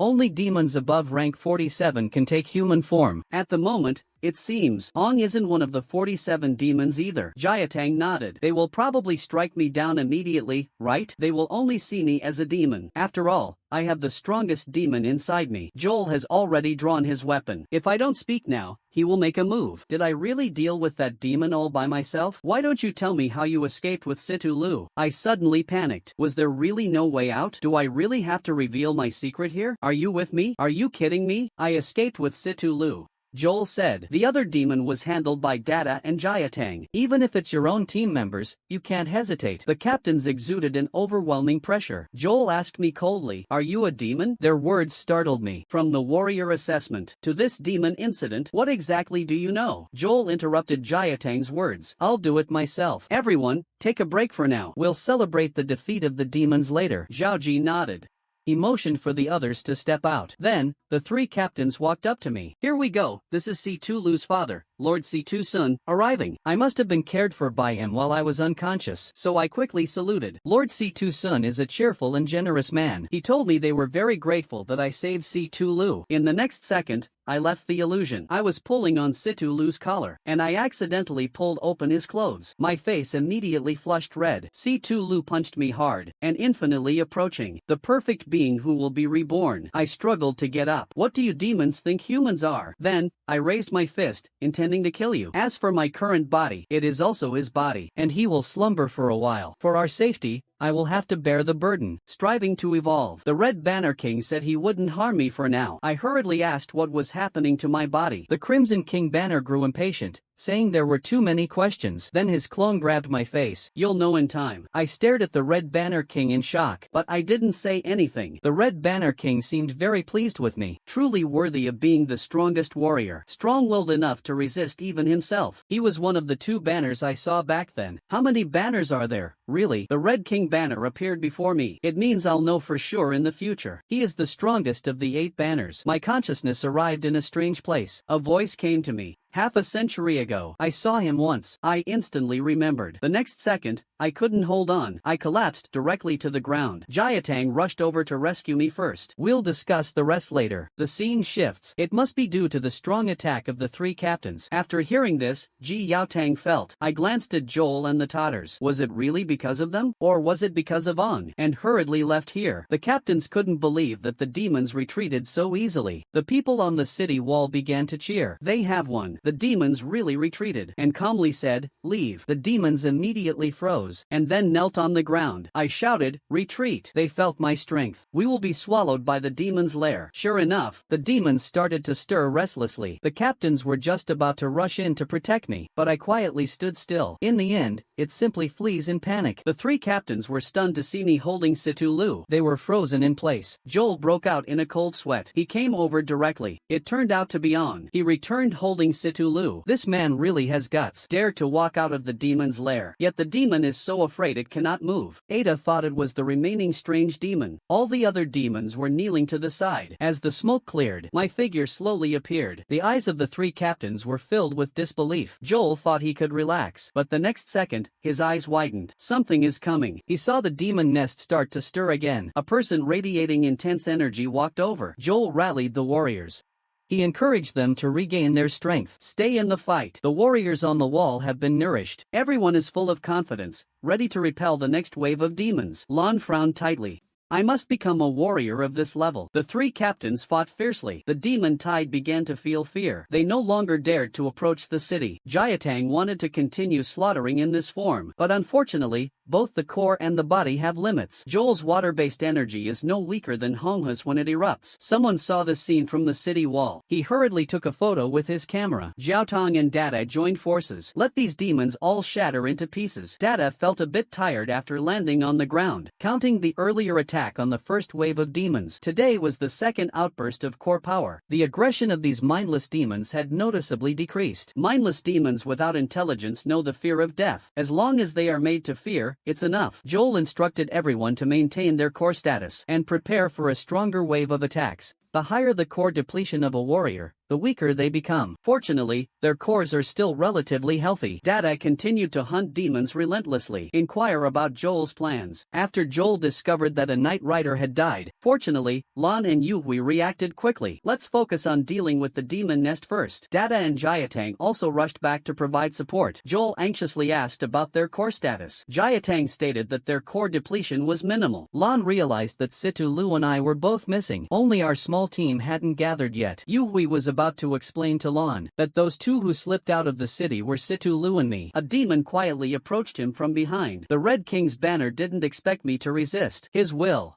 Only demons above rank 47 can take human form. At the moment, it seems, Ong isn't one of the 47 demons either. Jiatang nodded. They will probably strike me down immediately, right? They will only see me as a demon. After all, I have the strongest demon inside me. Joel has already drawn his weapon. If I don't speak now, he will make a move. Did I really deal with that demon all by myself? Why don't you tell me how you escaped with Situ Lu? I suddenly panicked. Was there really no way out? Do I really have to reveal my secret here? Are you with me? Are you kidding me? I escaped with Situ Lu. Joel said. The other demon was handled by Dada and Jiatang. Even if it's your own team members, you can't hesitate. The captains exuded an overwhelming pressure. Joel asked me coldly, are you a demon? Their words startled me. From the warrior assessment to this demon incident, what exactly do you know? Joel interrupted Jiatang's words. I'll do it myself. Everyone, take a break for now. We'll celebrate the defeat of the demons later. Zhaoji nodded. He motioned for the others to step out. Then, the three captains walked up to me. Here we go, this is Situ Lu's father, Lord Situ Sun, arriving. I must have been cared for by him while I was unconscious, so I quickly saluted. Lord Situ Sun is a cheerful and generous man. He told me they were very grateful that I saved Situ Lu. In the next second, I left the illusion. I was pulling on Situ Lu's collar, and I accidentally pulled open his clothes. My face immediately flushed red. Situ Lu punched me hard, and infinitely approaching. The perfect being who will be reborn. I struggled to get up. What do you demons think humans are? Then, I raised my fist, intending to kill you. As for my current body, it is also his body, and he will slumber for a while. For our safety, I will have to bear the burden, striving to evolve. The Red Banner King said he wouldn't harm me for now. I hurriedly asked what was happening to my body. The Crimson King Banner grew impatient, saying there were too many questions. Then his clone grabbed my face. You'll know in time. I stared at the Red Banner King in shock, but I didn't say anything. The Red Banner King seemed very pleased with me, truly worthy of being the strongest warrior, strong-willed enough to resist even himself. He was one of the 2 banners I saw back then. How many banners are there, really? The Red King banner appeared before me. It means I'll know for sure in the future. He is the strongest of the 8 banners. My consciousness arrived in a strange place. A voice came to me. Half a century ago, I saw him once. I instantly remembered. The next second, I couldn't hold on. I collapsed directly to the ground. Jiatang rushed over to rescue me first. We'll discuss the rest later. The scene shifts. It must be due to the strong attack of the three captains. After hearing this, Ji Yaotang felt. I glanced at Joel and the Totters. Was it really because of them? Or was it because of Ong? And hurriedly left here. The captains couldn't believe that the demons retreated so easily. The people on the city wall began to cheer. They have won. The demons really retreated. And calmly said, leave. The demons immediately froze, and then knelt on the ground. I shouted, retreat. They felt my strength. We will be swallowed by the demon's lair. Sure enough, the demons started to stir restlessly. The captains were just about to rush in to protect me, but I quietly stood still. In the end, it simply flees in panic. The three captains were stunned to see me holding Situ Lu. They were frozen in place. Joel broke out in a cold sweat. He came over directly. It turned out to be On. He returned holding Situ Lu. This man really has guts. Dared to walk out of the demon's lair. Yet the demon is so afraid it cannot move. Ada thought it was the remaining strange demon. All the other demons were kneeling to the side. As the smoke cleared, my figure slowly appeared. The eyes of the three captains were filled with disbelief. Joel thought he could relax, but the next second, his eyes widened. Something is coming. He saw the demon nest start to stir again. A person radiating intense energy walked over. Joel rallied the warriors. He encouraged them to regain their strength. Stay in the fight. The warriors on the wall have been nourished. Everyone is full of confidence, ready to repel the next wave of demons. Lon frowned tightly. I must become a warrior of this level. The three captains fought fiercely. The demon tide began to feel fear. They no longer dared to approach the city. Jiatang wanted to continue slaughtering in this form, but unfortunately, both the core and the body have limits. Joel's water-based energy is no weaker than Honghua's when it erupts. Someone saw this scene from the city wall. He hurriedly took a photo with his camera. Jiaotang and Dada joined forces. Let these demons all shatter into pieces. Dada felt a bit tired after landing on the ground. Counting the earlier attack on the first wave of demons, today was the second outburst of core power. The aggression of these mindless demons had noticeably decreased. Mindless demons without intelligence know the fear of death. As long as they are made to fear, it's enough. Joel instructed everyone to maintain their core status and prepare for a stronger wave of attacks. The higher the core depletion of a warrior, the weaker they become. Fortunately, their cores are still relatively healthy. Dada continued to hunt demons relentlessly. Inquire about Joel's plans. After Joel discovered that a Knight Rider had died, fortunately, Lon and Yuhui reacted quickly. Let's focus on dealing with the demon nest first. Dada and Jiatang also rushed back to provide support. Joel anxiously asked about their core status. Jiatang stated that their core depletion was minimal. Lon realized that Situ Lu and I were both missing. Only our small team hadn't gathered yet. Yuhui was about to explain to Lon that those two who slipped out of the city were Situ Lu and me. A demon quietly approached him from behind. The Red King's banner didn't expect me to resist his will.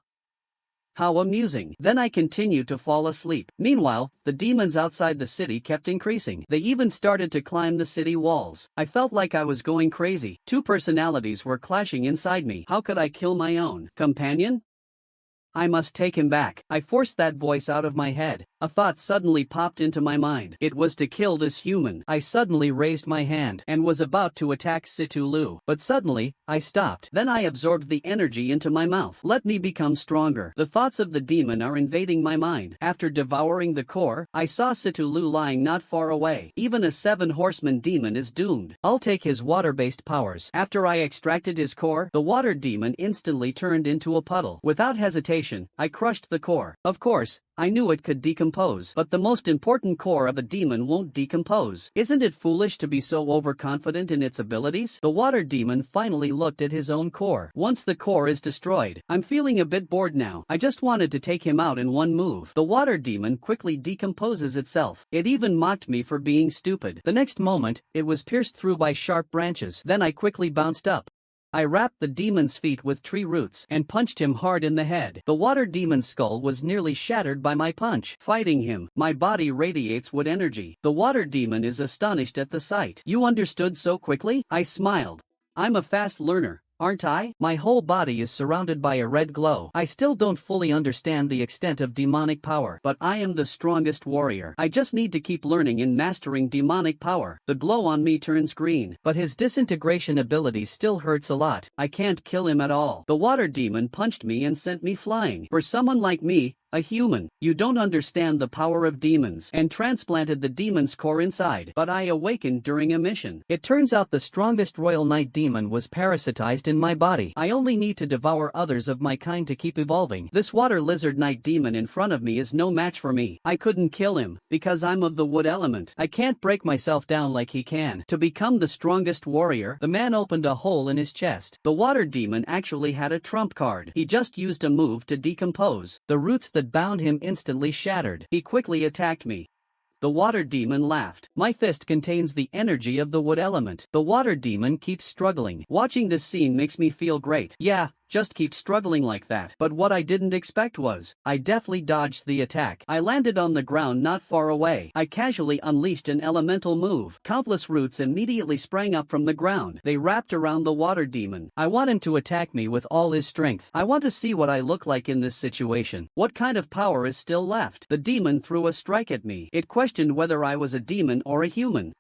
How amusing. Then I continued to fall asleep. Meanwhile, the demons outside the city kept increasing. They even started to climb the city walls. I felt like I was going crazy. Two personalities were clashing inside me. How could I kill my own companion? I must take him back. I forced that voice out of my head. A thought suddenly popped into my mind. It was to kill this human. I suddenly raised my hand and was about to attack Situ Lu. But suddenly, I stopped. Then I absorbed the energy into my mouth. Let me become stronger. The thoughts of the demon are invading my mind. After devouring the core, I saw Situ Lu lying not far away. Even a 7-horseman demon is doomed. I'll take his water-based powers. After I extracted his core, the water demon instantly turned into a puddle. Without hesitation, I crushed the core. Of course, I knew it could decompose, but the most important core of a demon won't decompose. Isn't it foolish to be so overconfident in its abilities? The water demon finally looked at his own core. Once the core is destroyed, I'm feeling a bit bored now. I just wanted to take him out in one move. The water demon quickly decomposes itself. It even mocked me for being stupid. The next moment, it was pierced through by sharp branches. Then I quickly bounced up. I wrapped the demon's feet with tree roots and punched him hard in the head. The water demon's skull was nearly shattered by my punch. Fighting him, my body radiates wood energy. The water demon is astonished at the sight. You understood so quickly? I smiled. I'm a fast learner, aren't I? My whole body is surrounded by a red glow. I still don't fully understand the extent of demonic power, but I am the strongest warrior. I just need to keep learning and mastering demonic power. The glow on me turns green, but his disintegration ability still hurts a lot. I can't kill him at all. The water demon punched me and sent me flying. For someone like me, A human. You don't understand the power of demons. And transplanted the demon's core inside. But I awakened during a mission. It turns out the strongest royal night demon was parasitized in my body. I only need to devour others of my kind to keep evolving. This water lizard night demon in front of me is no match for me. I couldn't kill him, because I'm of the wood element. I can't break myself down like he can. To become the strongest warrior, the man opened a hole in his chest. The water demon actually had a trump card. He just used a move to decompose. The roots that bound him instantly shattered. He quickly attacked me. The water demon laughed. My fist contains the energy of the wood element. The water demon keeps struggling. Watching this scene makes me feel great. Yeah, just keep struggling like that. But what I didn't expect was, I deftly dodged the attack. I landed on the ground not far away. I casually unleashed an elemental move. Countless roots immediately sprang up from the ground. They wrapped around the water demon. I want him to attack me with all his strength. I want to see what I look like in this situation. What kind of power is still left? The demon threw a strike at me. It questioned whether I was a demon or a human.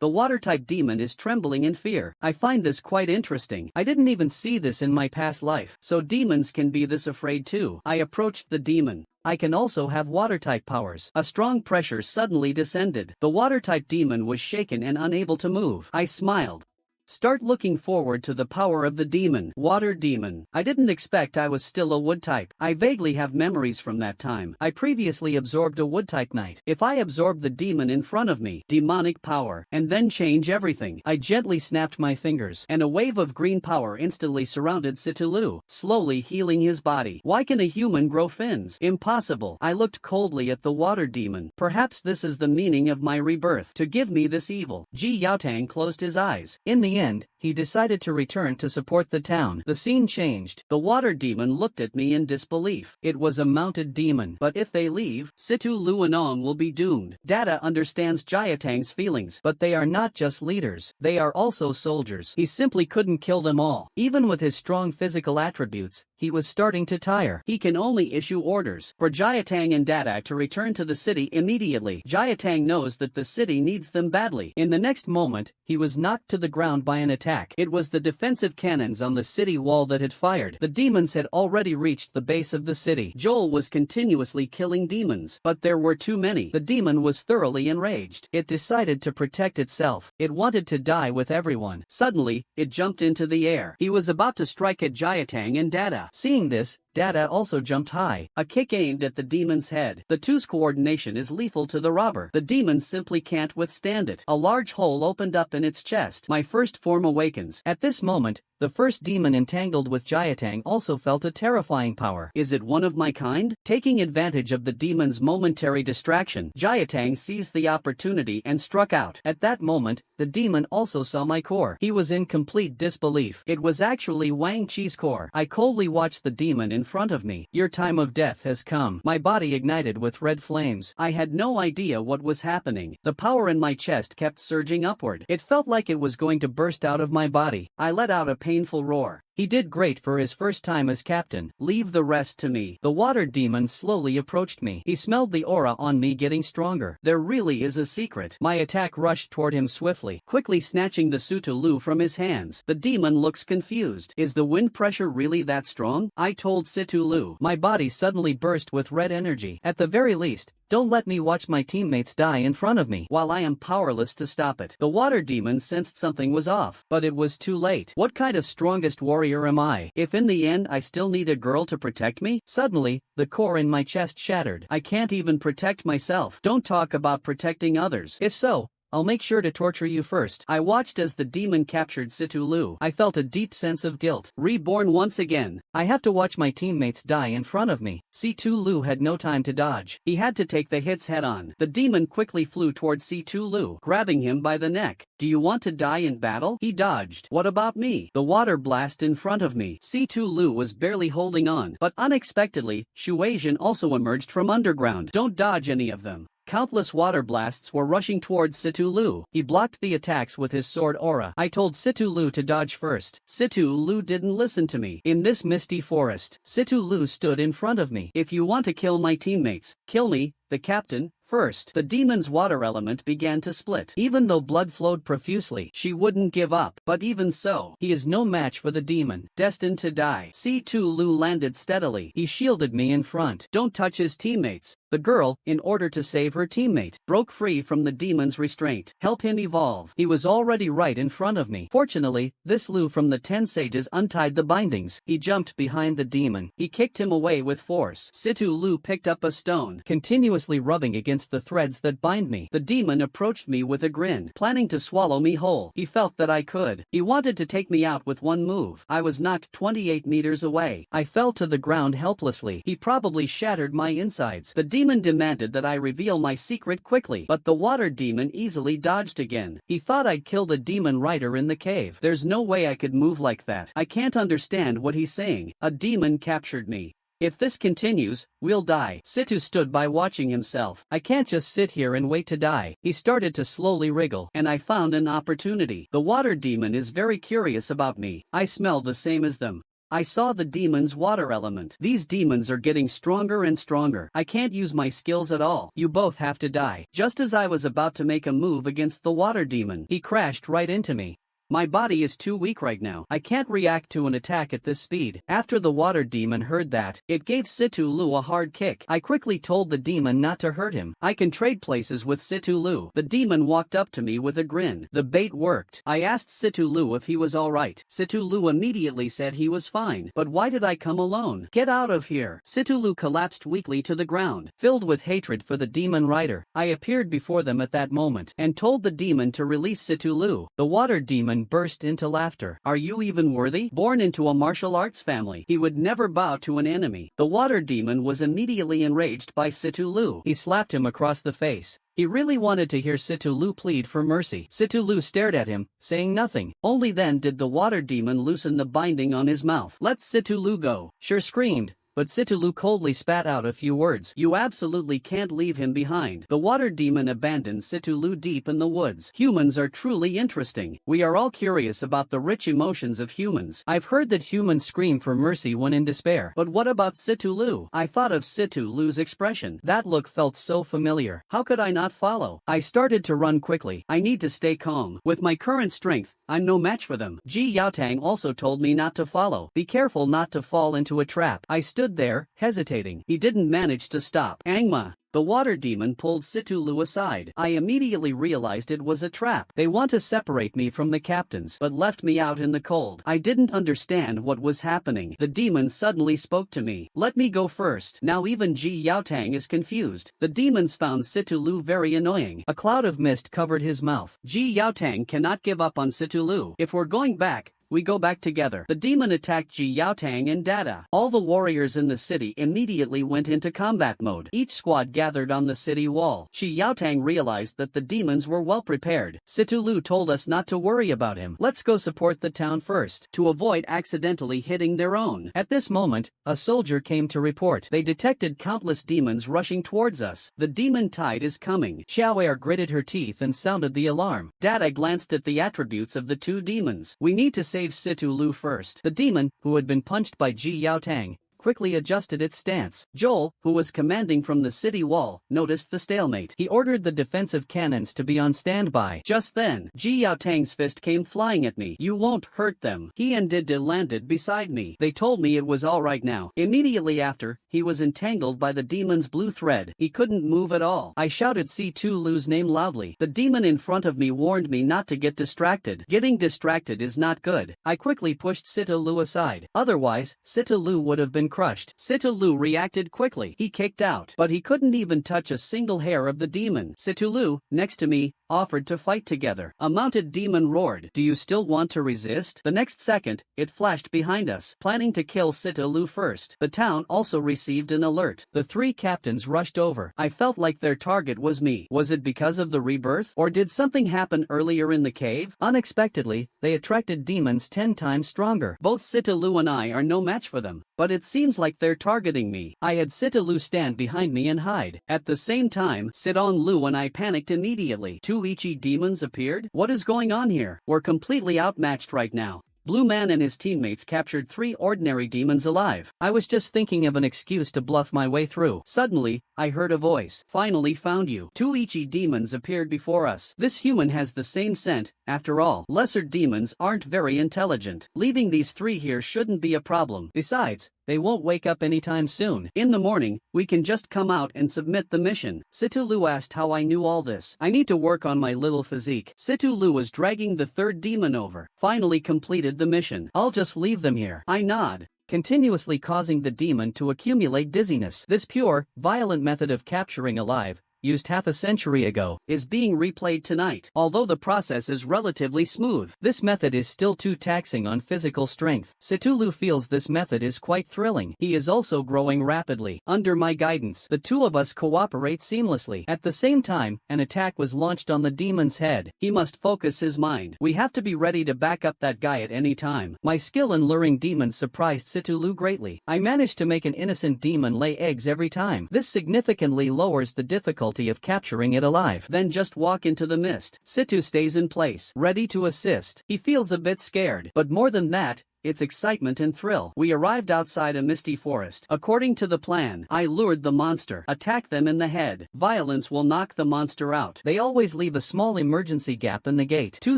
The water-type demon is trembling in fear. I find this quite interesting. I didn't even see this in my past life. So demons can be this afraid too. I approached the demon. I can also have water-type powers. A strong pressure suddenly descended. The water-type demon was shaken and unable to move. I smiled. Start looking forward to the power of the demon. Water demon. I didn't expect I was still a wood type. I vaguely have memories from that time. I previously absorbed a wood type knight. If I absorb the demon in front of me, demonic power, and then change everything. I gently snapped my fingers, and a wave of green power instantly surrounded Cthulhu, slowly healing his body. Why can a human grow fins? Impossible. I looked coldly at the water demon. Perhaps this is the meaning of my rebirth, to give me this evil. Ji Yaotang closed his eyes. In the end, he decided to return to support the town. The scene changed. The water demon looked at me in disbelief. It was a mounted demon. But if they leave, Cthulhu Anong will be doomed. Data understands Jiatang's feelings, but they are not just leaders. They are also soldiers. He simply couldn't kill them all. Even with his strong physical attributes, he was starting to tire. He can only issue orders for Jiatang and Data to return to the city immediately. Jiatang knows that the city needs them badly. In the next moment, he was knocked to the ground by an attack. It was the defensive cannons on the city wall that had fired. The demons had already reached the base of the city. Joel was continuously killing demons, but there were too many. The demon was thoroughly enraged. It decided to protect itself. It wanted to die with everyone. Suddenly, it jumped into the air. He was about to strike at Jiatang and Data. Seeing this, Data also jumped high. A kick aimed at the demon's head. The two's coordination is lethal to the robber. The demon simply can't withstand it. A large hole opened up in its chest. My first form awakens. At this moment, the first demon entangled with Jiatang also felt a terrifying power. Is it one of my kind? Taking advantage of the demon's momentary distraction, Jiatang seized the opportunity and struck out. At that moment, the demon also saw my core. He was in complete disbelief. It was actually Wang Chi's core. I coldly watched the demon in front of me. Your time of death has come. My body ignited with red flames. I had no idea what was happening. The power in my chest kept surging upward. It felt like it was going to burst out of my body. I let out a painful roar. He did great for his first time as captain. Leave the rest to me. The water demon slowly approached me. He smelled the aura on me getting stronger. There really is a secret. My attack rushed toward him swiftly, quickly snatching the Cthulhu from his hands. The demon looks confused. Is the wind pressure really that strong? I told Cthulhu. My body suddenly burst with red energy. At the very least, don't let me watch my teammates die in front of me while I am powerless to stop it. The water demon sensed something was off, but it was too late. What kind of strongest warrior am I, if in the end I still need a girl to protect me? Suddenly, the core in my chest shattered. I can't even protect myself. Don't talk about protecting others. If so, I'll make sure to torture you first. I watched as the demon captured Cthulhu. I felt a deep sense of guilt. Reborn once again. I have to watch my teammates die in front of me. Cthulhu had no time to dodge. He had to take the hits head on. The demon quickly flew towards Cthulhu, grabbing him by the neck. Do you want to die in battle? He dodged. What about me? The water blast in front of me. Cthulhu was barely holding on, but unexpectedly, Shuaisian also emerged from underground. Don't dodge any of them. Countless water blasts were rushing towards Cthulhu. He blocked the attacks with his sword aura. I told Cthulhu to dodge first. Cthulhu didn't listen to me. In this misty forest, Cthulhu stood in front of me. If you want to kill my teammates, kill me, the captain, First, the demon's water element began to split. Even though blood flowed profusely, she wouldn't give up. But even so, he is no match for the demon, destined to die. C2 Lu landed steadily. He shielded me in front. Don't touch his teammates. The girl, in order to save her teammate, broke free from the demon's restraint. Help him evolve. He was already right in front of me. Fortunately, this Lu from the 10 sages untied the bindings. He jumped behind the demon. He kicked him away with force. Situ Lu picked up a stone, continuously rubbing against the threads that bind me. The demon approached me with a grin, planning to swallow me whole. He felt that I could. He wanted to take me out with one move. I was knocked 28 meters away. I fell to the ground helplessly. He probably shattered my insides. The demon demanded that I reveal my secret quickly, but the water demon easily dodged again. He thought I'd killed a demon rider in the cave. There's no way I could move like that. I can't understand what he's saying. A demon captured me. If this continues, we'll die. Situ stood by watching himself. I can't just sit here and wait to die. He started to slowly wriggle, and I found an opportunity. The water demon is very curious about me. I smell the same as them. I saw the demon's water element. These demons are getting stronger and stronger. I can't use my skills at all. You both have to die. Just as I was about to make a move against the water demon, he crashed right into me. My body is too weak right now. I can't react to an attack at this speed. After the water demon heard that, it gave Situ Lu a hard kick. I quickly told the demon not to hurt him. I can trade places with Situ Lu. The demon walked up to me with a grin. The bait worked. I asked Situ Lu if he was alright. Situ Lu immediately said he was fine. But why did I come alone? Get out of here. Situ Lu collapsed weakly to the ground, filled with hatred for the demon rider. I appeared before them at that moment, and told the demon to release Situ Lu. The water demon burst into laughter. Are you even worthy? Born into a martial arts family, he would never bow to an enemy. The water demon was immediately enraged by Situ Lu. He slapped him across the face. He really wanted to hear Situ Lu plead for mercy. Situ Lu stared at him, saying nothing. Only then did the water demon loosen the binding on his mouth. Let Situ Lu go. Sure screamed. But Situ Lu coldly spat out a few words. You absolutely can't leave him behind. The water demon abandoned Situ Lu deep in the woods. Humans are truly interesting. We are all curious about the rich emotions of humans. I've heard that humans scream for mercy when in despair. But what about Situ Lu? I thought of Situ Lu's expression. That look felt so familiar. How could I not follow? I started to run quickly. I need to stay calm. With my current strength, I'm no match for them. Ji Yaotang also told me not to follow. Be careful not to fall into a trap. I stood there, hesitating. He didn't manage to stop. Angma. The water demon pulled Situ Lu aside. I immediately realized it was a trap. They want to separate me from the captains, but left me out in the cold. I didn't understand what was happening. The demon suddenly spoke to me. Let me go first. Now even Ji Yaotang is confused. The demons found Situ Lu very annoying. A cloud of mist covered his mouth. Ji Yaotang cannot give up on Situ Lu. If we're going back, we go back together. The demon attacked Ji Yaotang and Dada. All the warriors in the city immediately went into combat mode. Each squad gathered on the city wall. Ji Yaotang realized that the demons were well prepared. Situ Lu told us not to worry about him. Let's go support the town first, to avoid accidentally hitting their own. At this moment, a soldier came to report. They detected countless demons rushing towards us. The demon tide is coming. Xiaoer gritted her teeth and sounded the alarm. Dada glanced at the attributes of the two demons. We need to save Situ Lu first. The demon, who had been punched by Ji Yaotang, quickly adjusted its stance. Joel, who was commanding from the city wall, noticed the stalemate. He ordered the defensive cannons to be on standby. Just then, Ji Yaotang's fist came flying at me. You won't hurt them. He and Dida landed beside me. They told me it was all right now. Immediately after, he was entangled by the demon's blue thread. He couldn't move at all. I shouted Situ Lu's name loudly. The demon in front of me warned me not to get distracted. Getting distracted is not good. I quickly pushed Situ Lu aside. Otherwise, Situ Lu would have been crushed. Situ Lu reacted quickly. He kicked out, but he couldn't even touch a single hair of the demon. Situ Lu, next to me, offered to fight together. A mounted demon roared. Do you still want to resist? The next second, it flashed behind us, planning to kill Situ Lu first. The town also received an alert. The three captains rushed over. I felt like their target was me. Was it because of the rebirth? Or did something happen earlier in the cave? Unexpectedly, they attracted demons 10 times stronger. Both Situ Lu and I are no match for them. But it seems like they're targeting me. I had Situ Lu stand behind me and hide. At the same time, Sidong Lu and I panicked immediately. Two Ichi demons appeared? What is going on here? We're completely outmatched right now. Blue Man and his teammates captured 3 ordinary demons alive. I was just thinking of an excuse to bluff my way through. Suddenly, I heard a voice. Finally found you. 2 Ichi demons appeared before us. This human has the same scent. After all, lesser demons aren't very intelligent. Leaving these 3 here shouldn't be a problem. Besides, they won't wake up anytime soon. In the morning, we can just come out and submit the mission. Situ Lu asked how I knew all this. I need to work on my little physique. Situ Lu was dragging the 3rd demon over. Finally completed the mission. I'll just leave them here. I nod, continuously causing the demon to accumulate dizziness. This pure, violent method of capturing alive, used half a century ago, is being replayed tonight. Although the process is relatively smooth, this method is still too taxing on physical strength. Situlu feels this method is quite thrilling. He is also growing rapidly. Under my guidance, the 2 of us cooperate seamlessly. At the same time, an attack was launched on the demon's head. He must focus his mind. We have to be ready to back up that guy at any time. My skill in luring demons surprised Situlu greatly. I managed to make an innocent demon lay eggs every time. This significantly lowers the difficulty of capturing it alive. Then just walk into the mist. Situ stays in place, ready to assist. He feels a bit scared, but more than that, it's excitement and thrill. We arrived outside a misty forest. According to the plan, I lured the monster. Attack them in the head. Violence will knock the monster out. They always leave a small emergency gap in the gate. 2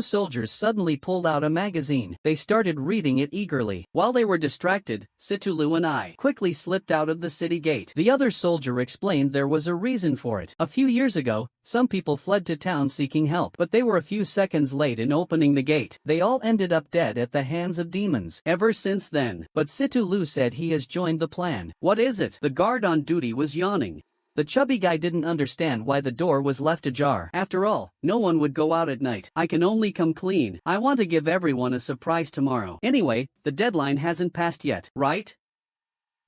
soldiers suddenly pulled out a magazine. They started reading it eagerly. While they were distracted, Situlu and I quickly slipped out of the city gate. The other soldier explained there was a reason for it. A few years ago, some people fled to town seeking help, but they were a few seconds late in opening the gate. They all ended up dead at the hands of demons. Ever since then, but Situ Lu said he has joined the plan. What is it? The guard on duty was yawning. The chubby guy didn't understand why the door was left ajar. After all, no one would go out at night. I can only come clean. I want to give everyone a surprise tomorrow. Anyway, the deadline hasn't passed yet, right?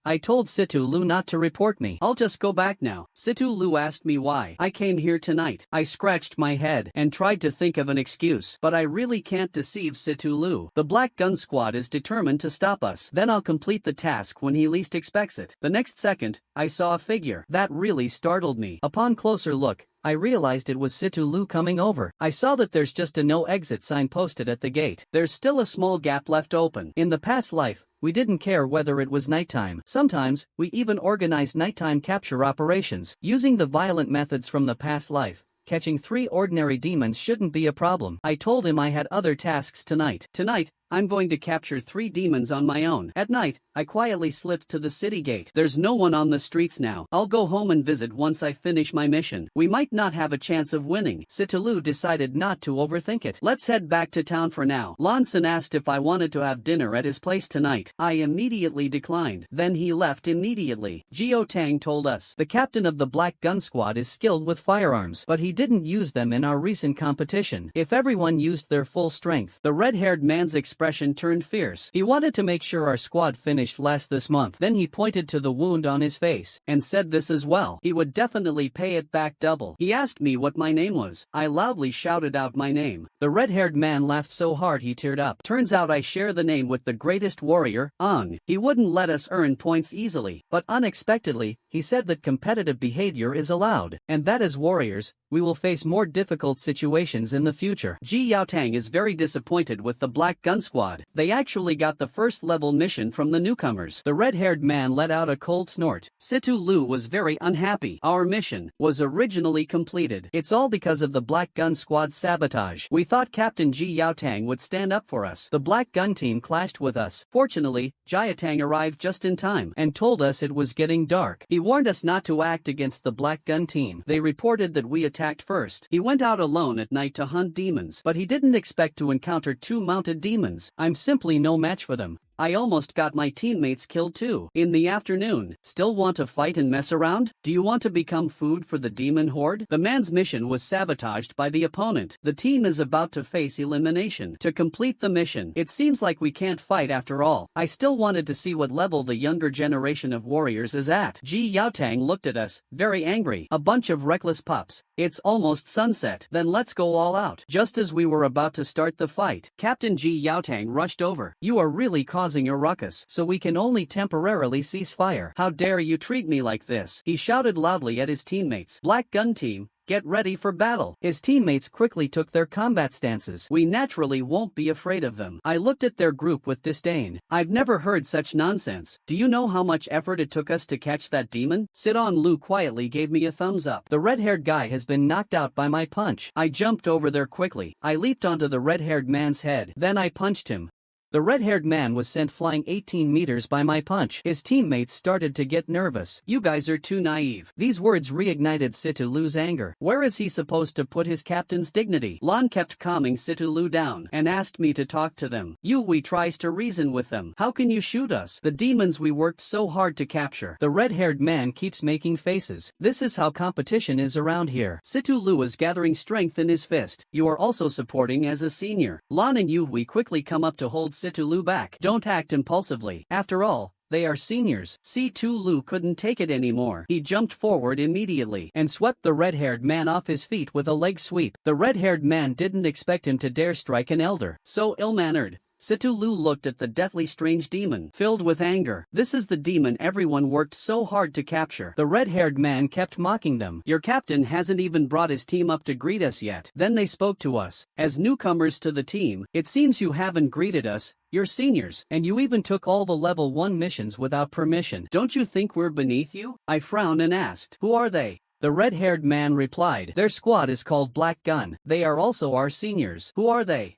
I told Situ Lu not to report me. I'll just go back now. Situ Lu asked me why I came here tonight. I scratched my head and tried to think of an excuse, but I really can't deceive Situ Lu. The Black Gun Squad is determined to stop us. Then I'll complete the task when he least expects it. The next second, I saw a figure. That really startled me. Upon closer look, I realized it was Situ Lu coming over. I saw that there's just a no exit sign posted at the gate. There's still a small gap left open. In the past life, we didn't care whether it was nighttime. Sometimes, we even organized nighttime capture operations. Using the violent methods from the past life, catching 3 ordinary demons shouldn't be a problem. I told him I had other tasks tonight. Tonight, I'm going to capture 3 demons on my own. At night, I quietly slipped to the city gate. There's no one on the streets now. I'll go home and visit once I finish my mission. We might not have a chance of winning. Situlu decided not to overthink it. Let's head back to town for now. Lonson asked if I wanted to have dinner at his place tonight. I immediately declined. Then he left immediately. Gio Tang told us the captain of the Black Gun Squad is skilled with firearms, but he didn't use them in our recent competition. If everyone used their full strength, the red-haired man's expression turned fierce. He wanted to make sure our squad finished last this month. Then he pointed to the wound on his face and said this as well. He would definitely pay it back double. He asked me what my name was. I loudly shouted out my name. The red-haired man laughed so hard he teared up. Turns out I share the name with the greatest warrior, Ung. He wouldn't let us earn points easily, but unexpectedly, he said that competitive behavior is allowed, and that as warriors, we will face more difficult situations in the future. Ji Yaotang is very disappointed with the Black Gun Squad. They actually got the first level mission from the newcomers. The red-haired man let out a cold snort. Situ Lu was very unhappy. Our mission was originally completed. It's all because of the Black Gun Squad's sabotage. We thought Captain Ji Yaotang would stand up for us. The Black Gun team clashed with us. Fortunately, Jiatang arrived just in time and told us it was getting dark. He warned us not to act against the Black Gun team. They reported that we attacked first. He went out alone at night to hunt demons, but he didn't expect to encounter 2 mounted demons. I'm simply no match for them. I almost got my teammates killed too. In the afternoon, still want to fight and mess around? Do you want to become food for the demon horde? The man's mission was sabotaged by the opponent. The team is about to face elimination. To complete the mission, it seems like we can't fight after all. I still wanted to see what level the younger generation of warriors is at. Ji Yaotang looked at us, very angry. A bunch of reckless pups. It's almost sunset. Then let's go all out. Just as we were about to start the fight, Captain Ji Yaotang rushed over. You are really causing a ruckus, so we can only temporarily cease fire. How dare you treat me like this? He shouted loudly at his teammates. Black Gun Team, Get ready for battle. His teammates quickly took their combat stances. We naturally won't be afraid of them. I looked at their group with disdain. I've never heard such nonsense. Do you know how much effort it took us to catch that demon? Sit-on Lu quietly gave me a thumbs up. The red-haired guy has been knocked out by my punch. I jumped over there quickly. I leaped onto the red-haired man's head. Then I punched him. The red-haired man was sent flying 18 meters by my punch. His teammates started to get nervous. You guys are too naive. These words reignited Situ Lu's anger. Where is he supposed to put his captain's dignity? Lon kept calming Situ Lu down and asked me to talk to them. Yui tries to reason with them. How can you shoot us? The demons we worked so hard to capture. The red-haired man keeps making faces. This is how competition is around here. Situ Lu is gathering strength in his fist. You are also supporting as a senior. Lon and Yui quickly come up to hold Situ Lu back. Don't act impulsively. After all, they are seniors. Situ Lu couldn't take it anymore. He jumped forward immediately and swept the red-haired man off his feet with a leg sweep. The red-haired man didn't expect him to dare strike an elder. So ill-mannered. Situ Lu looked at the deathly strange demon, filled with anger. This is the demon everyone worked so hard to capture. The red-haired man kept mocking them. Your captain hasn't even brought his team up to greet us yet. Then they spoke to us. As newcomers to the team, it seems you haven't greeted us. You're seniors, and you even took all the level 1 missions without permission. Don't you think we're beneath you? I frowned and asked, who are they? The red-haired man replied, their squad is called Black Gun. They are also our seniors. Who are they?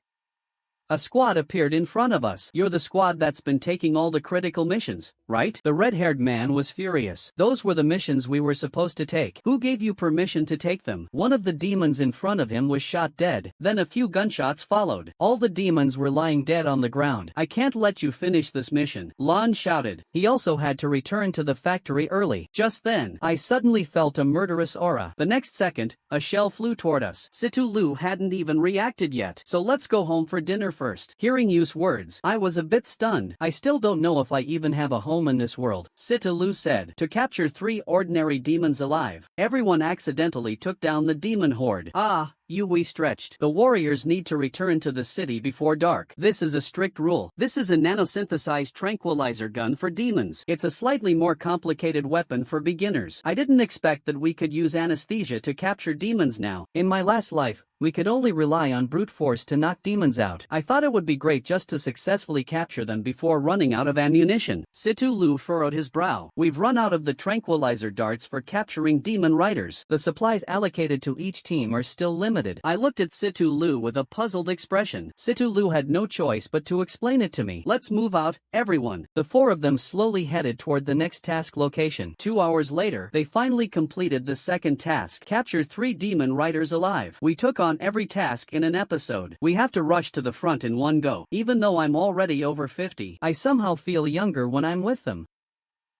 A squad appeared in front of us. You're the squad that's been taking all the critical missions, right? The red-haired man was furious. Those were the missions we were supposed to take. Who gave you permission to take them? One of the demons in front of him was shot dead. Then a few gunshots followed. All the demons were lying dead on the ground. I can't let you finish this mission. Lon shouted. He also had to return to the factory early. Just then, I suddenly felt a murderous aura. The next second, a shell flew toward us. Situ Lu hadn't even reacted yet. So let's go home for dinner first. Hearing Yu's words, I was a bit stunned. I still don't know if I even have a home in this world. Situ Lu said. To capture 3 ordinary demons alive, everyone accidentally took down the demon horde. Ah. Yui stretched. The warriors need to return to the city before dark. This is a strict rule. This is a nanosynthesized tranquilizer gun for demons. It's a slightly more complicated weapon for beginners. I didn't expect that we could use anesthesia to capture demons now. In my last life, we could only rely on brute force to knock demons out. I thought it would be great just to successfully capture them before running out of ammunition. Situ Lu furrowed his brow. We've run out of the tranquilizer darts for capturing demon riders. The supplies allocated to each team are still limited. I looked at Situ Lu with a puzzled expression. Situ Lu had no choice but to explain it to me. Let's move out, everyone. The 4 of them slowly headed toward the next task location. 2 hours later, they finally completed the second task. Capture 3 demon riders alive. We took on every task in an episode. We have to rush to the front in one go. Even though I'm already over 50, I somehow feel younger when I'm with them.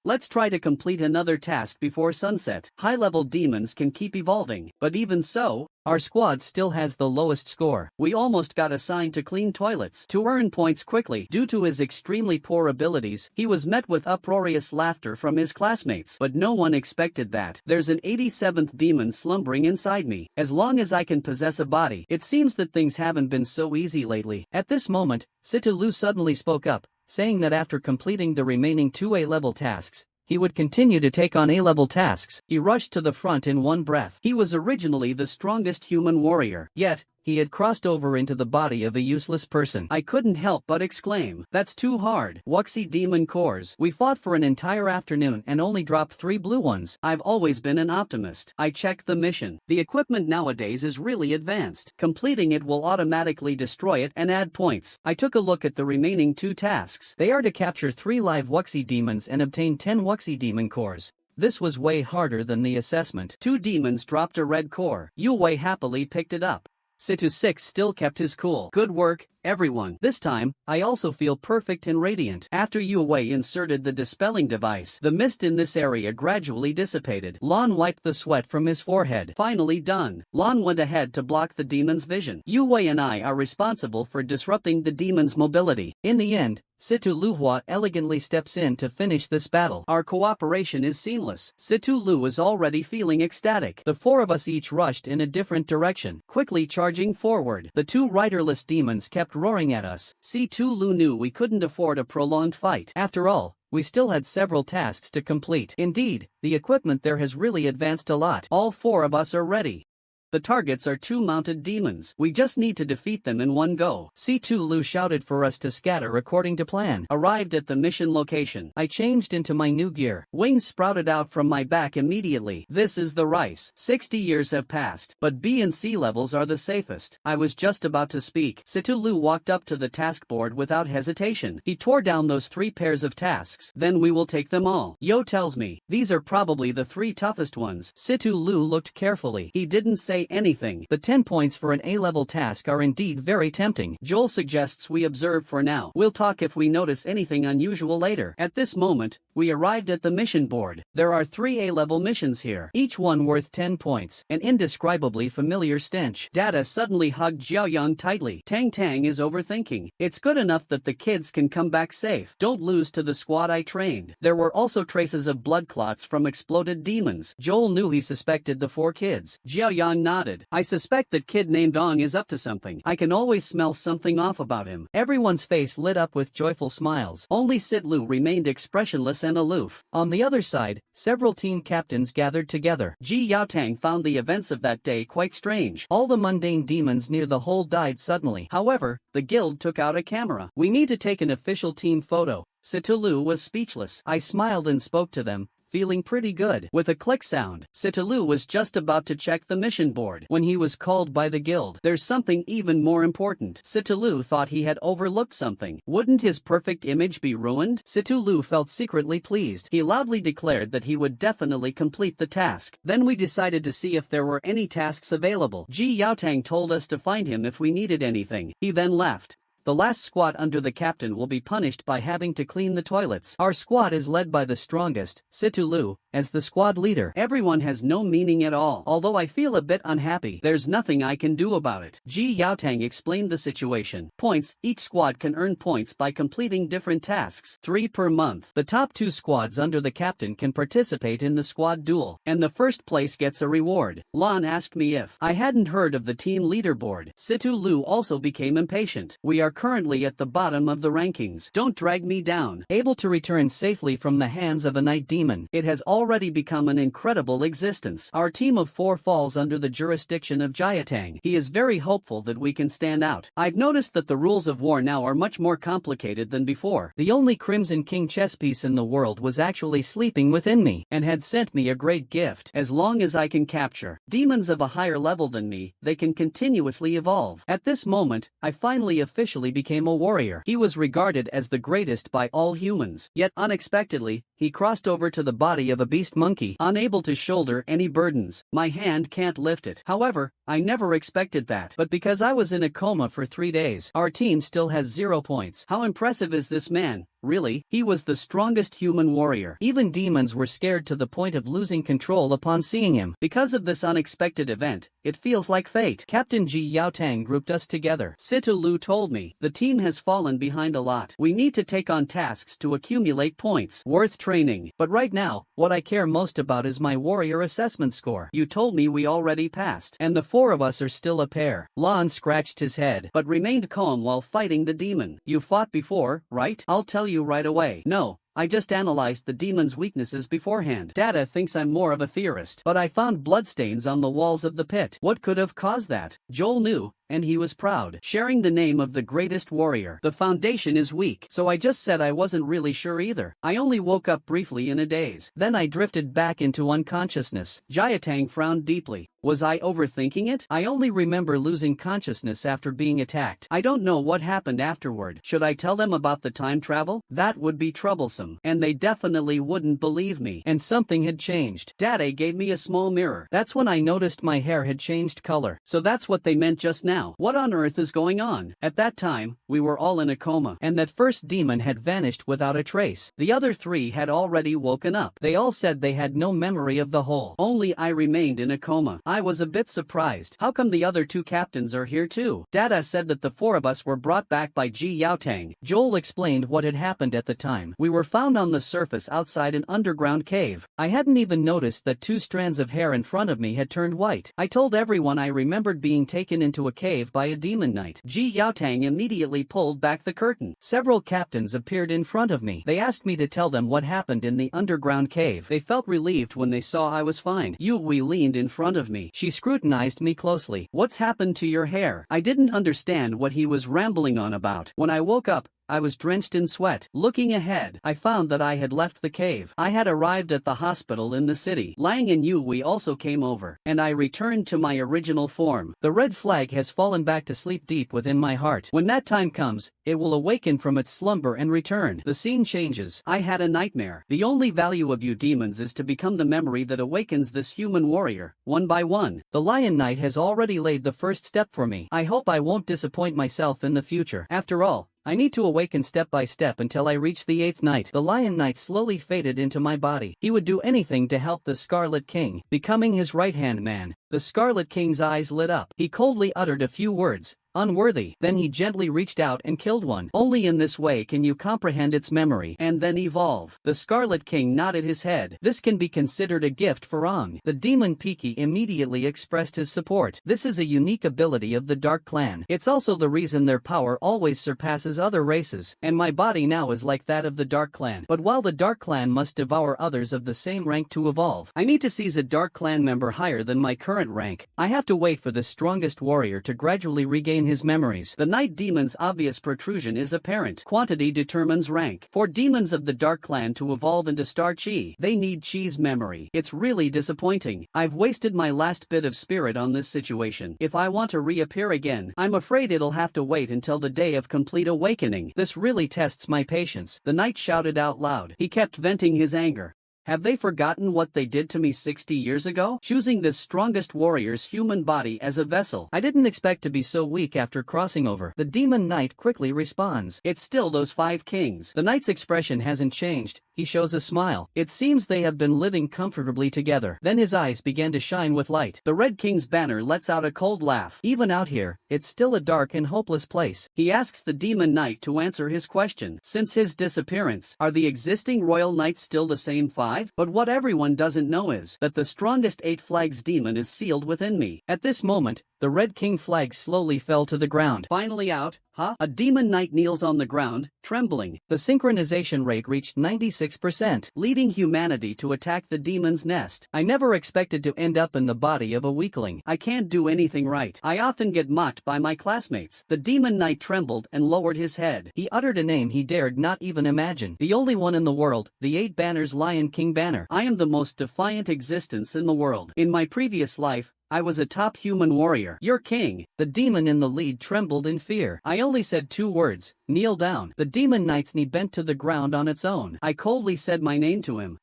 Let's try to complete another task before sunset. High-level demons can keep evolving, but even so, our squad still has the lowest score. We almost got assigned to clean toilets. To earn points quickly, due to his extremely poor abilities, he was met with uproarious laughter from his classmates. But no one expected that. There's an 87th demon slumbering inside me. As long as I can possess a body, it seems that things haven't been so easy lately. At this moment, Situ Lu suddenly spoke up, saying that after completing the remaining 2 A-level tasks, he would continue to take on A-level tasks. He rushed to the front in one breath. He was originally the strongest human warrior, yet he had crossed over into the body of a useless person. I couldn't help but exclaim, that's too hard. Wuxi demon cores. We fought for an entire afternoon and only dropped 3 blue ones. I've always been an optimist. I checked the mission. The equipment nowadays is really advanced. Completing it will automatically destroy it and add points. I took a look at the remaining 2 tasks. They are to capture 3 live Wuxi demons and obtain 10 Wuxi demon cores. This was way harder than the assessment. 2 demons dropped a red core. Yue happily picked it up. Situ 6 still kept his cool. Good work, everyone. This time, I also feel perfect and radiant. After Yue inserted the dispelling device, the mist in this area gradually dissipated. Lon wiped the sweat from his forehead. Finally done. Lon went ahead to block the demon's vision. Yue and I are responsible for disrupting the demon's mobility. In the end, Situ Luhua elegantly steps in to finish this battle. Our cooperation is seamless. Situ Lu is already feeling ecstatic. The 4 of us each rushed in a different direction, quickly charging forward. The 2 riderless demons kept roaring at us. Situ Lu knew we couldn't afford a prolonged fight. After all, we still had several tasks to complete. Indeed, the equipment there has really advanced a lot. All 4 of us are ready. The targets are 2 mounted demons. We just need to defeat them in one go. C2 Lu shouted for us to scatter according to plan. Arrived at the mission location. I changed into my new gear. Wings sprouted out from my back immediately. This is the rice. 60 years have passed, but B and C levels are the safest. I was just about to speak. C2 Lu walked up to the task board without hesitation. He tore down those 3 pairs of tasks. Then we will take them all. Yo tells me, these are probably the 3 toughest ones. C2 Lu looked carefully. He didn't say anything. The 10 points for an A-level task are indeed very tempting. Joel suggests we observe for now. We'll talk if we notice anything unusual later. At this moment, we arrived at the mission board. There are 3 A-level missions here, each one worth 10 points. An indescribably familiar stench. Data suddenly hugged Xiaoyang tightly. Tang Tang is overthinking. It's good enough that the kids can come back safe. Don't lose to the squad I trained. There were also traces of blood clots from exploded demons. Joel knew he suspected the 4 kids. Xiaoyang nodded. I suspect that kid named Ong is up to something. I can always smell something off about him. Everyone's face lit up with joyful smiles. Only Sit Lu remained expressionless and aloof. On the other side, several team captains gathered together. Ji Yaotang found the events of that day quite strange. All the mundane demons near the hole died suddenly. However, the guild took out a camera. We need to take an official team photo. Situlu was speechless. I smiled and spoke to them, feeling pretty good. With a click sound, Situlu was just about to check the mission board when he was called by the guild. There's something even more important. Situlu thought he had overlooked something. Wouldn't his perfect image be ruined? Situlu felt secretly pleased. He loudly declared that he would definitely complete the task. Then we decided to see if there were any tasks available. Ji Yaotang told us to find him if we needed anything. He then left. The last squad under the captain will be punished by having to clean the toilets. Our squad is led by the strongest, Situlu, as the squad leader. Everyone has no meaning at all. Although I feel a bit unhappy, there's nothing I can do about it. Ji Yaotang explained the situation. Points. Each squad can earn points by completing different tasks, 3 per month. The top 2 squads under the captain can participate in the squad duel, and the first place gets a reward. Lon asked me if I hadn't heard of the team leaderboard. Situlu also became impatient. We are currently at the bottom of the rankings. Don't drag me down. Able to return safely from the hands of a night demon, it has already become an incredible existence. Our team of 4 falls under the jurisdiction of Jiatang. He is very hopeful that we can stand out. I've noticed that the rules of war now are much more complicated than before. The only Crimson King chess piece in the world was actually sleeping within me, and had sent me a great gift. As long as I can capture demons of a higher level than me, they can continuously evolve. At this moment, I finally officially became a warrior. He was regarded as the greatest by all humans. Yet unexpectedly, he crossed over to the body of a beast monkey, unable to shoulder any burdens. My hand can't lift it. However, I never expected that. But because I was in a coma for 3 days, our team still has 0 points. How impressive is this man? Really, he was the strongest human warrior. Even demons were scared to the point of losing control upon seeing him. Because of this unexpected event, it feels like fate. Captain Ji Yaotang grouped us together. Situ Lu told me, the team has fallen behind a lot. We need to take on tasks to accumulate points. Worth training. But right now, what I care most about is my warrior assessment score. You told me we already passed, and the 4 of us are still a pair. Lon scratched his head, but remained calm while fighting the demon. You fought before, right? I'll tell you right away. No. I just analyzed the demon's weaknesses beforehand. Data thinks I'm more of a theorist, but I found bloodstains on the walls of the pit. What could have caused that? Joel knew, and he was proud. Sharing the name of the greatest warrior. The foundation is weak, so I just said I wasn't really sure either. I only woke up briefly in a daze. Then I drifted back into unconsciousness. Jiatang frowned deeply. Was I overthinking it? I only remember losing consciousness after being attacked. I don't know what happened afterward. Should I tell them about the time travel? That would be troublesome, and they definitely wouldn't believe me. And something had changed. Dade gave me a small mirror. That's when I noticed my hair had changed color. So that's what they meant just now. What on earth is going on? At that time, we were all in a coma, and that first demon had vanished without a trace. The other 3 had already woken up. They all said they had no memory of the whole. Only I remained in a coma. I was a bit surprised. How come the other 2 captains are here too? Data said that the 4 of us were brought back by Ji Yaotang. Joel explained what had happened at the time. We were found on the surface outside an underground cave. I hadn't even noticed that 2 strands of hair in front of me had turned white. I told everyone I remembered being taken into a cave by a demon knight. Ji Yaotang immediately pulled back the curtain. Several captains appeared in front of me. They asked me to tell them what happened in the underground cave. They felt relieved when they saw I was fine. Yu Wei leaned in front of me. me. She scrutinized me closely. What's happened to your hair? I didn't understand what he was rambling on about. When I woke up, I was drenched in sweat. Looking ahead, I found that I had left the cave. I had arrived at the hospital in the city. Lang and Yui also came over, and I returned to my original form. The red flag has fallen back to sleep deep within my heart. When that time comes, it will awaken from its slumber and return. The scene changes. I had a nightmare. The only value of you demons is to become the memory that awakens this human warrior, one by one. The Lion Knight has already laid the first step for me. I hope I won't disappoint myself in the future. After all, I need to awaken step by step until I reach the 8th night. The Lion Knight slowly faded into my body. He would do anything to help the Scarlet King, becoming his right-hand man. The Scarlet King's eyes lit up. He coldly uttered a few words. Unworthy. Then he gently reached out and killed one. Only in this way can you comprehend its memory and then evolve. The Scarlet King nodded his head. This can be considered a gift for Ong. The demon Piki immediately expressed his support. This is a unique ability of the Dark Clan. It's also the reason their power always surpasses other races, and my body now is like that of the Dark Clan. But while the Dark Clan must devour others of the same rank to evolve, I need to seize a Dark Clan member higher than my current rank. I have to wait for the strongest warrior to gradually regain his memories. The night demon's obvious protrusion is apparent. Quantity determines rank. For demons of the Dark Clan to evolve into Star Chi, they need Chi's memory. It's really disappointing. I've wasted my last bit of spirit on this situation. If I want to reappear again, I'm afraid it'll have to wait until the day of complete awakening. This really tests my patience. The knight shouted out loud. He kept venting his anger. Have they forgotten what they did to me 60 years ago? Choosing this strongest warrior's human body as a vessel. I didn't expect to be so weak after crossing over. The demon knight quickly responds. It's still those 5 kings. The knight's expression hasn't changed. He shows a smile. It seems they have been living comfortably together. Then his eyes began to shine with light. The Red King's banner lets out a cold laugh. Even out here, it's still a dark and hopeless place. He asks the demon knight to answer his question. Since his disappearance, are the existing royal knights still the same 5? But what everyone doesn't know is that the strongest 8 flags demon is sealed within me. At this moment, the Red King flag slowly fell to the ground. Finally out, huh? A demon knight kneels on the ground, trembling. The synchronization rate reached 96%, leading humanity to attack the demon's nest. I never expected to end up in the body of a weakling. I can't do anything right. I often get mocked by my classmates. The demon knight trembled and lowered his head. He uttered a name he dared not even imagine. The only one in the world, the 8 banners Lion King banner. I am the most defiant existence in the world. In my previous life, I was a top human warrior. Your king. The demon in the lead trembled in fear. I only said 2 words. Kneel down. The demon knight's knee bent to the ground on its own. I coldly said my name to him.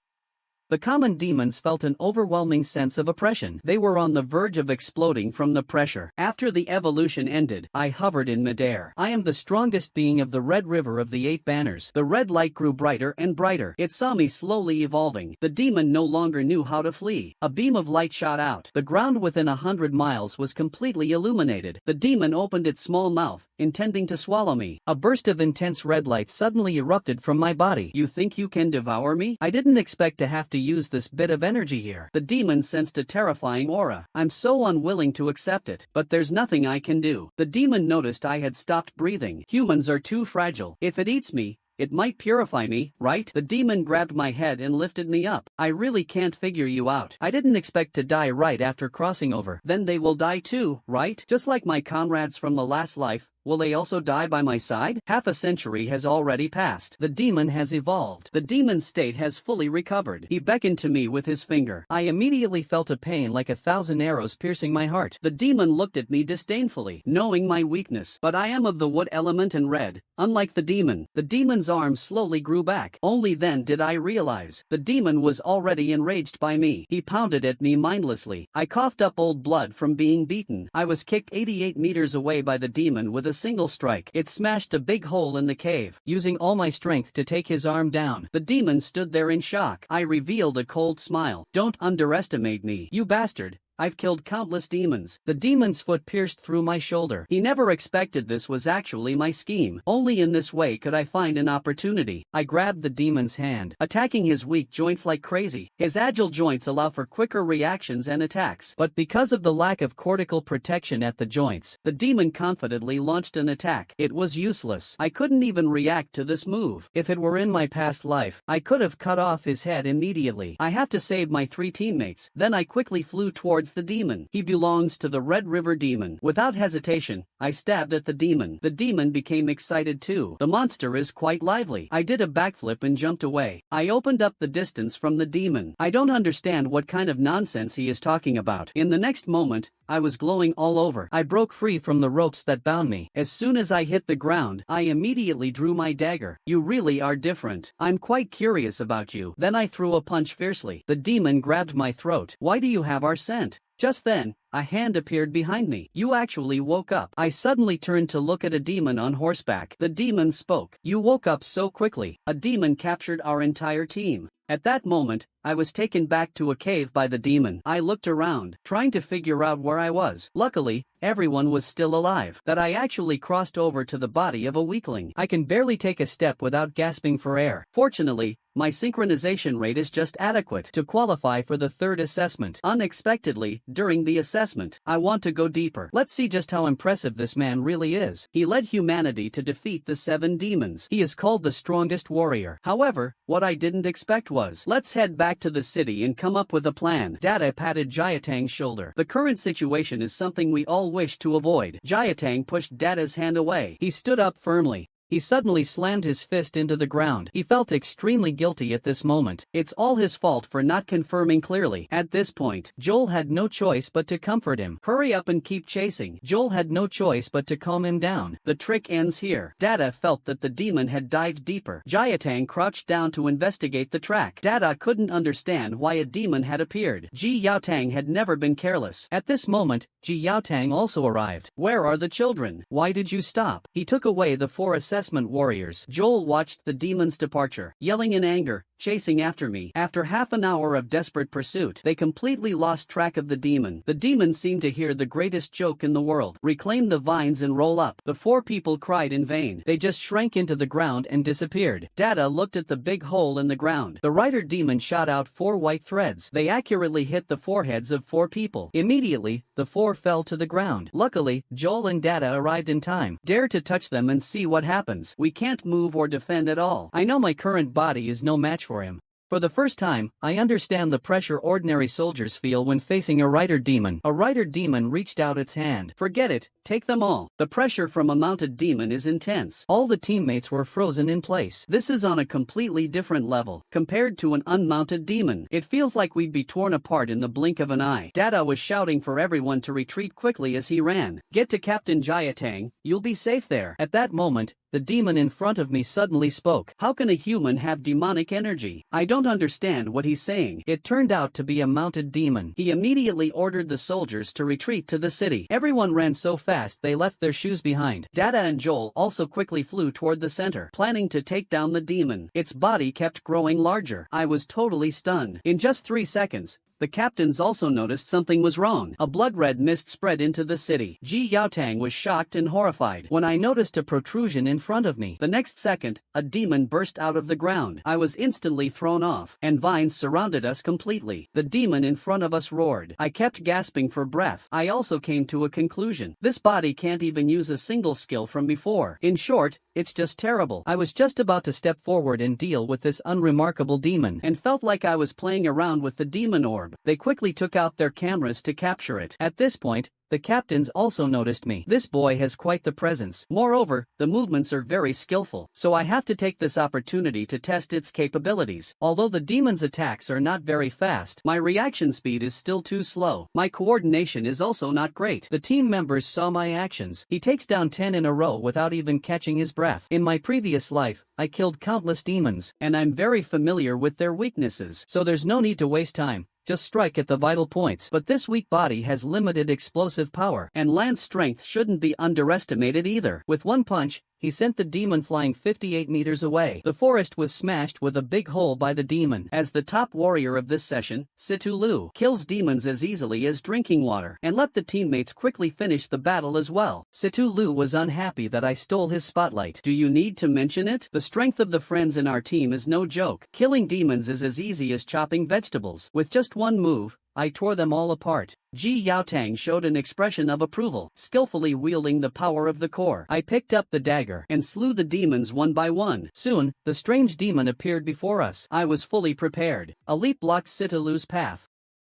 The common demons felt an overwhelming sense of oppression. They were on the verge of exploding from the pressure. After the evolution ended, I hovered in midair. I am the strongest being of the Red River of the 8 banners. The red light grew brighter and brighter. It saw me slowly evolving. The demon no longer knew how to flee. A beam of light shot out. The ground within 100 miles was completely illuminated. The demon opened its small mouth, intending to swallow me. A burst of intense red light suddenly erupted from my body. You think you can devour me? I didn't expect to have to use this bit of energy here. The demon sensed a terrifying aura. I'm so unwilling to accept it, but there's nothing I can do. The demon noticed I had stopped breathing. Humans are too fragile. If it eats me, it might purify me, right? The demon grabbed my head and lifted me up. I really can't figure you out. I didn't expect to die right after crossing over. Then they will die too, right? Just like my comrades from the last life. Will they also die by my side? Half a century has already passed. The demon has evolved. The demon's state has fully recovered. He beckoned to me with his finger. I immediately felt a pain like 1,000 arrows piercing my heart. The demon looked at me disdainfully, knowing my weakness. But I am of the wood element and red. Unlike the demon, the demon's arm slowly grew back. Only then did I realize the demon was already enraged by me. He pounded at me mindlessly. I coughed up old blood from being beaten. I was kicked 88 meters away by the demon with a single strike. It smashed a big hole in the cave, using all my strength to take his arm down. The demon stood there in shock. I revealed a cold smile. Don't underestimate me, you bastard. I've killed countless demons. The demon's foot pierced through my shoulder. He never expected this was actually my scheme. Only in this way could I find an opportunity. I grabbed the demon's hand, attacking his weak joints like crazy. His agile joints allow for quicker reactions and attacks. But because of the lack of cortical protection at the joints, the demon confidently launched an attack. It was useless. I couldn't even react to this move. If it were in my past life, I could have cut off his head immediately. I have to save my 3 teammates. Then I quickly flew towards towards the demon. He belongs to the Red River Demon. Without hesitation, I stabbed at the demon. The demon became excited too. The monster is quite lively. I did a backflip and jumped away. I opened up the distance from the demon. I don't understand what kind of nonsense he is talking about. In the next moment, I was glowing all over. I broke free from the ropes that bound me. As soon as I hit the ground, I immediately drew my dagger. You really are different. I'm quite curious about you. Then I threw a punch fiercely. The demon grabbed my throat. Why do you have our scent? Just then, a hand appeared behind me. You actually woke up. I suddenly turned to look at a demon on horseback. The demon spoke. You woke up so quickly. A demon captured our entire team. At that moment, I was taken back to a cave by the demon. I looked around, trying to figure out where I was. Luckily, everyone was still alive. That I actually crossed over to the body of a weakling. I can barely take a step without gasping for air. Fortunately, my synchronization rate is just adequate to qualify for the third assessment. Unexpectedly, during the assessment, I want to go deeper. Let's see just how impressive this man really is. He led humanity to defeat the 7 demons. He is called the strongest warrior. However, what I didn't expect was, let's head back to the city and come up with a plan. Dada patted Jiatang's shoulder. The current situation is something we all wish to avoid. Jiatang pushed Dada's hand away. He stood up firmly. He suddenly slammed his fist into the ground. He felt extremely guilty at this moment. It's all his fault for not confirming clearly. At this point, Joel had no choice but to comfort him. Hurry up and keep chasing. Joel had no choice but to calm him down. The trick ends here. Dada felt that the demon had dived deeper. Jiatang crouched down to investigate the track. Dada couldn't understand why a demon had appeared. Ji Yaotang had never been careless. At this moment, Ji Yaotang also arrived. Where are the children? Why did you stop? He took away the 4 assessment warriors. Joel watched the demon's departure, yelling in anger, chasing after me. After half an hour of desperate pursuit, they completely lost track of the demon. The demon seemed to hear the greatest joke in the world. Reclaim the vines and roll up. The 4 people cried in vain. They just shrank into the ground and disappeared. Dada looked at the big hole in the ground. The rider demon shot out 4 white threads. They accurately hit the foreheads of 4 people. Immediately, the 4 fell to the ground. Luckily, Joel and Dada arrived in time. Dare to touch them and see what happens. We can't move or defend at all. I know my current body is no match for him. For the first time, I understand the pressure ordinary soldiers feel when facing a rider demon. A rider demon reached out its hand. Forget it, take them all. The pressure from a mounted demon is intense. All the teammates were frozen in place. This is on a completely different level. Compared to an unmounted demon, it feels like we'd be torn apart in the blink of an eye. Dada was shouting for everyone to retreat quickly as he ran. Get to Captain Jiatang, you'll be safe there. At that moment, the demon in front of me suddenly spoke. How can a human have demonic energy? I don't understand what he's saying. It turned out to be a mounted demon. He immediately ordered the soldiers to retreat to the city. Everyone ran so fast they left their shoes behind. Dada and Joel also quickly flew toward the center, planning to take down the demon. Its body kept growing larger. I was totally stunned. In just 3 seconds, the captains also noticed something was wrong. A blood-red mist spread into the city. Ji Yaotang was shocked and horrified when I noticed a protrusion in front of me. The next second, a demon burst out of the ground. I was instantly thrown off, and vines surrounded us completely. The demon in front of us roared. I kept gasping for breath. I also came to a conclusion. This body can't even use a single skill from before. In short, it's just terrible. I was just about to step forward and deal with this unremarkable demon, and felt like I was playing around with the demon orb. They quickly took out their cameras to capture it. At this point, the captains also noticed me. This boy has quite the presence. Moreover, the movements are very skillful, so I have to take this opportunity to test its capabilities. Although the demon's attacks are not very fast, my reaction speed is still too slow. My coordination is also not great. The team members saw my actions. He takes down 10 in a row without even catching his breath. In my previous life, I killed countless demons, and I'm very familiar with their weaknesses, so there's no need to waste time. Just strike at the vital points. But this weak body has limited explosive power, and lance strength shouldn't be underestimated either. With one punch, he sent the demon flying 58 meters away. The forest was smashed with a big hole by the demon. As the top warrior of this session, Situ Lu kills demons as easily as drinking water, and let the teammates quickly finish the battle as well. Situ Lu was unhappy that I stole his spotlight. Do you need to mention it? The strength of the friends in our team is no joke. Killing demons is as easy as chopping vegetables. With just one move, I tore them all apart. Ji Yaotang showed an expression of approval, skillfully wielding the power of the core. I picked up the dagger and slew the demons one by one. Soon, the strange demon appeared before us. I was fully prepared. A leap blocked Sitalu's path.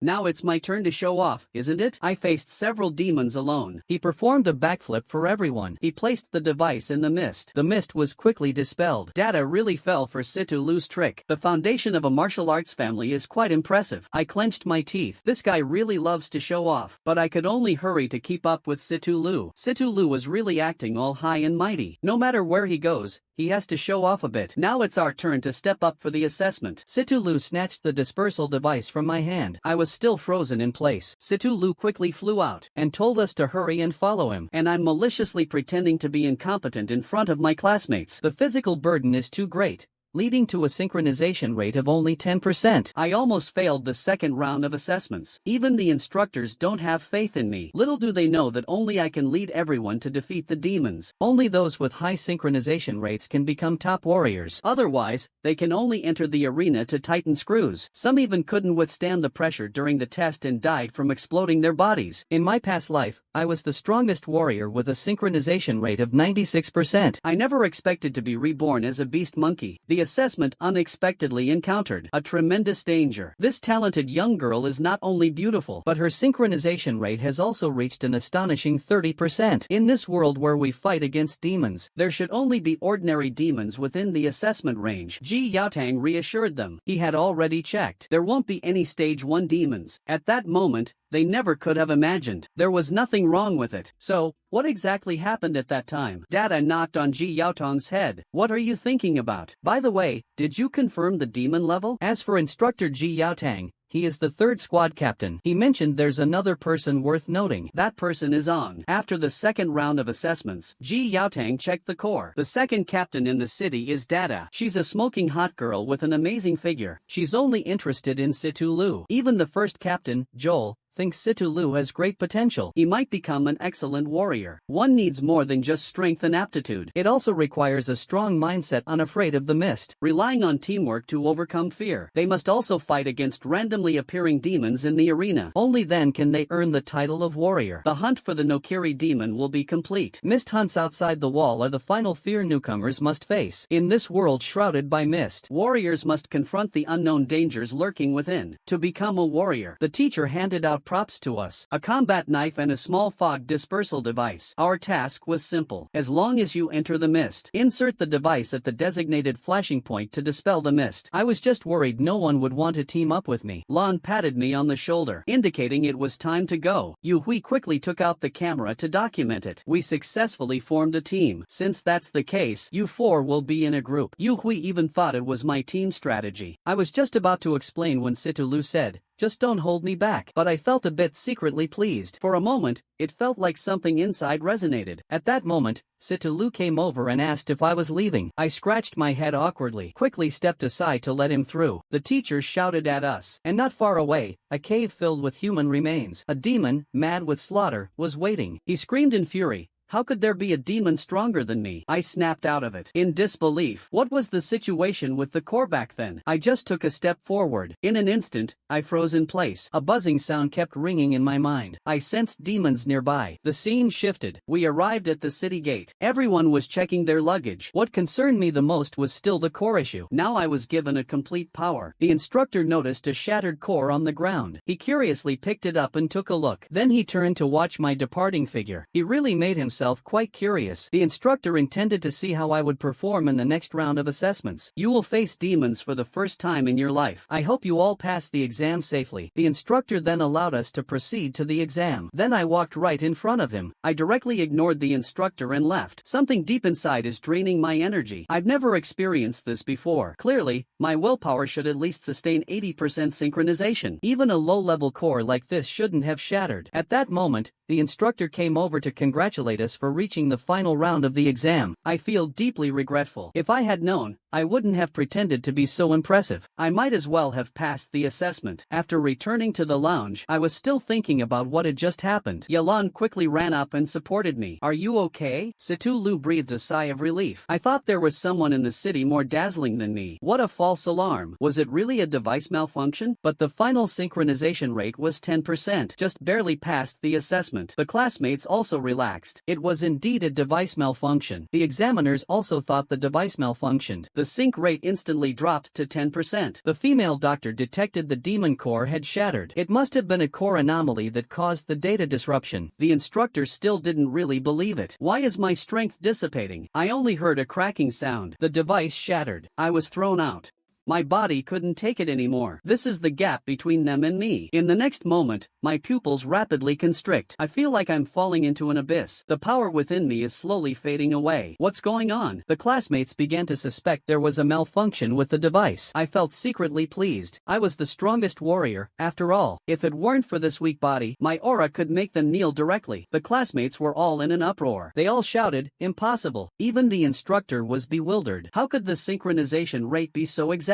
Now it's my turn to show off, isn't it? I faced several demons alone. He performed a backflip for everyone. He placed the device in the mist. The mist was quickly dispelled. Data really fell for Situ Lu's trick. The foundation of a martial arts family is quite impressive. I clenched my teeth. This guy really loves to show off. But I could only hurry to keep up with Situ Lu. Situ Lu was really acting all high and mighty. No matter where he goes, he has to show off a bit. Now it's our turn to step up for the assessment. Situ Lu snatched the dispersal device from my hand. I was still frozen in place. Situ Lu quickly flew out and told us to hurry and follow him. And I'm maliciously pretending to be incompetent in front of my classmates. The physical burden is too great, leading to a synchronization rate of only 10%. I almost failed the second round of assessments. Even the instructors don't have faith in me. Little do they know that only I can lead everyone to defeat the demons. Only those with high synchronization rates can become top warriors. Otherwise, they can only enter the arena to tighten screws. Some even couldn't withstand the pressure during the test and died from exploding their bodies. In my past life, I was the strongest warrior with a synchronization rate of 96%. I never expected to be reborn as a beast monkey. The assessment unexpectedly encountered a tremendous danger. This talented young girl is not only beautiful, but her synchronization rate has also reached an astonishing 30%. In this world where we fight against demons, there should only be ordinary demons within the assessment range. Ji Yaotang reassured them. He had already checked. There won't be any stage 1 demons. At that moment, they never could have imagined. There was nothing wrong with it. So, what exactly happened at that time? Data knocked on Ji Yaotang's head. What are you thinking about? By the way, did you confirm the demon level? As for instructor Ji Yaotang, he is the third squad captain. He mentioned there's another person worth noting. That person is On. After the second round of assessments, Ji Yaotang checked the core. The second captain in the city is Dada. She's a smoking hot girl with an amazing figure. She's only interested in Situ Lu. Even the first captain, Joel, thinks Situ Lu has great potential. He might become an excellent warrior. One needs more than just strength and aptitude. It also requires a strong mindset unafraid of the mist, relying on teamwork to overcome fear. They must also fight against randomly appearing demons in the arena. Only then can they earn the title of warrior. The hunt for the Nokiri demon will be complete. Mist hunts outside the wall are the final fear newcomers must face. In this world shrouded by mist, warriors must confront the unknown dangers lurking within. To become a warrior, the teacher handed out props to us: a combat knife and a small fog dispersal device. Our task was simple. As long as you enter the mist, insert the device at the designated flashing point to dispel the mist. I was just worried no one would want to team up with me. Lon patted me on the shoulder, indicating it was time to go. Yu Hui quickly took out the camera to document it. We successfully formed a team. Since that's the case, you four will be in a group. Yu Hui even thought it was my team strategy. I was just about to explain when Situ Lu said, "Just don't hold me back." But I felt a bit secretly pleased. For a moment, it felt like something inside resonated. At that moment, Situ Lu came over and asked if I was leaving. I scratched my head awkwardly, quickly stepped aside to let him through. The teacher shouted at us, and not far away, a cave filled with human remains. A demon, mad with slaughter, was waiting. He screamed in fury. How could there be a demon stronger than me? I snapped out of it, in disbelief. What was the situation with the core back then? I just took a step forward. In an instant, I froze in place. A buzzing sound kept ringing in my mind. I sensed demons nearby. The scene shifted. We arrived at the city gate. Everyone was checking their luggage. What concerned me the most was still the core issue. Now I was given a complete power. The instructor noticed a shattered core on the ground. He curiously picked it up and took a look. Then he turned to watch my departing figure. He really made himself quite curious. The instructor intended to see how I would perform in the next round of assessments. You will face demons for the first time in your life. I hope you all pass the exam safely. The instructor then allowed us to proceed to the exam. Then I walked right in front of him. I directly ignored the instructor and left. Something deep inside is draining my energy. I've never experienced this before. Clearly, my willpower should at least sustain 80% synchronization. Even a low-level core like this shouldn't have shattered. At that moment, the instructor came over to congratulate us for reaching the final round of the exam. I feel deeply regretful. If I had known, I wouldn't have pretended to be so impressive. I might as well have passed the assessment. After returning to the lounge, I was still thinking about what had just happened. Yalan quickly ran up and supported me. "Are you okay?" Situ Lu breathed a sigh of relief. I thought there was someone in the city more dazzling than me. What a false alarm. Was it really a device malfunction? But the final synchronization rate was 10%, just barely past the assessment. The classmates also relaxed. It was indeed a device malfunction. The examiners also thought the device malfunctioned. The sync rate instantly dropped to 10%. The female doctor detected the demon core had shattered. It must have been a core anomaly that caused the data disruption. The instructor still didn't really believe it. Why is my strength dissipating? I only heard a cracking sound. The device shattered. I was thrown out. My body couldn't take it anymore. This is the gap between them and me. In the next moment, my pupils rapidly constrict. I feel like I'm falling into an abyss. The power within me is slowly fading away. What's going on? The classmates began to suspect there was a malfunction with the device. I felt secretly pleased. I was the strongest warrior, after all. If it weren't for this weak body, my aura could make them kneel directly. The classmates were all in an uproar. They all shouted, "Impossible." Even the instructor was bewildered. How could the synchronization rate be so exaggerated?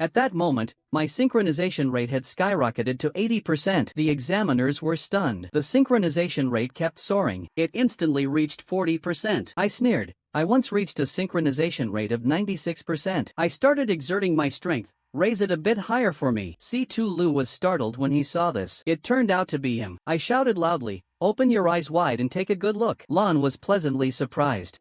At that moment, my synchronization rate had skyrocketed to 80%. The examiners were stunned. The synchronization rate kept soaring. It instantly reached 40%. I sneered. I once reached a synchronization rate of 96%. I started exerting my strength. Raise it a bit higher for me. C2 Lu was startled when he saw this. It turned out to be him. I shouted loudly, "Open your eyes wide and take a good look." Lan was pleasantly surprised.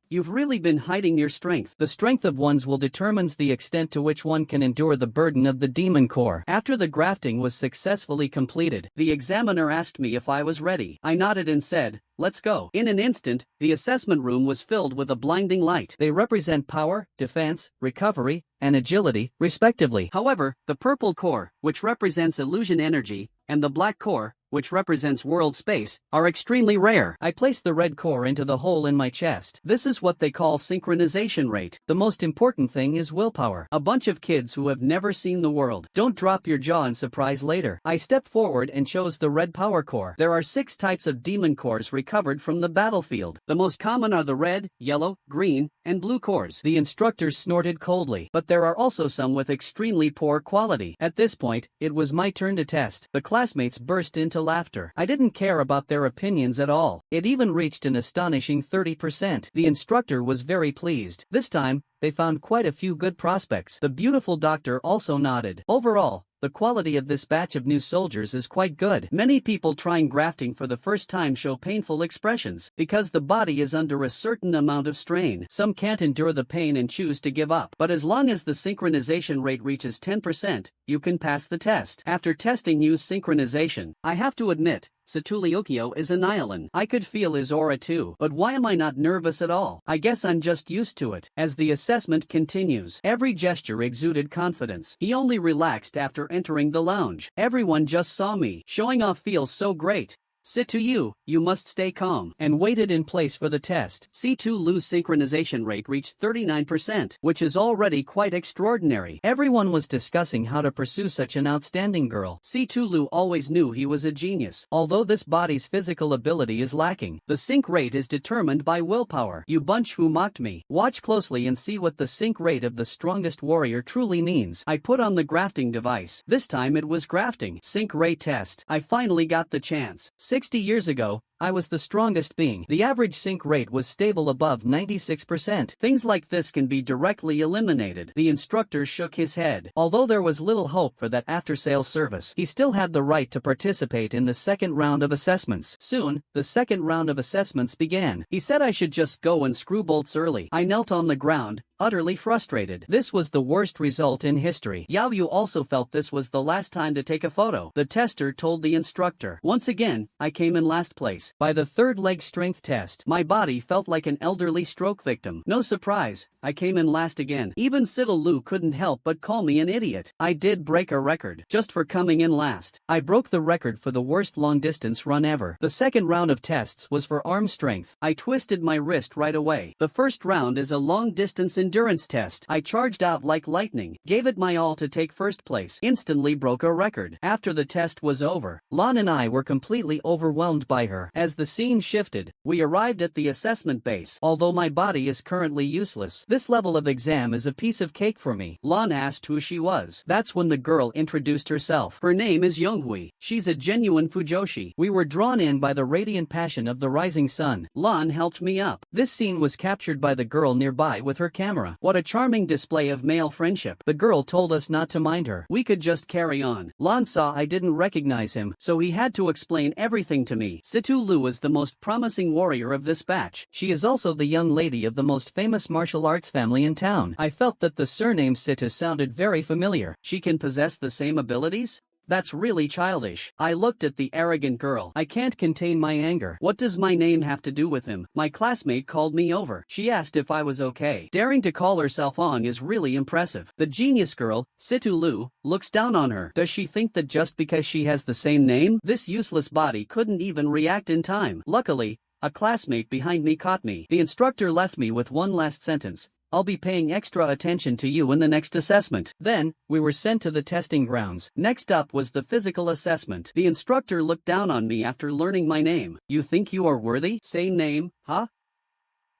You've really been hiding your strength. The strength of one's will determines the extent to which one can endure the burden of the demon core. After the grafting was successfully completed, the examiner asked me if I was ready. I nodded and said, "Let's go." In an instant, the assessment room was filled with a blinding light. They represent power, defense, recovery, and agility, respectively. However, the purple core, which represents illusion energy, and the black core, which represents world space, are extremely rare. I placed the red core into the hole in my chest. This is what they call synchronization rate. The most important thing is willpower. A bunch of kids who have never seen the world. Don't drop your jaw in surprise later. I stepped forward and chose the red power core. There are 6 types of demon cores recovered from the battlefield. The most common are the red, yellow, green, and blue cores. The instructor snorted coldly. But there are also some with extremely poor quality. At this point, it was my turn to test. The classmates burst into laughter. I didn't care about their opinions at all. It even reached an astonishing 30%. The instructor was very pleased. This time, they found quite a few good prospects. The beautiful doctor also nodded. Overall, the quality of this batch of new soldiers is quite good. Many people trying grafting for the first time show painful expressions because the body is under a certain amount of strain. Some can't endure the pain and choose to give up. But as long as the synchronization rate reaches 10%, you can pass the test. After testing Yu's synchronization, I have to admit, Satuliokio is an island. I could feel his aura too. But why am I not nervous at all? I guess I'm just used to it. As the assessment continues, every gesture exuded confidence. He only relaxed after entering the lounge. Everyone just saw me. Showing off feels so great. Sit to you must stay calm, and waited in place for the test. C2 Lu's synchronization rate reached 39%, which is already quite extraordinary. Everyone was discussing how to pursue such an outstanding girl. C2 Lu always knew he was a genius. Although this body's physical ability is lacking, the sync rate is determined by willpower. You bunch who mocked me. Watch closely and see what the sync rate of the strongest warrior truly means. I put on the grafting device. This time it was grafting. Sync rate test. I finally got the chance. 60 years ago, I was the strongest being. The average sync rate was stable above 96%. Things like this can be directly eliminated. The instructor shook his head. Although there was little hope for that after-sales service, he still had the right to participate in the second round of assessments. Soon, the second round of assessments began. He said I should just go and screw bolts early. I knelt on the ground, utterly frustrated. This was the worst result in history. Yao Yu also felt this was the last time to take a photo. The tester told the instructor. Once again, I came in last place. By the third leg strength test, my body felt like an elderly stroke victim. No surprise, I came in last again. Even Siddle Lu couldn't help but call me an idiot. I did break a record, just for coming in last. I broke the record for the worst long-distance run ever. The second round of tests was for arm strength. I twisted my wrist right away. The first round is a long-distance endurance test. I charged out like lightning, gave it my all to take first place, instantly broke a record. After the test was over, Lan and I were completely overwhelmed by her. As the scene shifted, we arrived at the assessment base. Although my body is currently useless, this level of exam is a piece of cake for me. Lan asked who she was. That's when the girl introduced herself. Her name is Yonghui. She's a genuine Fujoshi. We were drawn in by the radiant passion of the rising sun. Lan helped me up. This scene was captured by the girl nearby with her camera. What a charming display of male friendship. The girl told us not to mind her. We could just carry on. Lan saw I didn't recognize him, so he had to explain everything to me. Situ Lu is the most promising warrior of this batch. She is also the young lady of the most famous martial arts family in town. I felt that the surname Situ sounded very familiar. She can possess the same abilities? That's really childish. I looked at the arrogant girl. I can't contain my anger. What does my name have to do with him? My classmate called me over. She asked if I was okay. Daring to call herself Ong is really impressive. The genius girl, Situ Lu, looks down on her. Does she think that just because she has the same name, this useless body couldn't even react in time? Luckily, a classmate behind me caught me. The instructor left me with one last sentence. I'll be paying extra attention to you in the next assessment. Then, we were sent to the testing grounds. Next up was the physical assessment. The instructor looked down on me after learning my name. You think you are worthy? Same name, huh?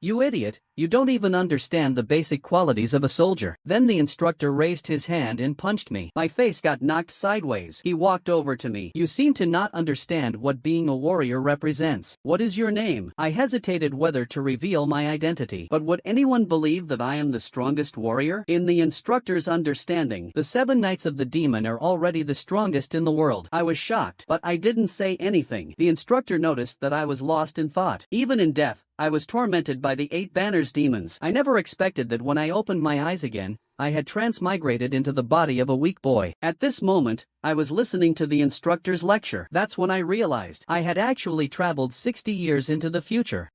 You idiot, you don't even understand the basic qualities of a soldier. Then the instructor raised his hand and punched me. My face got knocked sideways. He walked over to me. You seem to not understand what being a warrior represents. What is your name? I hesitated whether to reveal my identity. But would anyone believe that I am the strongest warrior? In the instructor's understanding, the 7 Knights of the Demon are already the strongest in the world. I was shocked, but I didn't say anything. The instructor noticed that I was lost in thought. Even in death, I was tormented by the 8 Banners demons. I never expected that when I opened my eyes again, I had transmigrated into the body of a weak boy. At this moment, I was listening to the instructor's lecture. That's when I realized I had actually traveled 60 years into the future.